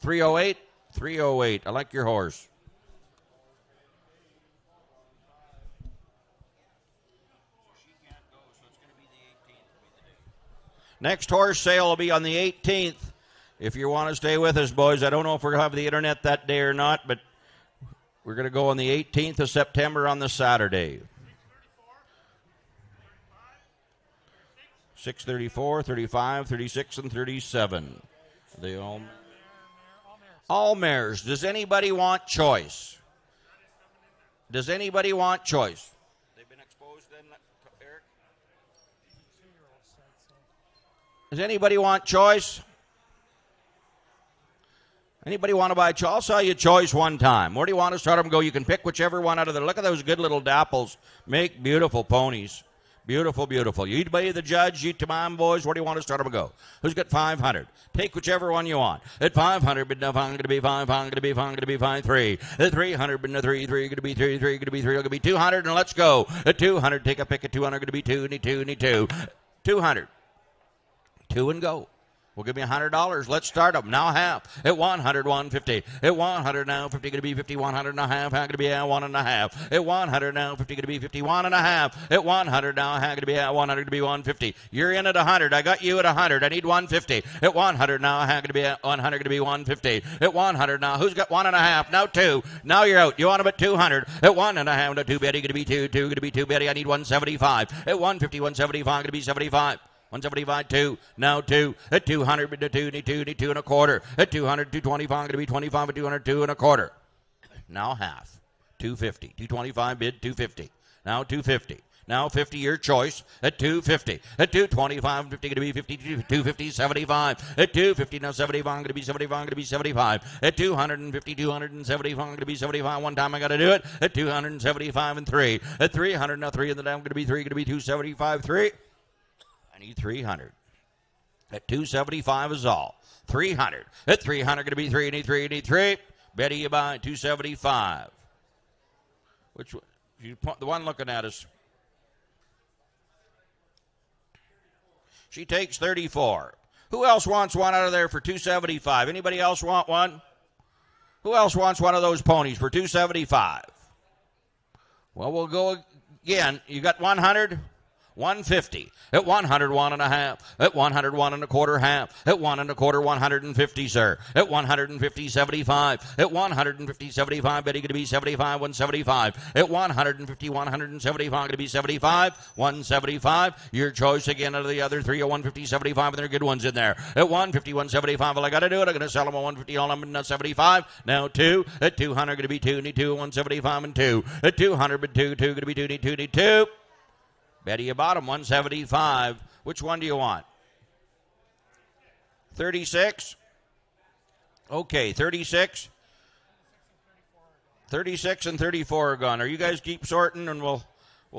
308, 308. I like your horse. Next horse sale will be on the 18th. If you want to stay with us, boys, I don't know if we're going to have the internet that day or not, but we're going to go on the 18th of September on the Saturday. 634, 35, 36, and 37. They all mares. Does anybody want choice? Does anybody want choice? They've been exposed then, Eric? Does anybody want choice? Anybody want to buy choice? I'll sell you choice one time. Where do you want to start them? Go. You can pick whichever one out of there. Look at those good little dapples. Make beautiful ponies. Beautiful, beautiful. You be the judge, you to mine, boys. Where do you want to start them and go? Who's got 500? Take whichever one you want. At 500, but now I'm going to be 5, I'm going to be 5, I'm going to be 5, 3. At 300, but now 3, 3, going to be 3, 3, going to be 3, going to be 200, and let's go. At 200, take a pick at 200, going to be 2, need 2, need 2. 200. 2 and go. We'll give you $100. Let's start them. Now half. At 100, 150. At 100 now, 50 going to be 50, 100 and a half. How going to be at 1 and a half. At 100 now, 50 going to be 51 and a half. At 100 now, how going to be at 100 to be 150. You're in at 100. I got you at 100. I need 150. At 100 now, how going to be at 100 going to be 150. At 100 now, who's got 1 and a half? Now 2. Now you're out. You want them at 200. At 1 and a half, now 2 Betty going to be 2, 2 going to be 2 Betty. I need 175. At 150, 175 going to be 75. 175, 2, now 2. At 200, bid 2, need 2, need 2 and a quarter. At 200, 225, going to be 25. At 200, 2 and a quarter. Now half. 250. 225, bid 250. Now 250. Now 50, your choice. At 250. At 225, 50 going to be 50. 250, 75. At 250, now 75, going to be 75, going to be 75. At 250, 275, going to be 75. One time I got to do it. At 275 and 3. At 300, now 3 in the down, going to be 3, going to be 275, 3. I need 300. At 275 is all. 300. At 300, going to be 3, need 3, need 3. Betty, you buy 275. Which one? She's the one looking at us. She takes 34. Who else wants one out of there for $275? Anybody else want one? Who else wants one of those ponies for $275? Well, we'll go again. You got 100? 150. At 101 and a half. At 101 and a quarter half. At 1 and a quarter, 150, sir. At 150, 75. At 150, 75, Betty going to be 75, 175. At 150, 175, going to be 75, 175. Your choice again out of the other three at 150, 75, and there are good ones in there. At 150, 175, well, I got to do it. I'm going to sell them at 150, all I'm at 75. Now 2. At 200, going to be 2, need 2, 175, and 2. At 200, but 2, going to be 2, need 2. Betty, you bought them, 175. Which one do you want? 36? Okay, 36. 36 and 34 are gone. Are you guys keep sorting, and we'll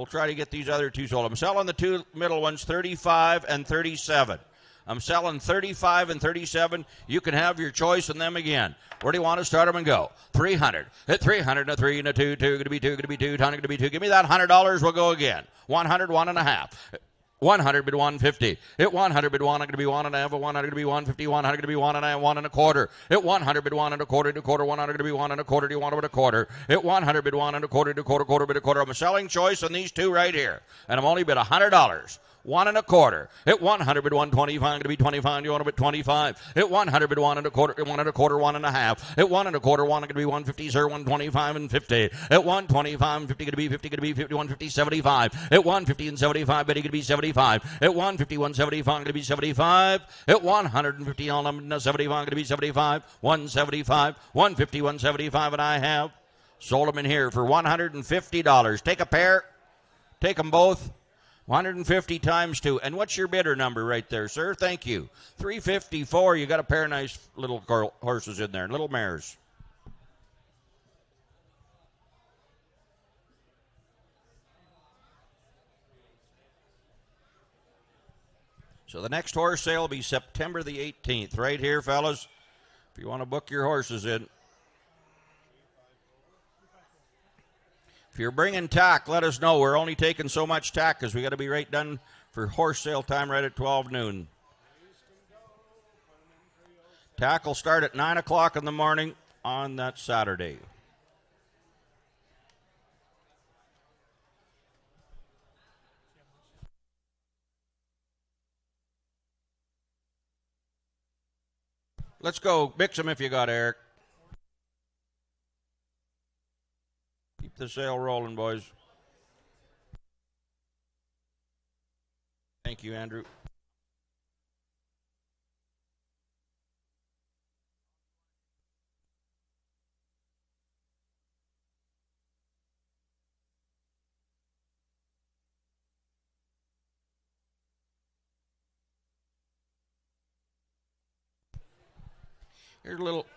try to get these other two sold. I'm selling the two middle ones, 35 and 37. I'm selling 35 and 37. You can have your choice in them again. Where do you want to start them and go? 300. At 300 and a 3 and a 2, 2, going to be 2, going to be 2, 100, going to be 2. Give me that $100. We'll go again. 100, 1 and a half. 100 bid 150. At 100 bid 1, I'm going to be 1 and a half. At 100 going to be 150. 100 going to be 1 and a half. 1 and a quarter. At 100 bid 1 and a quarter to quarter. 100 going to be 1 and a quarter. Do you want it with a quarter? At 100 bid 1 and a quarter to quarter bid a quarter. I'm a selling choice on these two right here, and I'm only bid $100. 1 and a quarter. At 100 bid 125, going to be 25. You want to bid 25. At 100 bid 1 and a quarter. 1 and a quarter, 1 and a half. At 1 and a quarter, 1 going to be 150, sir. 125 and 50. At 125 and 50, going to be 50, going to be 50. 150, 75. At 150 and 75, Betty going to be 75. At 150, 175, going to be 75. At 150, all I'm 75, going to be 75. 175, 150, 175, and I have sold them in here for $150. Take a pair. Take them both. 150 times 2. And what's your bidder number right there, sir? Thank you. 354. You got a pair of nice little horses in there, little mares. So the next horse sale will be September the 18th, right here, fellas. If you want to book your horses in. If you're bringing tack, let us know. We're only taking so much tack because we got to be right done for horse sale time right at 12 noon. Tack will start at 9 o'clock in the morning on that Saturday. Let's go. Mix them if you got, Eric. Keep the sale rolling, boys. Thank you, Andrew. Here's a little.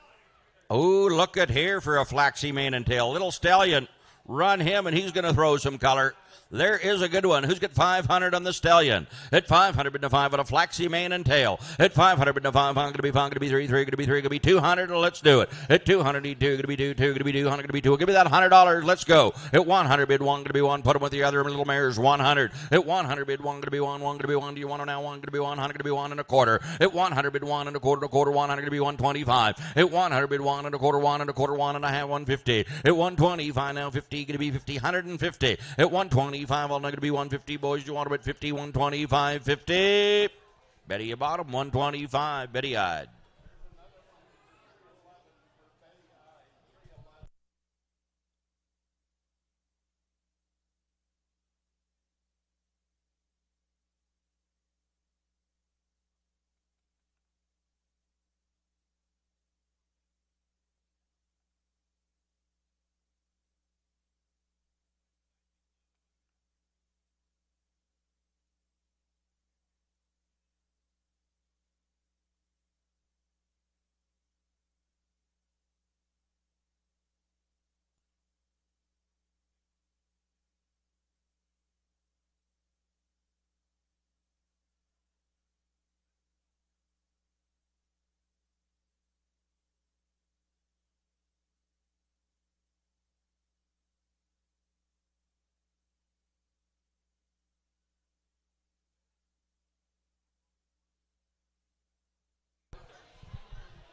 Oh, look at here for a flaxy mane and tail. Little stallion. Run him, and he's going to throw some color. There is a good one. Who's got 500 on the stallion? At 500, bid to 5 on a flaxy mane and tail. At 500, bid to 5, going to be 5, going to be 3, going to be 3, going to be 200. Let's do it. At 200, need 2, going to be 2, going to be 200, going to be 2. Give me that $100. Let's go. At 100, bid 1, going to be 1. Put them with the other little mares. 100. At 100, bid 1, going to be 1, 1, going to be 1. Do you want to now? 1, going to be 100, going to be 1 and a quarter. At 100, bid 1 and a quarter, 100, going to be 125. At 100, bid 1 and a quarter, 1 and a quarter, 1 and a half, 150. At 125, now 50, going to be 50, 150. At 125, all going to be 150, boys. You want to bet 50, 125, 50. Betty, you bottom 125. Betty eyed.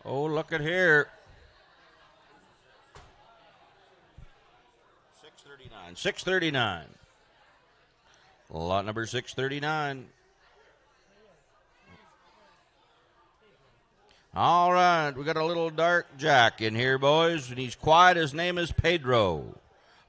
Oh, look at here. 639. 639. Lot number 639. All right, we got a little dark Jack in here, boys, and he's quiet. His name is Pedro.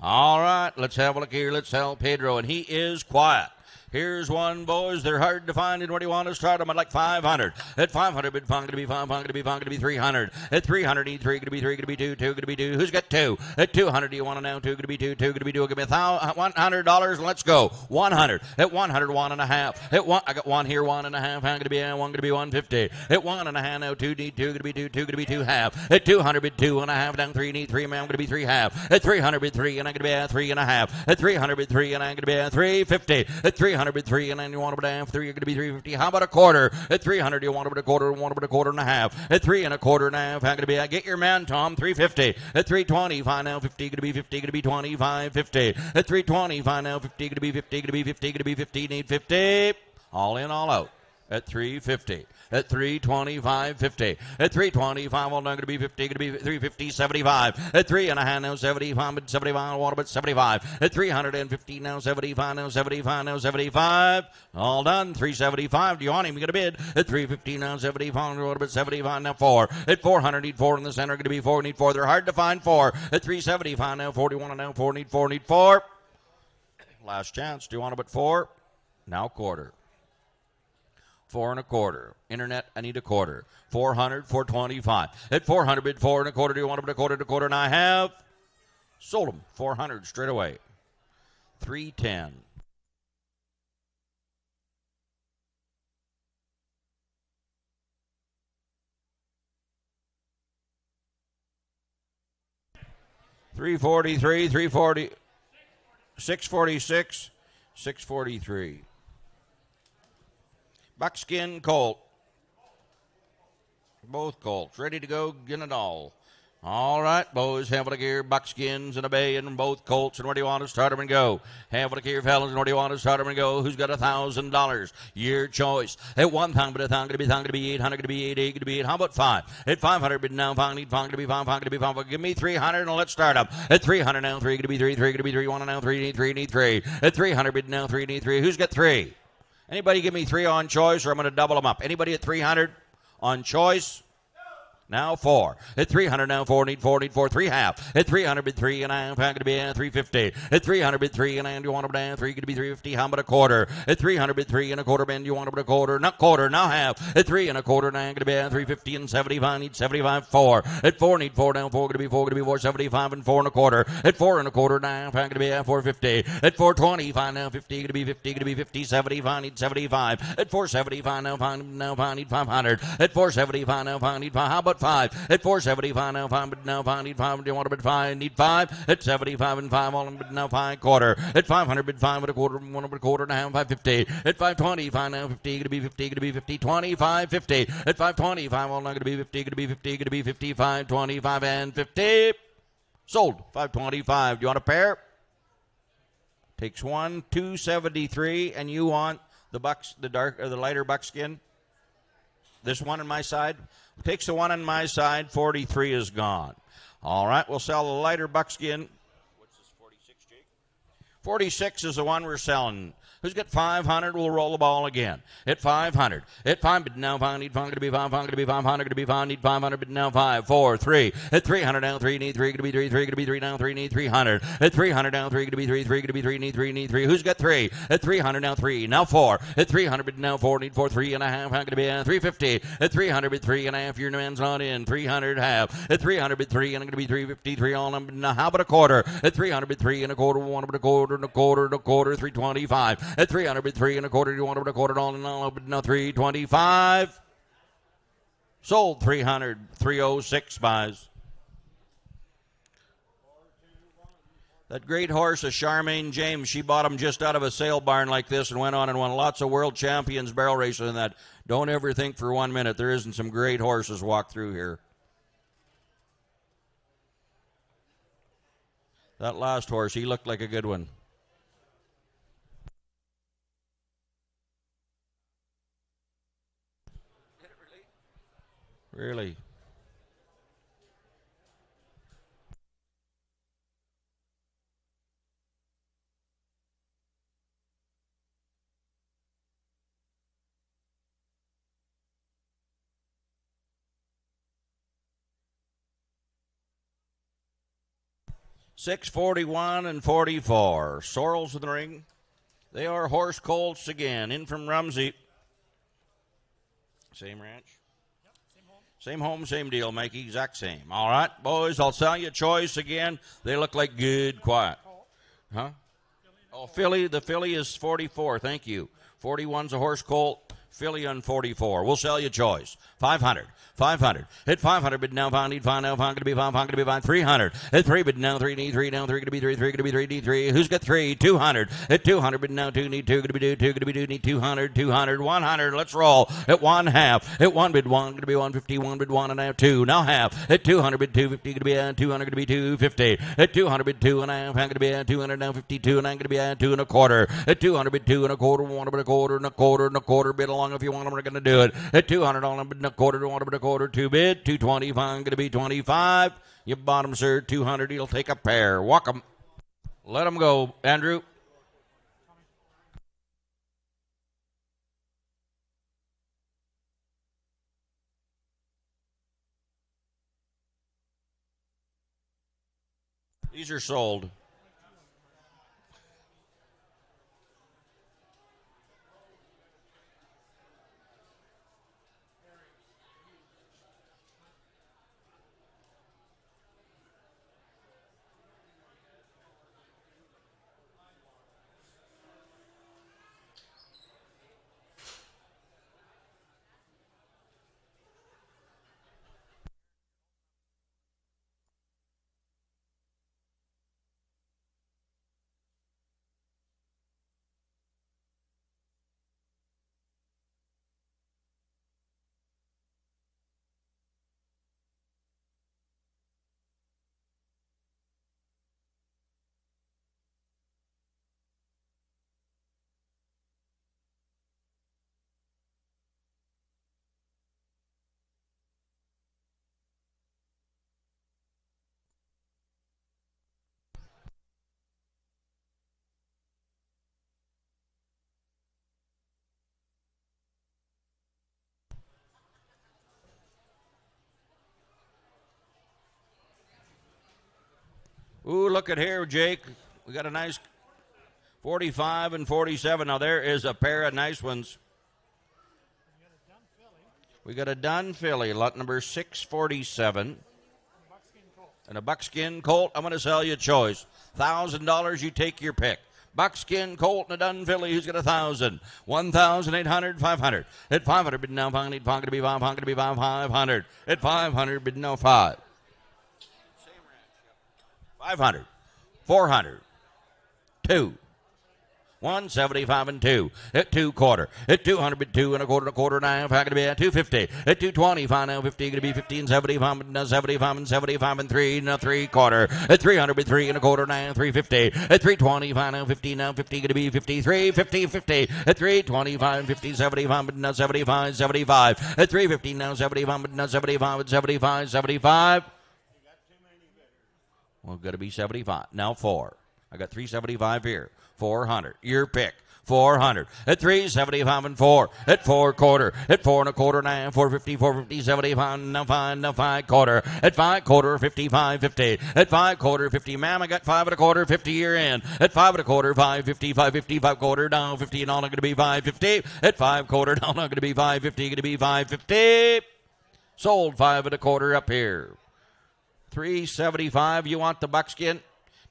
All right, let's have a look here. Let's sell Pedro, and he is quiet. Here's one, boys. They're hard to find. And what do you want to start them? I'd like 500. At 500, bid fun, going to be 500, going to be fun, going to be 300. At 300, need 3, going to be 3, going to be 2, 2, going to be 2. Who's got 2? At 200, do you want to know? 2, going to be 2, 2, going to be 2. Give me $100, and let's go. 100. At 100, 1.5. At 1, I got 1 here, 1.5. I'm going to be 1, going to be 150. At 1.5, now 2, need 2, going to be 2, 2, going to be 2 half. At 200, bid 2.5. Down 3, need 3, man. I'm going to be 3 half. At 300, bid 3, and I'm going to be at 3.5. At 300, bid 3, and I'm going to be at 350. At 300, bid 3, and you want to bid half 3, you're going to be 350. How about a quarter? At 300, you want to bid a quarter, want to bid a quarter and a half. At 3 1/4 and a half, how going to be? Get your man, Tom. 350. At 325 now, 50, going to be 50, going to be 25, 50. At 325 now, 50, going to be 50, going to be 50, going to be 50, need 50. All in, all out. At 350. At 325, 50. At 325, all down going to be 50, going to be 350, 75. At 3 1/2 now, 75, 75, what about 75? At 350 now, 75 now, 75 now, 75. All done, 375. Do you want him? You got a bid. At 350 now, 75, what about 75 now, 4. At 400, need 4 in the center, going to be 4, need 4. They're hard to find 4. At 375 now, 41 and now, 4, need 4, need 4. Last chance. Do you want to bid 4? Now quarter. 4 1/4. Internet, I need a quarter. 400, 425. At 400, bid 4 1/4. Do you want to bid a quarter to quarter? And I have sold them. 400 straight away. 310. $343, $340, $646, $643. Buckskin colt. Both colts ready to go, get it all. All right, boys, have a look here. Buckskins and a bay and both colts. And where do you want to start them and go? Have a look here, fellas. And where do you want to start them and go? Who's got $1,000? Your choice. At 1,000, but $1,000 going to be 800, going to be 8, 8, going to be 8. How about 5? At 500, but now 5, need 5, going to be 5, 5, going to be 5. Give me 300 and let's start them. At 300 now, 3, going to be 3, 3, going to be 3, 1 now, 3, need 3, need 3. At 300, but now 3, need 3. Who's got 3? Anybody give me 3 on choice, or I'm going to double them up. Anybody at 300 on choice? Now 4. At 300 now, 4, need 4, need 4, 3 half. At 300, bid 3 and a half, going to be 350. At 300, bid 3 and a half, you want to bid 3, going to be 350. How about a quarter? At 300, bid 3 1/4, bend, you want to bid a quarter? Not quarter, now half. At 3 1/4, now going to be 350 and 75, need 75, 4. At 4, need 4, now 4, going to be 4, going to be 475 and 4 1/4. At 4 1/4, now going to be 450. At 425, now 50, going to be 50, going to be 50, 75, need 75. At 475, now 5, need 500. At 475, now 5, need 5. How about 5? At 475 now 5, but now 5, need 5. Do you want to bid 5? Need 5. At 75 and 5, all but now 5 1/4. At 500, bid 5 1/4, 1 1/4 and a half, 550. At 525 now 50, going to be 50, going to be 50, 25, 50. At 525, all now going to be 50, going to be 50, going to be 55, 25 and 50. Sold. 525. Do you want a pair? Takes 1, 273, and you want the the lighter buckskin? This one on my side? Takes the one on my side. 43 is gone. All right, we'll sell the lighter buckskin. What's this, 46, Jake? 46 is the one we're selling. Who's got 500? We'll roll the ball again. At 500. At 5, but now 5, need 5, going to be 5, 5, going to be 500, going to be 5, need 500, but now 5, 4, 3. At 300 now, 3, need 3, going to be 3, 3, going to be 3, now 3, need 300. At 300 now, 3, going to be 3, 3, going to be 3, need 3, need 3. Who's got 3? At 300 now, 3, now 4. At 300, but now 4, need 4, 3 1/2, going to be 350. At 300, but 3 1/2, your man's not in. 300 half. At 300, but 3, and I'm going to be 353 all of them. Now, how about a quarter? At 300, but 3 1/4, 1 1/4, 1/4, 1/4, 325. At 300, but 3 1/4, you want to put a quarter all in all, but now 325. Sold. 300, 306 buys. That great horse, a Charmaine James, she bought him just out of a sale barn like this and went on and won lots of world champions barrel racing and that. Don't ever think for 1 minute there isn't some great horses walk through here. That last horse, he looked like a good one. Really? 641 and 44. Sorrels in the ring. They are horse colts again. In from Rumsey. Same ranch? Same home, same deal, Mikey. Exact same. All right, boys, I'll sell you a choice again. They look like good, quiet. Huh? Oh, Philly. The Philly is 44. Thank you. 41's a horse colt. Philly on 44. We'll sell you choice. 500. 500. Hit 500, but now found, need find now, found, going to be found, going to be found. 300. Hit 3, but now 3, need 3, now 3, going to be 3, 3, going to be 3, need 3. Who's got 3? 200. Hit 200, but now 2, need 2, going to be 2, 2, going to be 2, need 200, 200, 100. Let's roll. Hit 1 half. Hit 1, bid 1, going to be 150, 1, bid 1, and now 2. Now half. Hit 200, bid 250, going to be 200, going to be 250. Hit 200, bid 2 and a half, going to be 200, now 52, and I'm going to be 2 and a quarter. Hit 200, bid 2 and a quarter, 1 bid a quarter, and a quarter, and a quarter, bid along if you want them, we're going to do it. Hit 200 on a bid and a quarter, 1 bid a quarter, 2 bid. 225, going to be 25. You bottom, sir. 200, he'll take a pair. Walk 'em. Let 'em go, Andrew. These are sold. Ooh, look at here, Jake. We got a nice 45 and 47. Now, there is a pair of nice ones. We got a dun filly, lot number 647. And a buckskin colt. I'm going to sell you a choice. $1,000, you take your pick. Buckskin colt and a dun filly. Who's got 1,000? 1,800, 500. At 500, bid now, pound, to be 500, to be 500. At 500, bid now, 5. 500, 400, 2, 175 and 2. At 2 quarter. At 200, bid 2 and a quarter and a half. How going to be at 250? At 225 now 50 going to be 15, 75 and 75 and 75 and 3 now 3 quarter. At 300, bid 3 and a quarter now 350. At 325 now 50 now 50 going to be 53, 50, 50. At 325 50, 75 and now 75, 75. At 350 now 75 and now 75 and 75, 75. Well, got to be 75. Now 4. I got 375 here. 400. Your pick. 400. At 375 and 4. At 4 quarter. At 4 and a quarter now. 450, 450, 75. Now 5. Now 5 quarter. At 5 quarter, 55, 50. At 5 quarter, 50. Ma'am, I got 5 and a quarter, 50 year in. At 5 and a quarter, 550, 550, 5 quarter. Now 50 and all I'm going to be 550. At 5 quarter, now I'm going to be 550. Going to be 550. Sold 5 and a quarter up here. 375. You want the buckskin?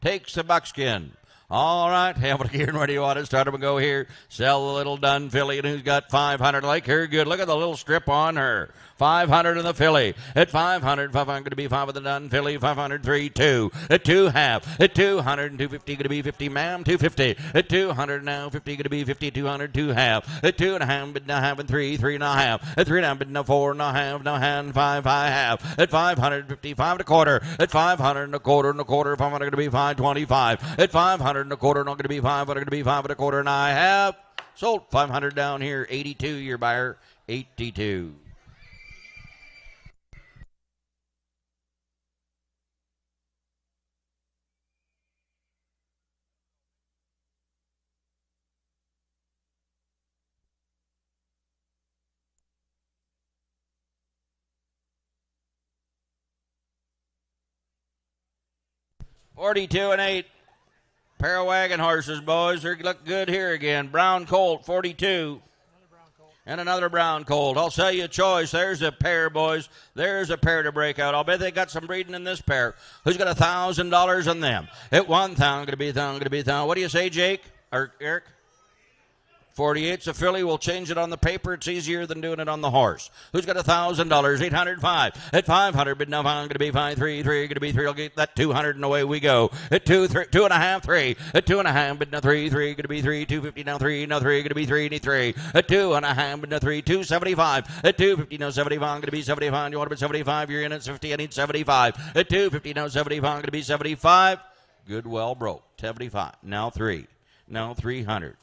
Takes the buckskin. All right, have it here and where do you want it? Start them and go here. Sell the little dun filly, and who's got 500? Like her, good. Look at the little strip on her. 500 in the filly. At 500, 500 to be 5 with the dun filly. 500, 3, 2. At 2 half. At 200 and 250 going to be 50, ma'am. 250. At 200 now 50 going to be 50. 200, 2 half. At 2 and a half, but now half and 3, 3 and a half. At 3 and a half, but now 4 and a half. Now hand 5, 5 half. At 500, 55 and a quarter. At 500 and a quarter and a quarter. 500 going to be 525. At 500 and a quarter, not going to be 500 going to be 5 and a quarter, and I have sold 500 down here. 82, your buyer. 82. 42 and 8. Pair of wagon horses, boys. They look good here again. Brown colt, 42. And another brown colt. I'll sell you a choice. There's a pair, boys. There's a pair to break out. I'll bet they got some breeding in this pair. Who's got $1,000 on them? At 1,000, gonna be 1,000, gonna be 1,000. What do you say, Jake or Eric? 48's a filly. We'll change it on the paper. It's easier than doing it on the horse. Who's got $1,000? 805. At 500, but now I'm going to be 5-3. 3 going to be 3. I'll get that 200 and away we go. At 2, 3, 2.5, 3. At 2.5, but now 3. 3 going to be 3. 250 now 3. Now 3 going to be 3. And 3. At 2.5, but now 3. 275. At 250 now 75. I'm going to be 75. You want to be 75? You're in at 50. I need 75. At 250 now 75. I'm going to be 75. Good, well broke. 75. Now 3. Now 300.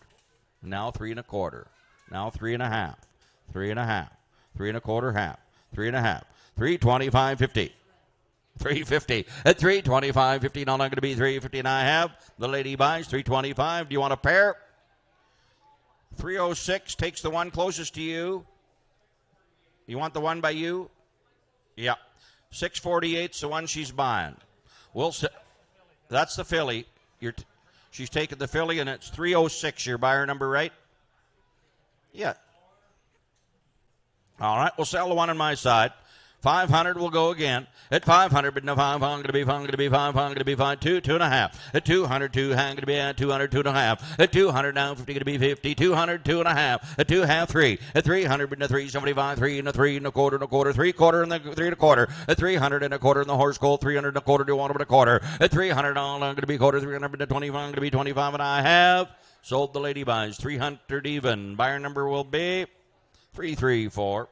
Now 3 1/4. Now 3 1/2. 3 1/2. 3 1/4 half. 3 1/2. 325 50. 350. At 325 50. Now I'm going to be 350 and I have. The lady buys 325. Do you want a pair? 306 takes the one closest to you. You want the one by you? Yeah. 648's the one she's buying. That's the filly. She's taking the filly, and it's 306, your buyer number, right? Yeah. All right, we'll sell the one on my side. 500 will go again. At 500, but no 5, I'm going to be 5, I'm going to be 5, I'm going to be 5, 2, 2.5. At 200, 2, I'm going to be at 200, 2.5. At 200, now 50, going to be 50, 200, 2.5. At 2, half 3. At 300, but no 3, 75, 3 and a 3 and a quarter, 3 quarter, and the 3 1/4. At 300 and a quarter, and the horse colt, 300 and a quarter, do you want a quarter? At 300, I'm going to be quarter, 300, but 25, I'm going to be 25, and I have sold. The lady buys 300 even. Buyer number will be 334.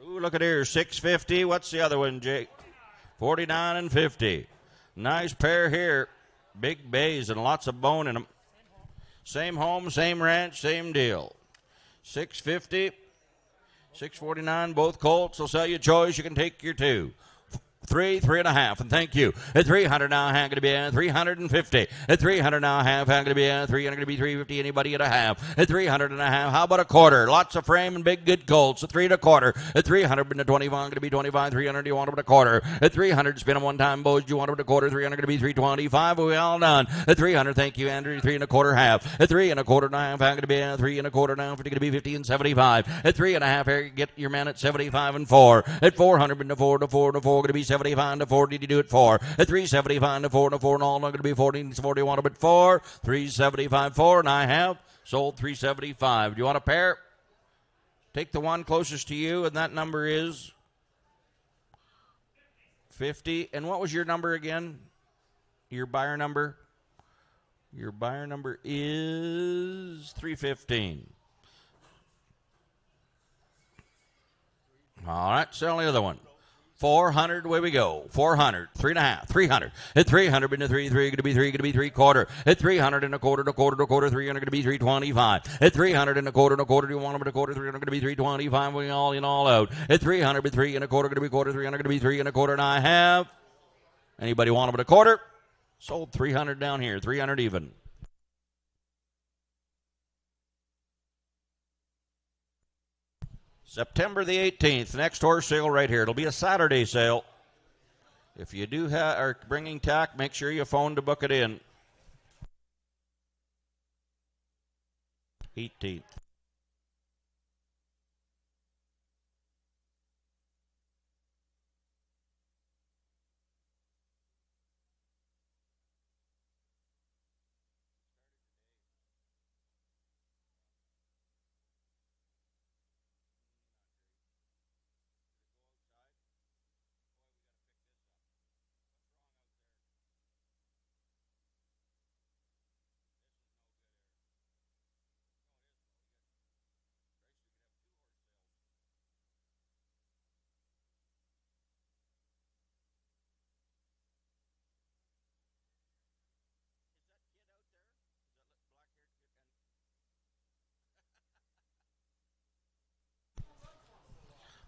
Ooh, look at here, 650. What's the other one, Jake? 49 and 50. Nice pair here. Big bays and lots of bone in them. Same home, same ranch, same deal. 650, 649, both colts. I'll sell you a choice. You can take your 2. 3, 3.5, and thank you. At 300 now, I'm going to be at 350. At 300 now, I'm going to be at 300, going to be 350. Anybody at a half? At 300 and a half. How about a quarter? Lots of frame and big good colts. At 3 1/4. At 300 and a 25, I'm going to be 25. 300. Do you want them at a quarter? At 300, spin them one time, boys. Do you want them at a quarter? 300 going to be 325. We all done. At 300, thank you, Andrew. 3 1/4 half. At 3 1/4 now, I'm going to be at 3 1/4 now. 50 going to be 50 and 75. At 3 1/2, get your man at 75 and 4. At 400 and a 4 to 4 to 4 going to be 75 and 4. Did you do it 4? At 375 and 4 and 4 and all, I'm going to be 14. 40. Want them at 4. 375 4, and I have sold 375. Do you want a pair? Take the one closest to you, and that number is 50. And what was your number again? Your buyer number? Your buyer number is 315. All right, sell the other one. 400, away we go. 400, 3.5, 300. At 300, been to 3, 3, going to be 3, going to be 3 1/4. At 300 and a quarter, 300, going to be 325. At 300 and a quarter, do you want them at a quarter? 300, going to be 325. We all in, all out. At 300, but 3 1/4, going to be quarter. 300, going to be 3 1/4, and I have. Anybody want them at a quarter? Sold 300 down here, 300 even. September the 18th, next horse sale right here. It'll be a Saturday sale. If you are bringing tack, make sure you phone to book it in. 18th.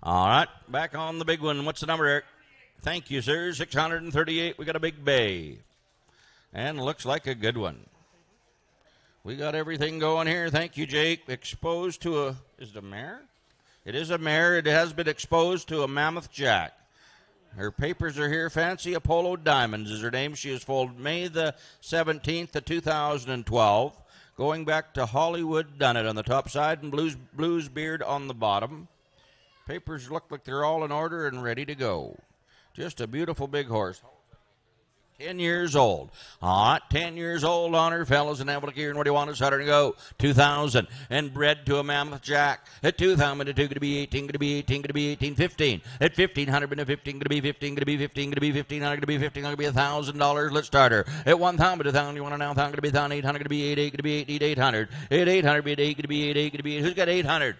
All right, back on the big one. What's the number, Eric? Thank you, sir. 638. We got a big bay. And looks like a good one. We got everything going here. Thank you, Jake. Exposed to is it a mare? It is a mare. It has been exposed to a Mammoth Jack. Her papers are here. Fancy Apollo Diamonds is her name. She was foaled May the 17th of 2012. Going back to Hollywood Done It on the top side and Blues Beard on the bottom. Papers look like they're all in order and ready to go. Just a beautiful big horse. 10 years old. All right, 10 years old on her, fellas, and have a look here. And what do you want to start her to go? 2,000. And bred to a Mammoth Jack. At 2,000, going to be 18, going to be 18, going to be 18, 15. At 1,500, been a 15, going to be 15, going to be 15, going to be 1,500, going to be 15, going to be $1,000. Let's start her. At 1,000, 2,000, you want to now, 1,000, going to be 1,800, going to be 8, going to be 8, 800. At 800, be 8, going to be 8, going to be 8. Who's got 800?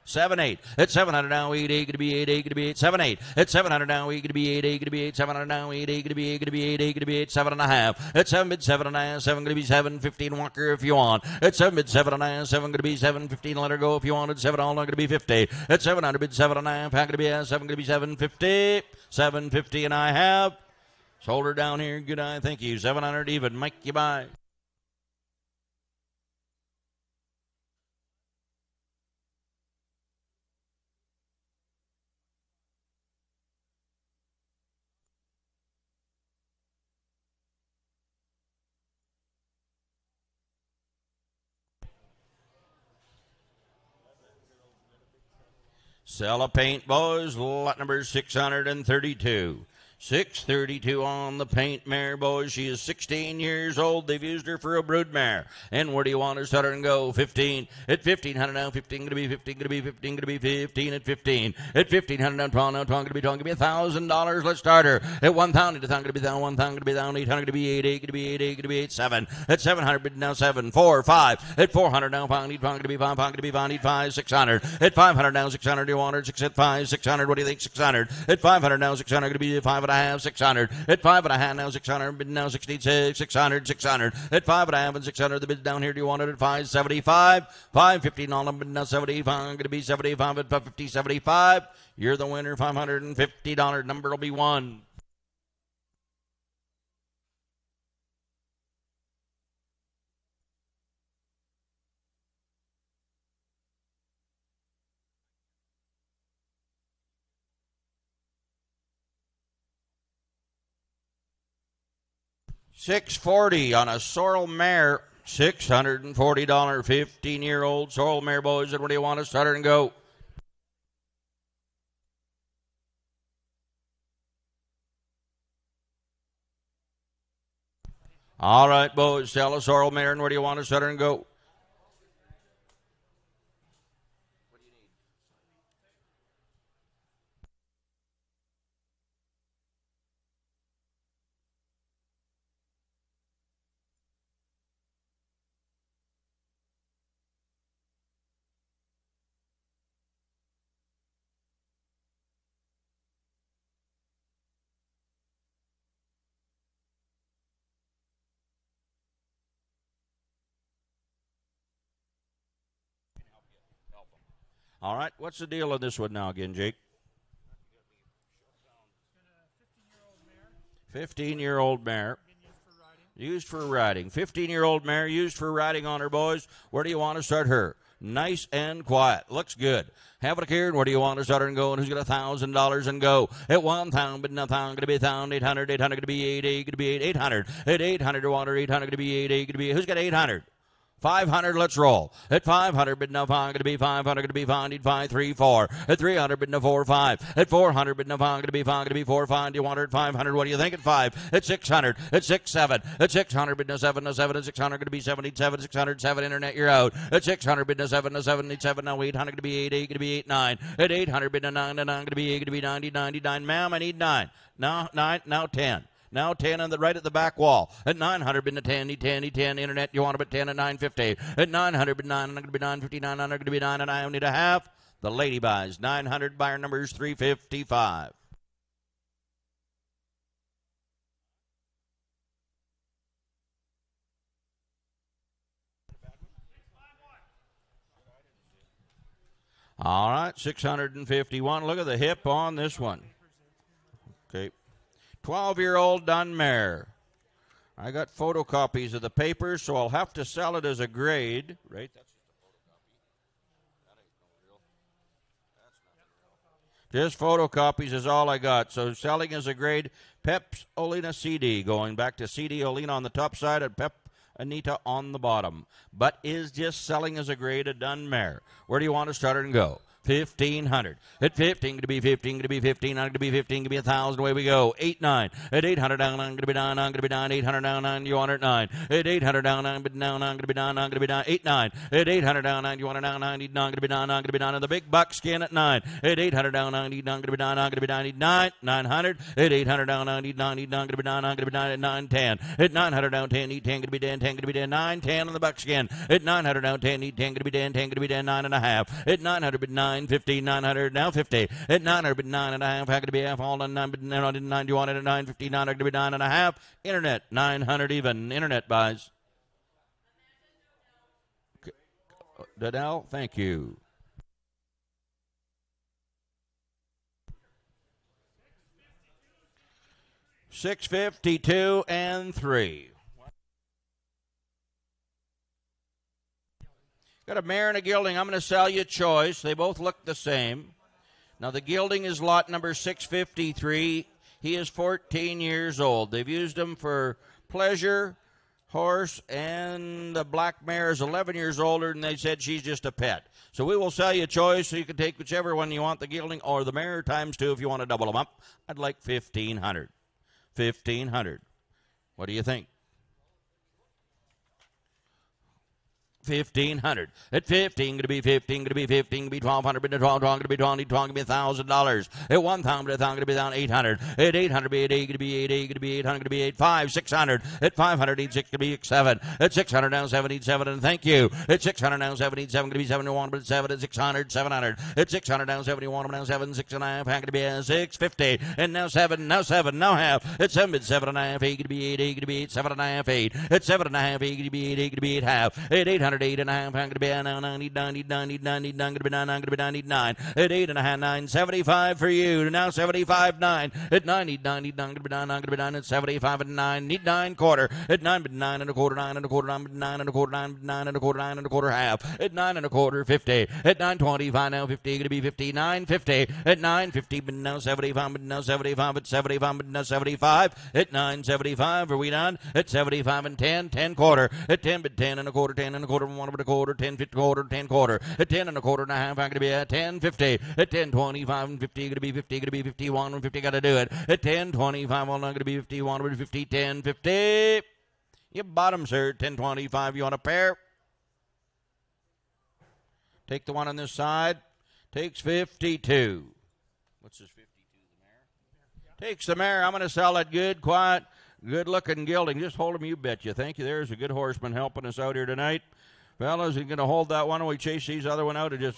7, 8. At 700 now, 8, 8, going to be 8, 8, going to be 8, 7, 8. At 700 now, 8, going to be 8, 8, going to be 8, 700 now, 8, 8, going to be 8, going to be 8, 8, going to be 8, 7 and a half. At 7 bid 7 and a half, 7 going to be 7, 15 Walker if you want. At 7 bid 7 and a half, 7 going to be 7, 15 let her go if you want. At 7 all not going to be 50. At 700 bid 7 and a half, how going to be 7 going to be 750. 750 and I have. Sold her down here. Good eye. Thank you. 700 even. Mike, you buy. Sell a paint, boys. Lot number 632. 632 on the paint mare, boys. She is 16 years old. They've used her for a brood mare. And where do you want her to start her and go? 15. At 1,500 now, 15 going to be 15, going to be 15, going to be 15 at 15. At 1,500 now, 12 going to be $1,000. Let's start her. At 1,000, going to be down, 1,000 going to be down, 800 going to be 8, 8 going to be 8, 8 going to be 8, 7. At 700 now 7, 4, 5. At 400 now, pound going to be 5, pound going to be 5, need 5, 600. At 500 now, 600. Do you want her? 6 at 5, 600. What do you think? 600. At 500 now, 600 going to be 5 and a half, 600. At 5 and a half now, 600. Bid now 66, 600, 600. At 5 and a half and 600. The bid down here. Do you want it at 575? 550 on them. Bid now 75. Going to be 75 at 550, 75. You're the winner. $550. Number will be 1. $640 on a sorrel mare. $640. 15-year-old sorrel mare, boys. And what do you want to start her and go? All right, boys. Sell a sorrel mare. And where do you want to start her and go? All right. What's the deal on this one now again, Jake? 15-year-old mare. Used for riding. 15-year-old mare used for riding on her, boys. Where do you want to start her? Nice and quiet. Looks good. Have a look here. And where do you want to start her and go? And who's got $1,000 and go? At 1,000, but nothing. Going to be 1,000. 800. 800 going to be 8. 8 going to be 8. 800. At 800 to water. 800 going to be 8. 8 going to be. Who's got 800? 500, let's roll. At 500, bid no 5, going to be 500, going to be 5, need 5, 3, 4. At 300, bid no 4, 5. At 400, bid no 5, going to be 5, going to be 4, 5. Do you want her at 500? What do you think at 5? At 600, at 6, 7. At 600, bid no 7, no 7. At 600, going to be 77, 600, 7. Internet, you're out. At 600, bid no 7, no 7. Need 7, now 800, going to be 8, 8, going to be 8, 9. At 800, bid no 9, no 9, going to be 8, going to be 90, 99. Ma'am, I need 9. Now 9, now 10. Now 10 on the right at the back wall. At 900, been the 10, need 10, need 10. Internet, you want it at 10 at 950. At 900, been 9, I'm going to be 959, I'm going to be 9, and I only need a half. The lady buys 900, buyer numbers 355. All right, 651. Look at the hip on this one. Okay. 12-year-old dun mare. I got photocopies of the papers, so I'll have to sell it as a grade. Right? That's just photocopies is all I got. So selling as a grade, Pep Olina CD, going back to CD Olina on the top side and Pep Anita on the bottom. But is just selling as a grade a dun mare. Where do you want to start it and go? 1,500. At 15, going to be 15, going to be 15, going to be 15, going to be 1,000. Away we go. 8, 9. At 800 down, I'm going to be down, I'm going to be down. 800 down, 9, you want it 9. At 800 down, I'm going to be down, I'm going to be down, I'm going to be down. 8, 9. At 800 down, 9, you want it down, 9, I'm going to be down, I'm going to be down. And the big buckskin at 9. At 800 down, 9, I'm going to be down, I'm going to be down. 9, 900. At 800 down, 9, I'm going to be down, I'm going to be down. At 9, 10. At 900 down, 10, 10, going to be down, 10, going to be down. 9, 10 on the buckskin. At 900 down, 10, 10, going to be down, 10, going to be down. 9.5. At 900, 9, 15, 900. Now 50 at 900, but 9.5. How could it be half all on 9? But 9. You want it at 950? 900 to be 9.5. Internet 900 even. Internet buys. Dadell, thank you. $652 and 3. Got a mare and a gelding. I'm going to sell you a choice. They both look the same. Now, the gelding is lot number 653. He is 14 years old. They've used him for pleasure, horse, and the black mare is 11 years older, and they said she's just a pet. So we will sell you a choice, so you can take whichever one you want, the gelding or the mare times 2 if you want to double them up. I'd like 1,500. 1,500. What do you think? 1,500. At 15, going to be 15, going to be 15, going to be 1,200, going to be 12, going to be 20, 12, going to be $1,000. At 1,000, going to be down 800. At 800, be 8, going to be 8, going to be 800, going to be 8, 5, 600. At 500, 8, 6, going to be 7. At 600, down 7, 7, and thank you. At 600, down 7, 7, going to be 71, but 7 at 600, 700. At 600, down 71, down 7, 6.5, going to be 650. And now 7, now 7, now half. At 7, 7.5, 8, going to be 8, going to be 8, 7.5, 8. At 7.5, 8, going to be 8, going to be 8 half. At 800, 8.5, I'm going to be 9, 90, 90, 90, 90, going to be 9, I'm going to be 99. At 8.5, 9, 75 for you. Now 75, 9. At 90, 90, 9, going to be 9, I'm going to be 9. At 75 and 9, need 9 quarter. At 9, but 9 and a quarter, 9 and a quarter, 9 and a quarter, 9 and a quarter, 9 and a quarter half. At 9 and a quarter, 50. At 9.25, now 50, going to be 59, 50. At 9.50, but now 75, but now 75, at 75, but now 75. At 9.75, are we done? At 75 and 10, 10 quarter. At 10, but 10 and a quarter, 10 and a quarter, 1 but a quarter, 10, 50 quarter, 10 quarter. At 10 and a quarter and a half, I'm going to be at 10.50. At 10.25 and 50, going to be 50, going to be 51 and 50, got to do it. At 10.25, well, I'm going to be 51, but 50, 10.50. You bottom, sir. 10.25, you want a pair? Take the one on this side. Takes 52. What's this 52, the mare? Takes the mare. I'm going to sell it good, quiet, good-looking gelding. Just hold him, you betcha. Thank you. There's a good horseman helping us out here tonight. Fellas, you're going to hold that one while we chase these other one out. I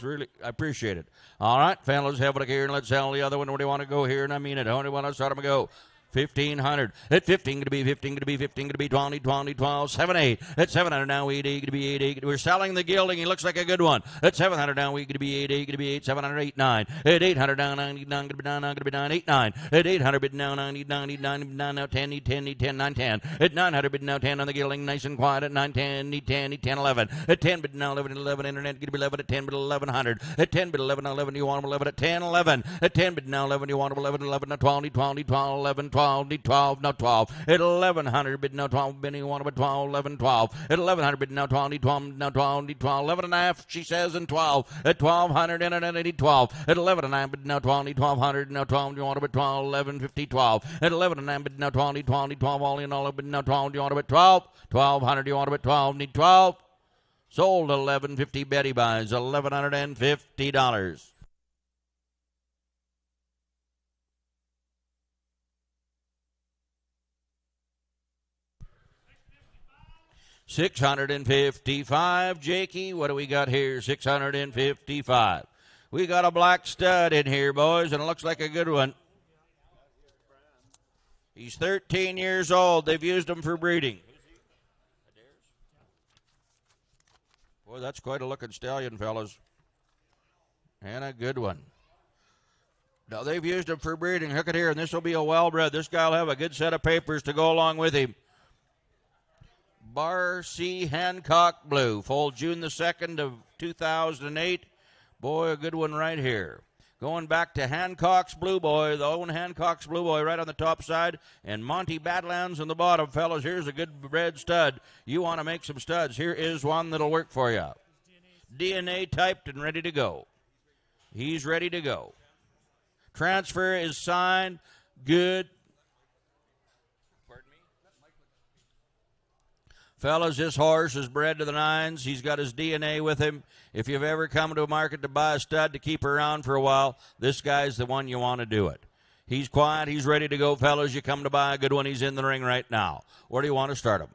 appreciate it. All right, fellas, have a look here and let's sell the other one. Where do you want to go here? And I mean it. How do you want to start them to go? 1,500. At 15, going to be 15, going to be 15, going to be 20, 20, 12, 7, 8. At 700 now, 8, 8, going to be 8, 8. We're selling the gelding. He looks like a good one. At 700 now, we're going to be 8, 8, going to be 8, 700, 8, 9. At 800 down, 90, 9, going to be down, 9, going to be down, 8, 9. At 800 bid now, 90, 90, 9, now 10, need 10, need 10, 9, 10. At 900 bid now 10 on the gelding, nice and quiet. At 9, 10, need 10, need 10, 11. At 10 bid now 11, 11, internet, going to be 11 at 10 bid 1100. At 10 bid 11, 11, you want them 11 at 10, 11. At 10 bid now 11, you want them 11, 11, now 12, need 12, need 12, 11, 12, need 12. Now 12. At 1,100 bid now 12. Benny want about 12, 11, 12. At 1,100 bid now 12, need 12, now 12, need 12. 11 and a half, she says, and 12. At 1,200 and an 80, 12. At 11 and 9 bid now 12, need 1,200, now 12, you want about 12, 11, 50, 12. At 11 and 9 bid now 12, need 12, need 12, all in all, bid now 12, you want about 12. 1,200, you want about 12, need 12. Sold 11.50. Betty buys $1,150. $655. Jakey, what do we got here? $655. We got a black stud in here, boys, and it looks like a good one. He's 13 years old. They've used him for breeding. Boy, that's quite a looking stallion, fellas. And a good one. Now, they've used him for breeding. Hook it here, and this will be a well-bred. This guy will have a good set of papers to go along with him. Bar C Hancock Blue, foaled June the 2nd of 2008. Boy, a good one right here. Going back to Hancock's Blue Boy, the own Hancock's Blue Boy right on the top side, and Monty Badlands on the bottom. Fellas, here's a good bred stud. You want to make some studs. Here is one that'll work for you. DNA typed and ready to go. He's ready to go. Transfer is signed. Good. Pardon me? Fellas, this horse is bred to the nines. He's got his DNA with him. If you've ever come to a market to buy a stud to keep around for a while, this guy's the one you want to do it. He's quiet. He's ready to go, fellas. You come to buy a good one. He's in the ring right now. Where do you want to start him?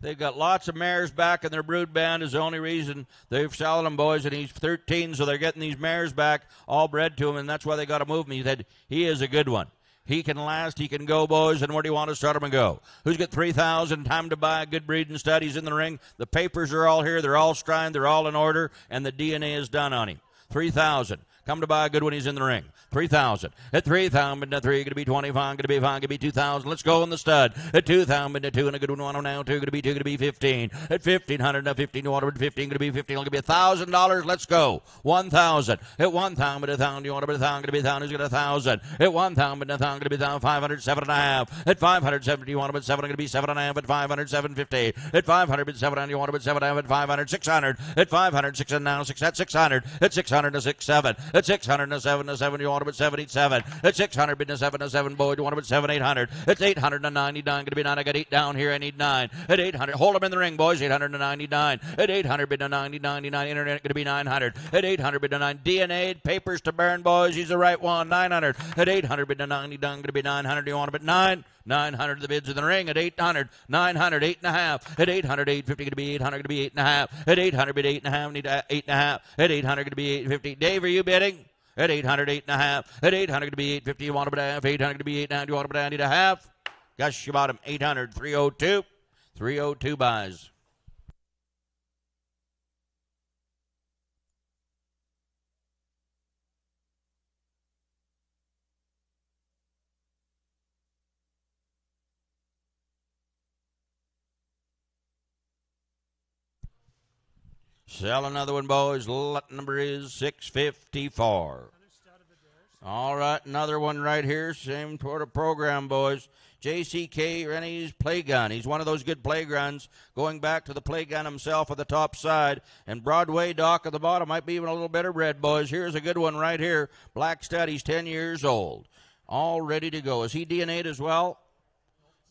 They've got lots of mares back in their brood band is the only reason they're selling them, boys, and he's 13, so they're getting these mares back all bred to him, and that's why they got to move him. He said he is a good one. He can last, he can go, boys, and where do you want to start him and go? Who's got 3,000, time to buy a good breeding stud? He's in the ring. The papers are all here. They're all strined. They're all in order, and the DNA is done on him. 3,000. Come to buy a good one. He's in the ring. 3,000. At 3,000, but 3, going to be 25, going to be 5, going to be 2,000. Let's go in the stud. At 2,000, but 2, and a good one on now. 2, going to be 2, going to be 15. At 1,500, now 15, you want to 15, going to be 15. Going to be $1,000. Let's go. 1,000. At 1,000, but 1,000, you want to 1,000, going to be 1,000. Who's got 1,000? At 1,000, but 1,000, going to be 1,000. 500, 7.5. At 570, you want to 7, going to be 7.5. At 500, 750. At 500, but 7, you want to 7.5. At 500, 600. At 500, 6, and now 6. At 600. At 600, a 6, 7. At 600, a 7, a 7, you want to put 77. At 600, bid a 7, a 7, boy, you want to put 7, 800. It's 800 and 99, going to be 9. I got 8 down here, I need 9. At 800, hold them in the ring, boys, 899. At 800, bid a 90, 99, internet, going to be 900. At 800, bid a 9, DNA, papers to burn, boys, he's the right one, 900. At 800, bid a 90, done, going to be 900, you want to put 9? 900 the bids in the ring. At 800, 900, 8.5. At 800, 850, going to be 800, going to be 8.5. At 800, bid 8.5, need 8.5. At 800, going to be 850. Dave, are you bidding? At 800, 8.5. At 800 to be 850, you want to bet half. 800 to be 8.9, you want to bet I need a half. Gosh, you bought him. 800, 302. 302 buys. Sell another one, boys. Lot number is 654. All right, another one right here. Same sort of program, boys. JCK Rennie's play gun. He's one of those good play guns. Going back to the play gun himself at the top side. And Broadway Doc at the bottom might be even a little better bred, boys. Here's a good one right here. Black stud. He's 10 years old. All ready to go. Is he DNA'd as well?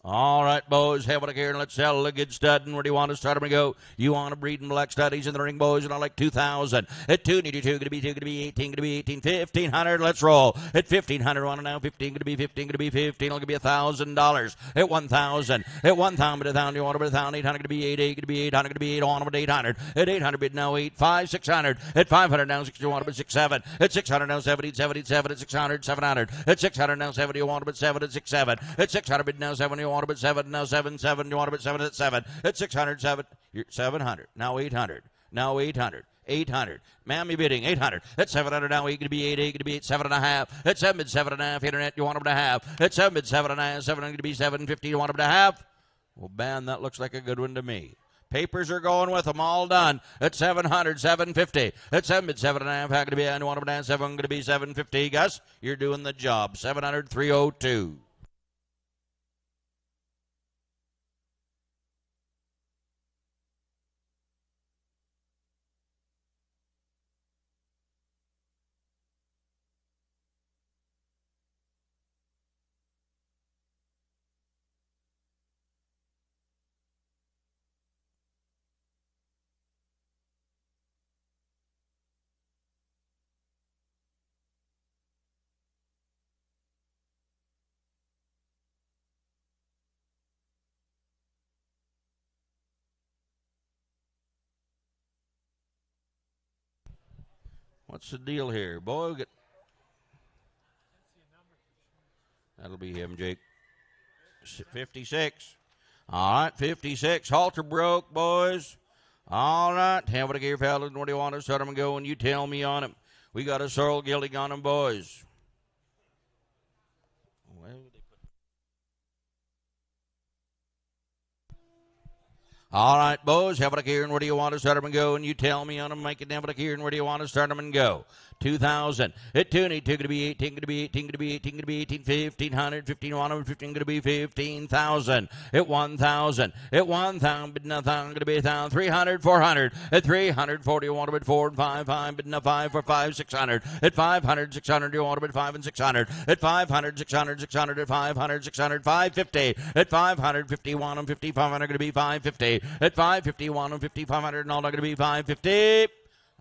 All right, boys, have it here, and let's sell a good stud. And where do you want to start him and go? You want to breed in black studies in the ring, boys, and I like 2,000. At 2, need you 2, going to be 2, going to be 18, going to be 18, 1,500, let's roll. At 1,500, want to now 15, going to be 15, going to be 15, it'll be $1,000. At 1,000, at 1,000, but 1,000, you want to bet 1,000, 800, going to be 8, 8, going to be 800, going to be 8, on with 800. At 800, bid now 8, 5, 600. At 500, now 6, you want to bet 6, 7. At 600, now 70, 77. At 600, 700. At 600, now 70, you want to bet 7. At 6, 7. At 600, bid now 7, you want to bet 7. Now 7, 7, you want to bet 7 at 7. At 600, 7, you're 700. Now 800. Now 800. 800. Mammy bidding, 800. At 700 now, going to be 8, 8, going to be 8, 7.5. At 7 bid 7.5, internet, you want them to have. At 7 bid 7.5, 7 going to be 750, you want them to have. Well, Ben, that looks like a good one to me. Papers are going with them, all done. At 700, 750. At 7 bid 7.5, how going to be, and you want them to have 7 going to be 750. Gus, you're doing the job. 700, 302. What's the deal here? Boy, that'll be him, Jake. 56. All right, 56. Halter broke, boys. All right, have it here, fellas. Where do you want to start them and go? And you tell me on them. We got a sorrel gilding on them, boys. All right, boys, have it here, and where do you want to start them and go? And you tell me on them, make it have it here, and where do you want to start them and go? 2,000. At 2, 2 to be 18, to be 18, to be 18, to be 18, 1,500, 1,500, 15 to be 15,000. At 1,000. At 1,000, bid enough, going to be 1,000. 300, 400. At 340, you want to bid 4 and 5, 5, bid enough 5 for 5, 600. At 500, 600, you want to bid 5 and 600. At 500, 600, 600. At 500, 600, 550. At 551 and 5,500, going to be 550. At 551 and 5,500, and all going to be 550.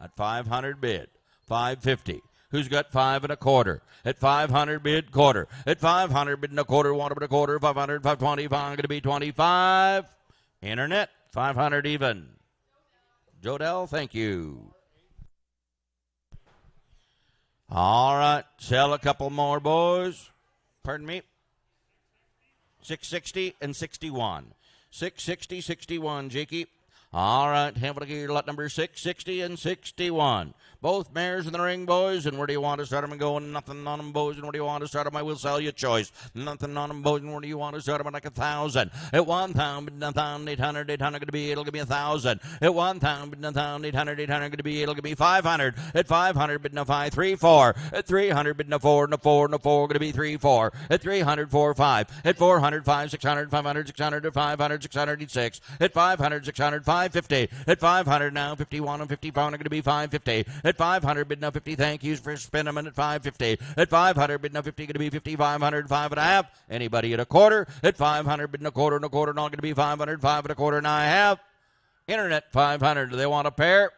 At 500 bid. 550. Who's got 5 and a quarter? At 500 bid quarter. At 500 bid and a quarter, want to bid a quarter. 500, 525, going to be 25. Internet, 500 even. Jodell, thank you. All right, sell a couple more, boys. Pardon me. 660 and 61. 660, 61, Jakey. All right, have it here, lot number 660 and 61. Both mares in the ring, boys, and where do you want to start them and go? Nothing on them, boys, and where do you want to start them? I will sell you a choice. Nothing on them, boys, and where do you want to start them? Like 1,000. At 1,000, 800, 800 going to be, it'll give me 1,000. At 1,000, 800, 800 going to be, it'll give me 500. At 500, bid no 5, 3, 4. At 300, bid no 4, no 4, no 4, going to be 3, 4. At 300, 4, 5. At 400, 5, 600, 500, 600, at 500, 606. At 500, 600, 550. At 500 now, 51 and 55 are going to be 550. At 500, bid now 50. Thank yous for spinning them at 550. At 500, bid now 50, going to be 5,500, 5 and a half. Anybody at a quarter? At 500, bid and a quarter, not going to be 500, 5 and a quarter, and I have. Internet, 500. Do they want a pair?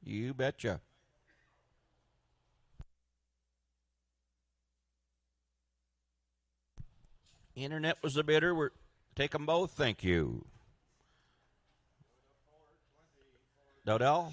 You betcha. Internet was the bidder. We're take them both. Thank you. Dodell?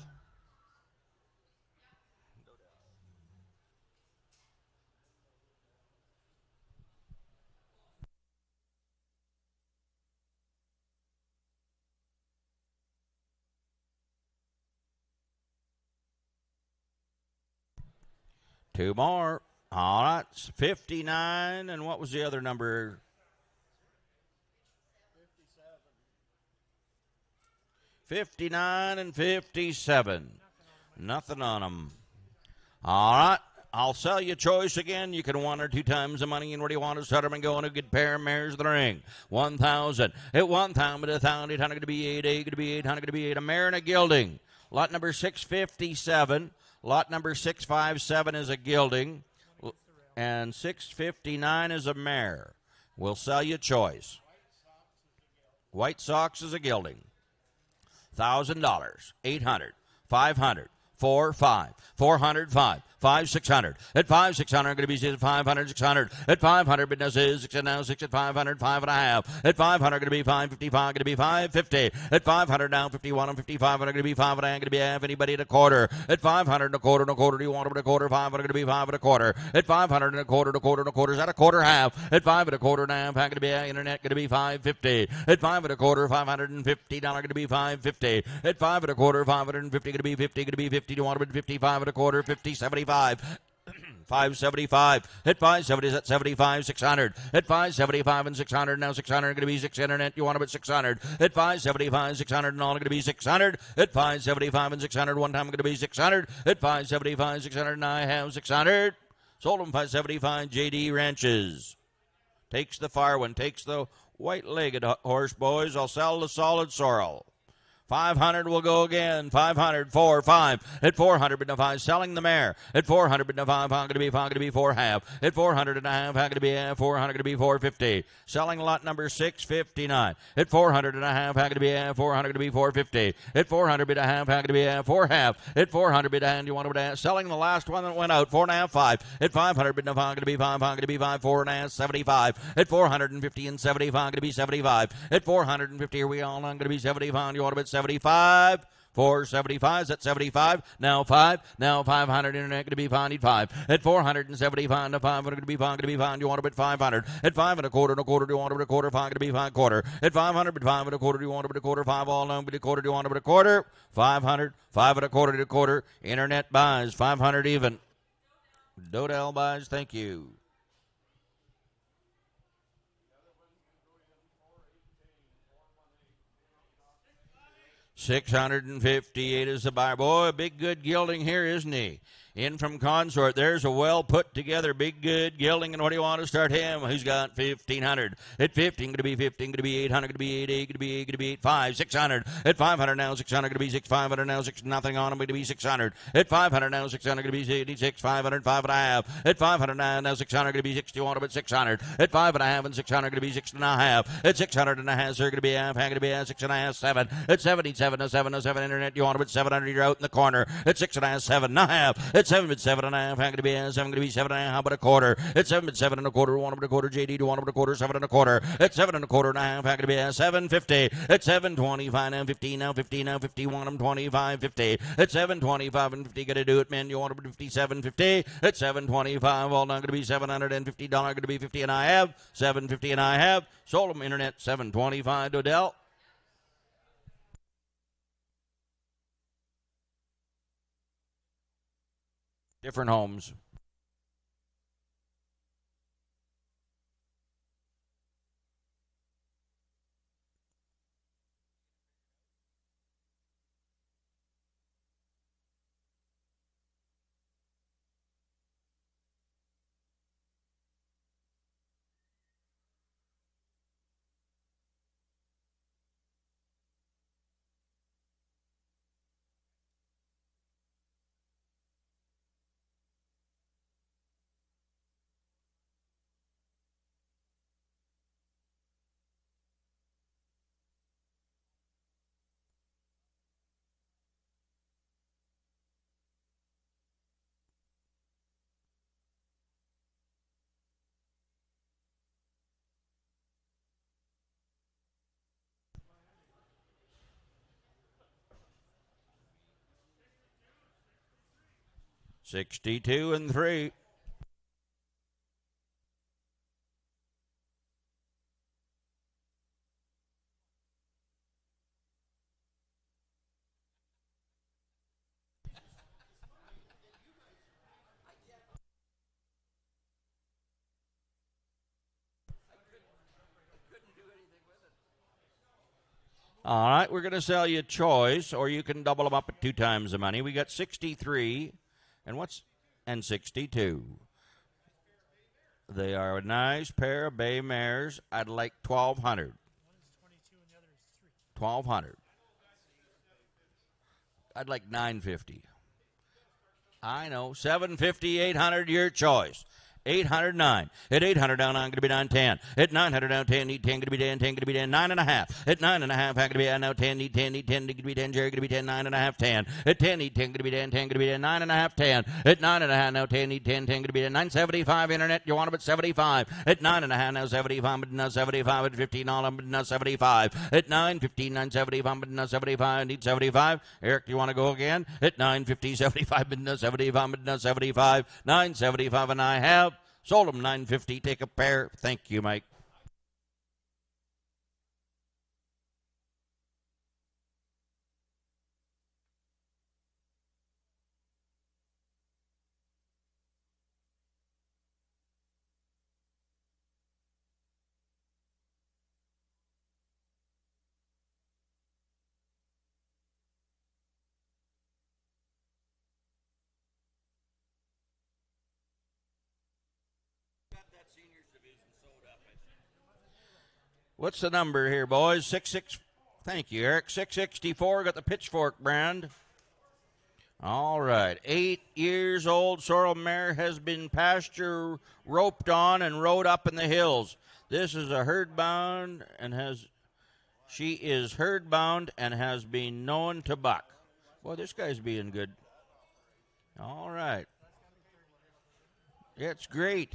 Two more. All right. 59. And what was the other number? 59 and 57. Nothing on them. All right. I'll sell you choice again. You can 1 or 2 times the money. And where do you want to start them and go on a good pair of mares in the ring? 1,000. At 1,000, 1,800 going to be 8, 8 going to be 800 going to be 8. A mare and a gilding. Lot number 657. Lot number 657 is a gilding. And 659 is a mare. We'll sell you choice. White Sox is a gilding. $1,000, 800, 500, 4, 5, 405, 5, 600. At 5, 600, going to be 500, 600. At 500, business is 6 and now 6 at 500, 5 and a half. At 500, going to be 555, going to be 550. At 500 now, 51 and 55, going to be 5 and a half, going to be half. Anybody at a quarter. At 500 and a quarter, do you want them at a quarter? 500, going to be 5 and a quarter. At 500 and a quarter, is that a quarter half? At 5 and a quarter and a half, going to be internet, going to be 550. At 5 and a quarter, $550, going to be 550. At 5 and a quarter, 550, going to be 50, going to be 50. Do you want them at 55 and a quarter? 50, 75. 575. At 570 is at 75, 600. At 575 and 600, now 600 going to be 6 internet. You want them at 600. At 575, 600 and all going to be 600. At 575 and 600, one time going to be 600. At 575, 600 and I have 600. Sold them 575. JD Ranches. Takes the fire one. Takes the white-legged horse, boys. I'll sell the solid sorrel. 500 will go again. 500, 4, 5. At 400, bid no 5. Selling the mare. At 400, bid no 5. How going to be 5? Going to be 4 half. At 400 and a half. How going to be 400? Going to be 450. Selling lot number 659. At 400 and a half. How going to be 400? Going to be 450. At 400, bid a half. How going to be 4 half. At 400, bid a hand. You want to selling the last one that went out. 4 and a half, 5. At 500, bid no 5. Going to be 5. How going to be 5? 4 and a half, 75. At 450 and 75. Going to be 75. At 450, are we all on? Going to be 75. You want to bid 75. 475's at 75. Now 5. Now 500. Internet going to be fine. Need 5. At 475 to 500 going to be fine. Going to be fine. You want to bid 500. At 5 and a quarter. Do you want to bid a quarter? 5 going to be 5 quarter. At 500 bid 5 and a quarter. Do you want to bid a quarter? 5 all alone bid a quarter. Do you want to bid a quarter? 500. 5 and a quarter to a quarter. Internet buys 500 even. Dodell buys. Thank you. $658 is the buyer. Boy, big good gilding here, isn't he? In from Consort. There's a well put together big good gilding. And what do you want to start him? Who's got 1,500? At 15, going to be 15, going to be 800, going to be 8, going to be 8, going to be 8, 5, 600. At 500 now, 600, going to be 6, 500 now, 6, nothing on him, going to be 600. At 500 now, 600, going to be 86, 500, 5 and a half. At 500 now, 600, going to be 60, you want him at 600. At 5 and a half and 600, going to be 6 and a half. At 600 and a half, sir, going to be half, going to be 6 and a half, 7. At 77 to 7 to 7, internet, you want him at 700, you're out in the corner. At 6 and a half, 7 and a half. At 7 and 7 and a half. How going to be 7 going to be 7 and a half? How about a quarter? At 7 and 7 and a quarter. 1 and a quarter. JD to 1 and a quarter. 7 and a quarter. At 7 and a quarter and a half. How going to be 750? At 725 now 50 now 50 now 51 and 25 50. At 725 and 50 going to do it, man. You want to be 57.50? At 725 all now going to be $750. Going to be 50 and I have 750 and I have sold them internet 725 Dodell. Different homes. $62 and 3. All right, we're going to sell you choice, or you can double them up at 2 times the money. We got 63 and 62. They are a nice pair of bay mares. I'd like 1,200. 1,200. I'd like 950. I know. 750, 800, your choice. 809. At 800 down, I'm going to be down 10. At 900 down 10, need 10, going to be 10, 10, going to be 10, 9.5. At 9.5, I'm going to be now 10, need 10, need 10, going to be 10, Jerry, going to be 10, 9.5, 10. At 10, need 10, going to be 10, 10, going to be 10, 9.5, 10. At 9.5, now 10, need 10, 10, going to be 10, 975, internet, you want them at 75. At 9.5, now 75, but now 75. At 15, all of them, but now 75. At 9.15, 975, but now 75, need 75. Eric, you want to go again? At 9.50, 75, but now 75, but now 75. 975, and I have. Sold them $950. Take a pair. Thank you, Mike. What's the number here, boys? 66. Thank you, Eric. 664. Got the Pitchfork brand. All right. 8 years old sorrel mare has been pasture roped on and rode up in the hills. This is a herd bound and she is herd bound and has been known to buck. Boy, this guy's being good. All right. It's great.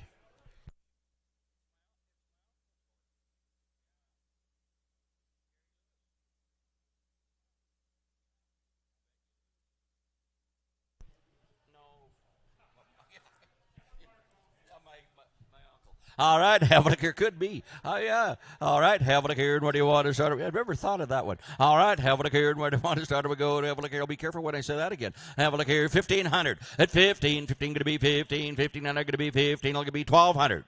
All right, have a look here. Could be. Oh, yeah. All right, have a look here. And where do you want to start? I've never thought of that one. All right, have a look here. And where do you want to start? We go. Have a look here. I'll be careful when I say that again. Have a look here. 1,500. At 15. 15 going to be 15. 1,500 going to be 15. Going to be 1,200.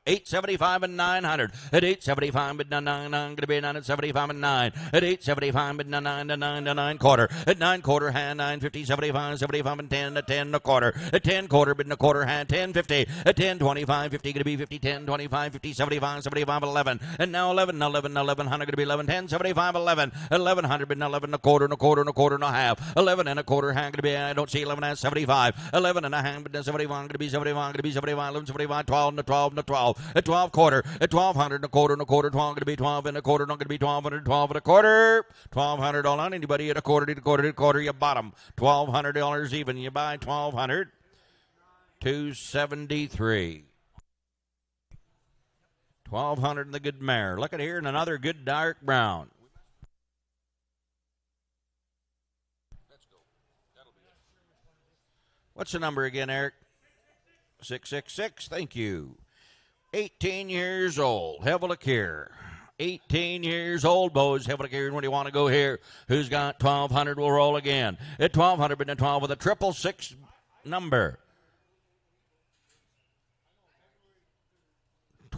875 and 900 at 875 and 9 going to be 975 and 9 at 875 and 9 to 9 to 9 quarter at 9 quarter hand 950 75 75 and 10 at 10 and a quarter at 10 quarter bid and a quarter hand 10 50 at 10 25 50 going to be 50 10 25 50 75 75 11 and now 11 11 1100 going to be 11 10 75 11 1100 bid and 11 and a quarter and a quarter and a quarter and a half 11 and a quarter hand going to be I don't see 11 and 75 11 and a hand bid and 75 going to be 75 going to be 75 11 75 12 and a 12 and a 12 at 12 quarter at 1,200 and a quarter and a quarter 12 going to be 12 and a quarter not going to be 1,200 12 and a quarter 1,200 all on anybody at a quarter to quarter to quarter you bottom $1,200 even you buy 1,200 273 1,200 in the good mare. Look at here and another good dark brown. Let's go. That'll be it. What's the number again, Eric? 666. Thank you. 18 years old. Have a look here. 18 years old, boys. Have a look here. And where do you want to go here? Who's got 1,200? We'll roll again. At 1,200, been a 12 with a 666 number.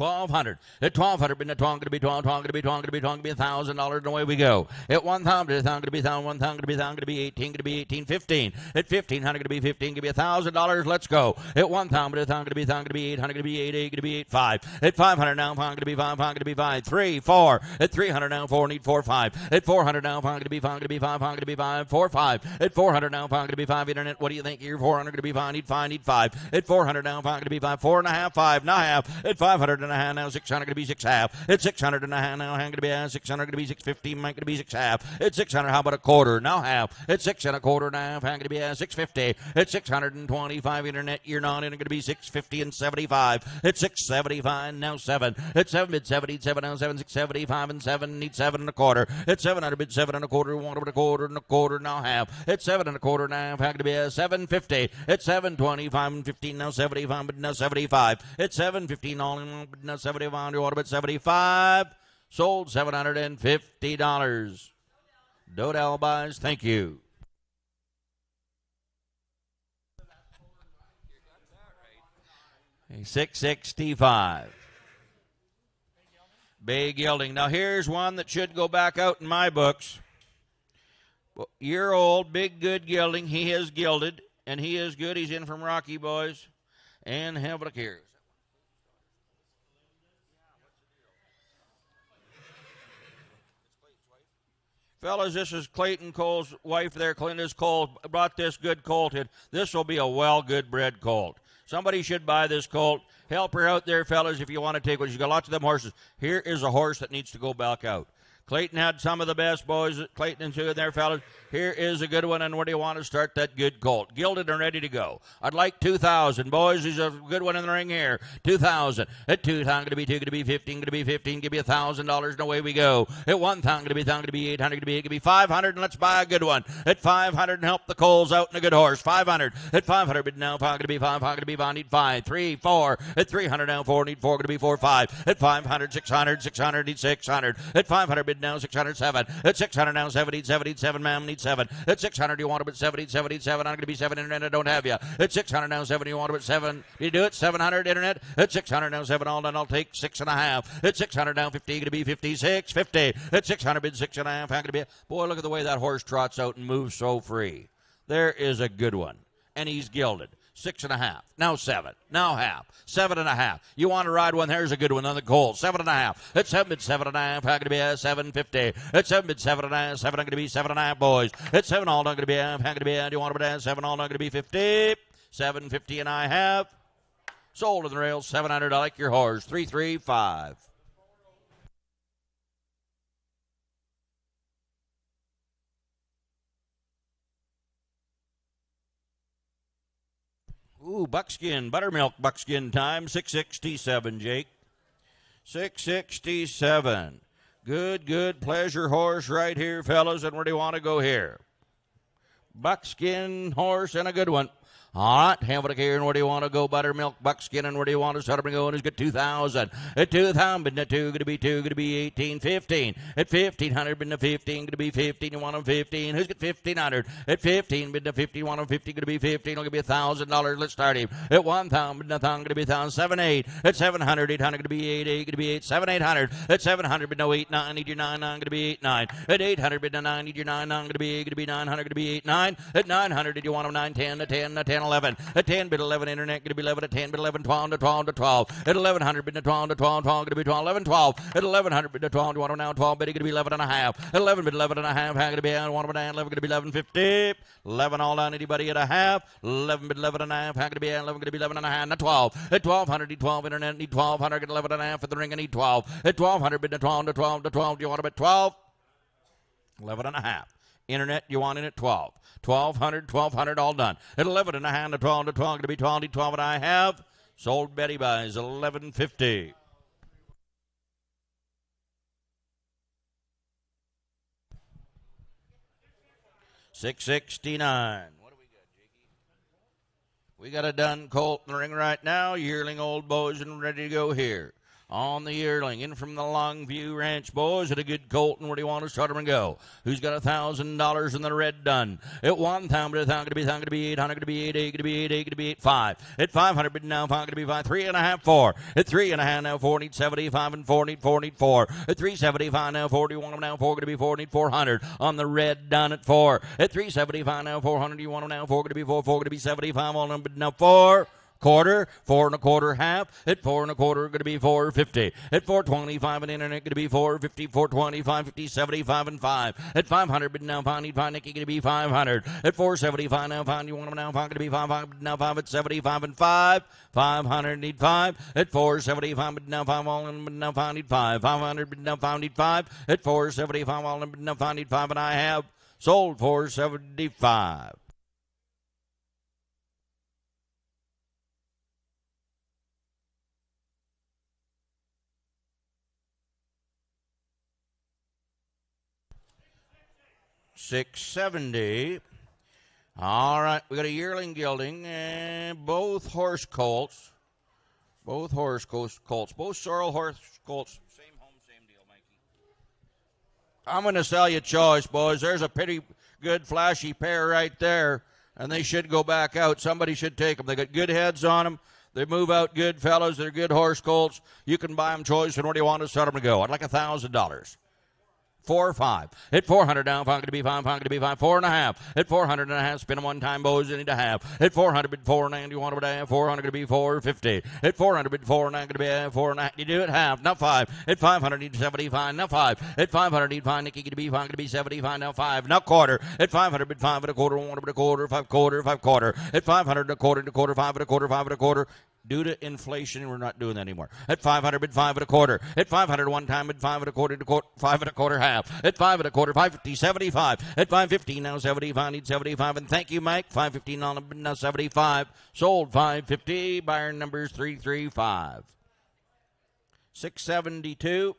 1,200. At 1,200, been a 12, going to be 12, 12, going to be 12, going to be 12, going to be $1,000, and away we go. At 1,000, it's going to be 1,000, 1,000, going to be 1,000, going to be 18, going to be 18, 15. At 1,500, going to be 15, going to be $1,000. Let's go. At 1,000, it's going to be 1,000, going to be 800, going to be 8, 8, going to be 8, 5. At 500 now, 5 going to be 5, 5 going to be 5, 3, 4. At 300 now, 4 need 4, 5. At 400 now, 5 going to be 5, going to be 5, 5 going to be 5, 4, 5. At 400 now, 5 going to be 5. Internet, what do you think? You're 400 going to be 5, need 5, need 5. At 400 now, 5 going to be 5, 4.5, 5, now half. At 500 and a half now, 600 going to be 6 half. At 600 and a half now, going to be 600 going to be 650, might going to be 6 half. At 600, how about a quarter? Now half. At 6 and a quarter and a half, going to be 650. At 625 internet, you're not in, going to be 650 and 75. At 675 now 7. At 7 bid 70, 7 now 7, 675 and 7 need 7 and a quarter. At 700 bid 7 and a quarter, 1 and a quarter now half. At 7 and a quarter and a half, going to be 750. At 725 and 15 now 75, but now 75. At 715 all in, but now 75. What about 75? Sold $750. Dodell buys. Thank you. $665. Bay Gilding. Now here's one that should go back out in my books. Year old, big good gilding. He is gilded, and he is good. He's in from Rocky, boys. And have a look here. Fellas, this is Clayton Cole's wife there. Clintus Cole brought this good colt in. This will be a good bred colt. Somebody should buy this colt. Help her out there, fellas, if you want to take one. She's got lots of them horses. Here is a horse that needs to go back out. Clayton had some of the best, boys. Clayton and two of there, fellas. Here is a good one, and where do you want to start that good colt? Gilded and ready to go. I'd like 2,000. Boys, there's a good one in the ring here. 2,000. At 2,000, going to be 2, going to be 15, going to be 15. Give you $1,000, and away we go. At 1,000, going to be 1,000, going to be 800, going to be 8, going to be 500, and let's buy a good one. At 500, and help the Coles out in a good horse. 500. At 500, but now 5, going to be 5, 5, going to be 5, need 5, 3, 4. At 300, now 4, need 4, going to be 4, 5. At 500, 600, 600, need 600. At 500, bid now 600, 7. At 600, now 70, 7, ma'am, need 7. At 600, you want to bid 70, 7. I'm going to be 7, internet, I don't have you. At 600, now 7, you want to bid 7. You do it, 700, internet. At 600, now 7, all done, I'll take 6.5. At 600, now 50, going to be 56, 50. At 600, bid 6.5, I'm going to be, boy, look at the way that horse trots out and moves so free. There is a good one. And he's gilded. 6.5. Now 7. Now half. 7.5. You want to ride one? There's a good one on the Colt. 7.5. At 7 bid 7.5. I'm going to be 750. At 7 bid 7.5. 7 I'm going to be 7.5, boys. At 7 all I'm going to be. I'm going to be. Do you want to bid 7 all I'm going to be 50? 750 and I have. Sold in the rails. 700. I like your horse. 335. Ooh, buckskin, buttermilk buckskin time, 667, Jake. 667. Good pleasure horse right here, fellas. And where do you want to go here? Buckskin horse and a good one. All right, Hamilton here, and where do you want to go? Buttermilk, buckskin, and where do you want to start and go? And who's got 2,000? At 2,000, but 2, going to be 18, 15. At 1,500, but 15, going to be 15. You want them 15. Who's got 1,500? At 15, but 50, want them 50, going to be 15. It'll give you $1,000. Let's start him. At 1,000, but 1,000, going to be 1,000. 7, 8. At 700, 800, going to be 8, 8, going to be 8. 7, 800. At 700, but no 8, 9, need your 9, 9, going to be 8, 9. At 800, but 9, need your 9, 9, going to be 8, going to be 900, going to be 8, 9. At 900, did you want them 9, 10, 10, 10, 11. At 10, bit 11, internet, going to be 11. At 10, bit 11, 12, to 12, to 12. At 1100, bit 12, to 12, 12, going to be 12, 11, 12. At 1100, bit 12, you want them now 12, bit going to be 11 and a half. At 11, bit 11 and a half, how going to be 1 of 11, going to be 11.50. 11 all down, anybody at a half. 11, bit 11 and a half, how going to be 11, going to be 11 and a half. Now 12. At 1200, need 12, internet, need 1200, get 11 and a half. At the ring, I need 12. At 1200, bit 12, to 12, to 12, do you want them at 12? 11 and a half. Internet, you want in at 12. 1,200 all done. At 11 and a half to 12 to 12, going to be 12 to 12 and I have. Sold Betty buys 11.50. $6.69. What do we got, Jiggy? We got a done colt in the ring right now. Yearling old boys and ready to go here. On the yearling, in from the Longview Ranch boys at a good colt, and where do you want to start them and go? Who's got $1,000 in the red done? At 1,000, but going to be 800, going to be 8, 8, going to be 8, 8, going to be 8, 5. At 500, but now 5, going to be 5, 3 and a half, 4. At 3 and a half now 4, need 75 and 4, need 4, need 4. At 375 now 4, do you want them now 4, going to be 4, need 400 on the red done at 4. At 375 now 400, do you want them now 4, going to be 4, 4, going to be 75 on them, but now 4. Quarter, 4 and a quarter half. At 4 and a quarter, going to be 4.50. At 4.25, an internet going to be 4.50, 4.25, 50, 75 and 5. At 500, but now 5, need 5, Nicky going to be 500. At 4.75 now 5, you want them now 5, going to be 5, 5, now 5 at 75 and 5. 500 need 5. At 4.75, but now 5 all in, but now 5 need 5. 500, but now 5 need 5. At 4.75 all in, but now 5 need 5, and I have sold 4.75. $6.70. All right, we got a yearling gelding and both horse colts. Both horse colts. Both sorrel horse colts. Same home, same deal, Mikey. I'm going to sell you choice, boys. There's a pretty good flashy pair right there, and they should go back out. Somebody should take them. They got good heads on them. They move out good, fellas. They're good horse colts. You can buy them choice, and where do you want to set them to go? I'd like $1,000. 4 or 5. At 400 down, 5 going to be 5, 5 going to be 5, 4 and a half. At 400 and a half, spin them one time, boys, you need a half. At 400, bid 4.90, you want to have 400 going to be 4.50. At 400, bid 4.9 going to be 4 and a half. You do it half, now 5. At 500, need 75, now 5. At 500, need 5, Nicky going to be 5 going to be 75, now 5. Now quarter. At 500, bid 5 and a quarter, 1 and a quarter, 5 quarter, 5 quarter. At 500 and a quarter, 5 and a quarter, 5 and a quarter. Due to inflation, we're not doing that anymore. At 500, bid 5 and a quarter. At 500, one time, bid 5 and a quarter, 5 and a quarter half. At 5 and a quarter, 550, 75. At 550, now 75, need 75. And thank you, Mike. 550, now 75. Sold 550. Buyer numbers 335. 672.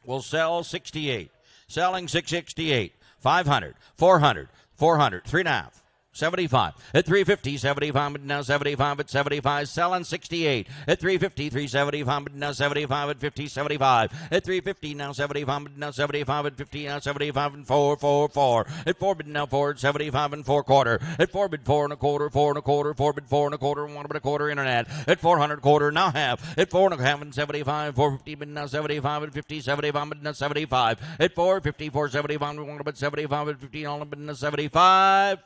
Will sell 68. Selling 668. 500, 400, 400, 3.5. 75. At 350, 75, but now 75 at 75. Selling 68. At 350, 375, but now 75 at 50, 75. At 350, now 75, but now 75 at 50, now 75 and 4, 4, 4. At 4 bid now 4 at 75 and 4 quarter. At 4 bid 4 and a quarter, 4 and a quarter, 4 bid 4 and a quarter, 1 and a quarter internet. At 400 quarter, now half. At 4 and a half and 75, 450 bid now 75 and 50, 75 bid now 75. At 450, 475, we want about 75 at 50, all bid now 75.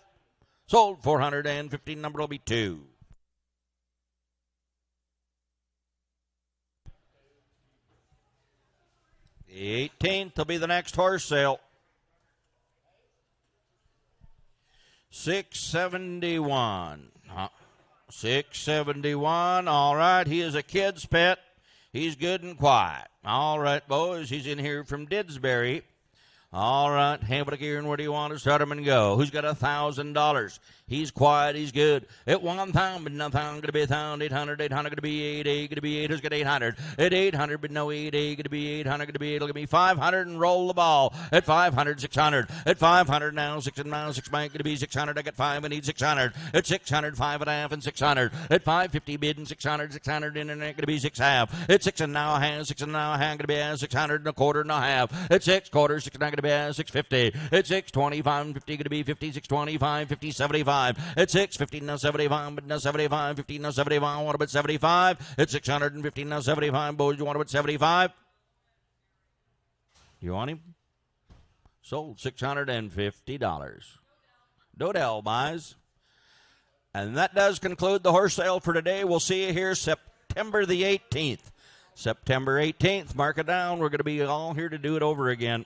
Sold 415, number will be 2. The 18th will be the next horse sale. 671. 671. All right, he is a kid's pet. He's good and quiet. All right, boys, he's in here from Didsbury. All right, Hamilton here, and where do you want to start him and go? Who's got $1,000? He's quiet. He's good. At 1,000, but nothing going to be 1,000. 800, 800 going to be 8. 8 going to be 8. Who's got 800? At 800, but no 8. 8 going to be 800. Going to be 8. It'll give me 500 and roll the ball. At 500, 600. At 500 now, 6 and now, 6 might going to be 600. I got 5. I need 600. At 600, 5.5 and 600. At 550 bid and 600. 600 internet going to be 6.5. At 6 and now a half. 6 and now a half going to be 600 and a quarter and a half. At 6 quarters, 6 and now going to be 650. At 625 and 50 going to be 50. 625, 50, 75. At 650 now 75, but now 75. 50 now 75. What about 75? At 650 now 75. Boys, you want about 75? You want him? Sold $650. Dodell buys. And that does conclude the horse sale for today. We'll see you here September the 18th. September 18th. Mark it down. We're going to be all here to do it over again.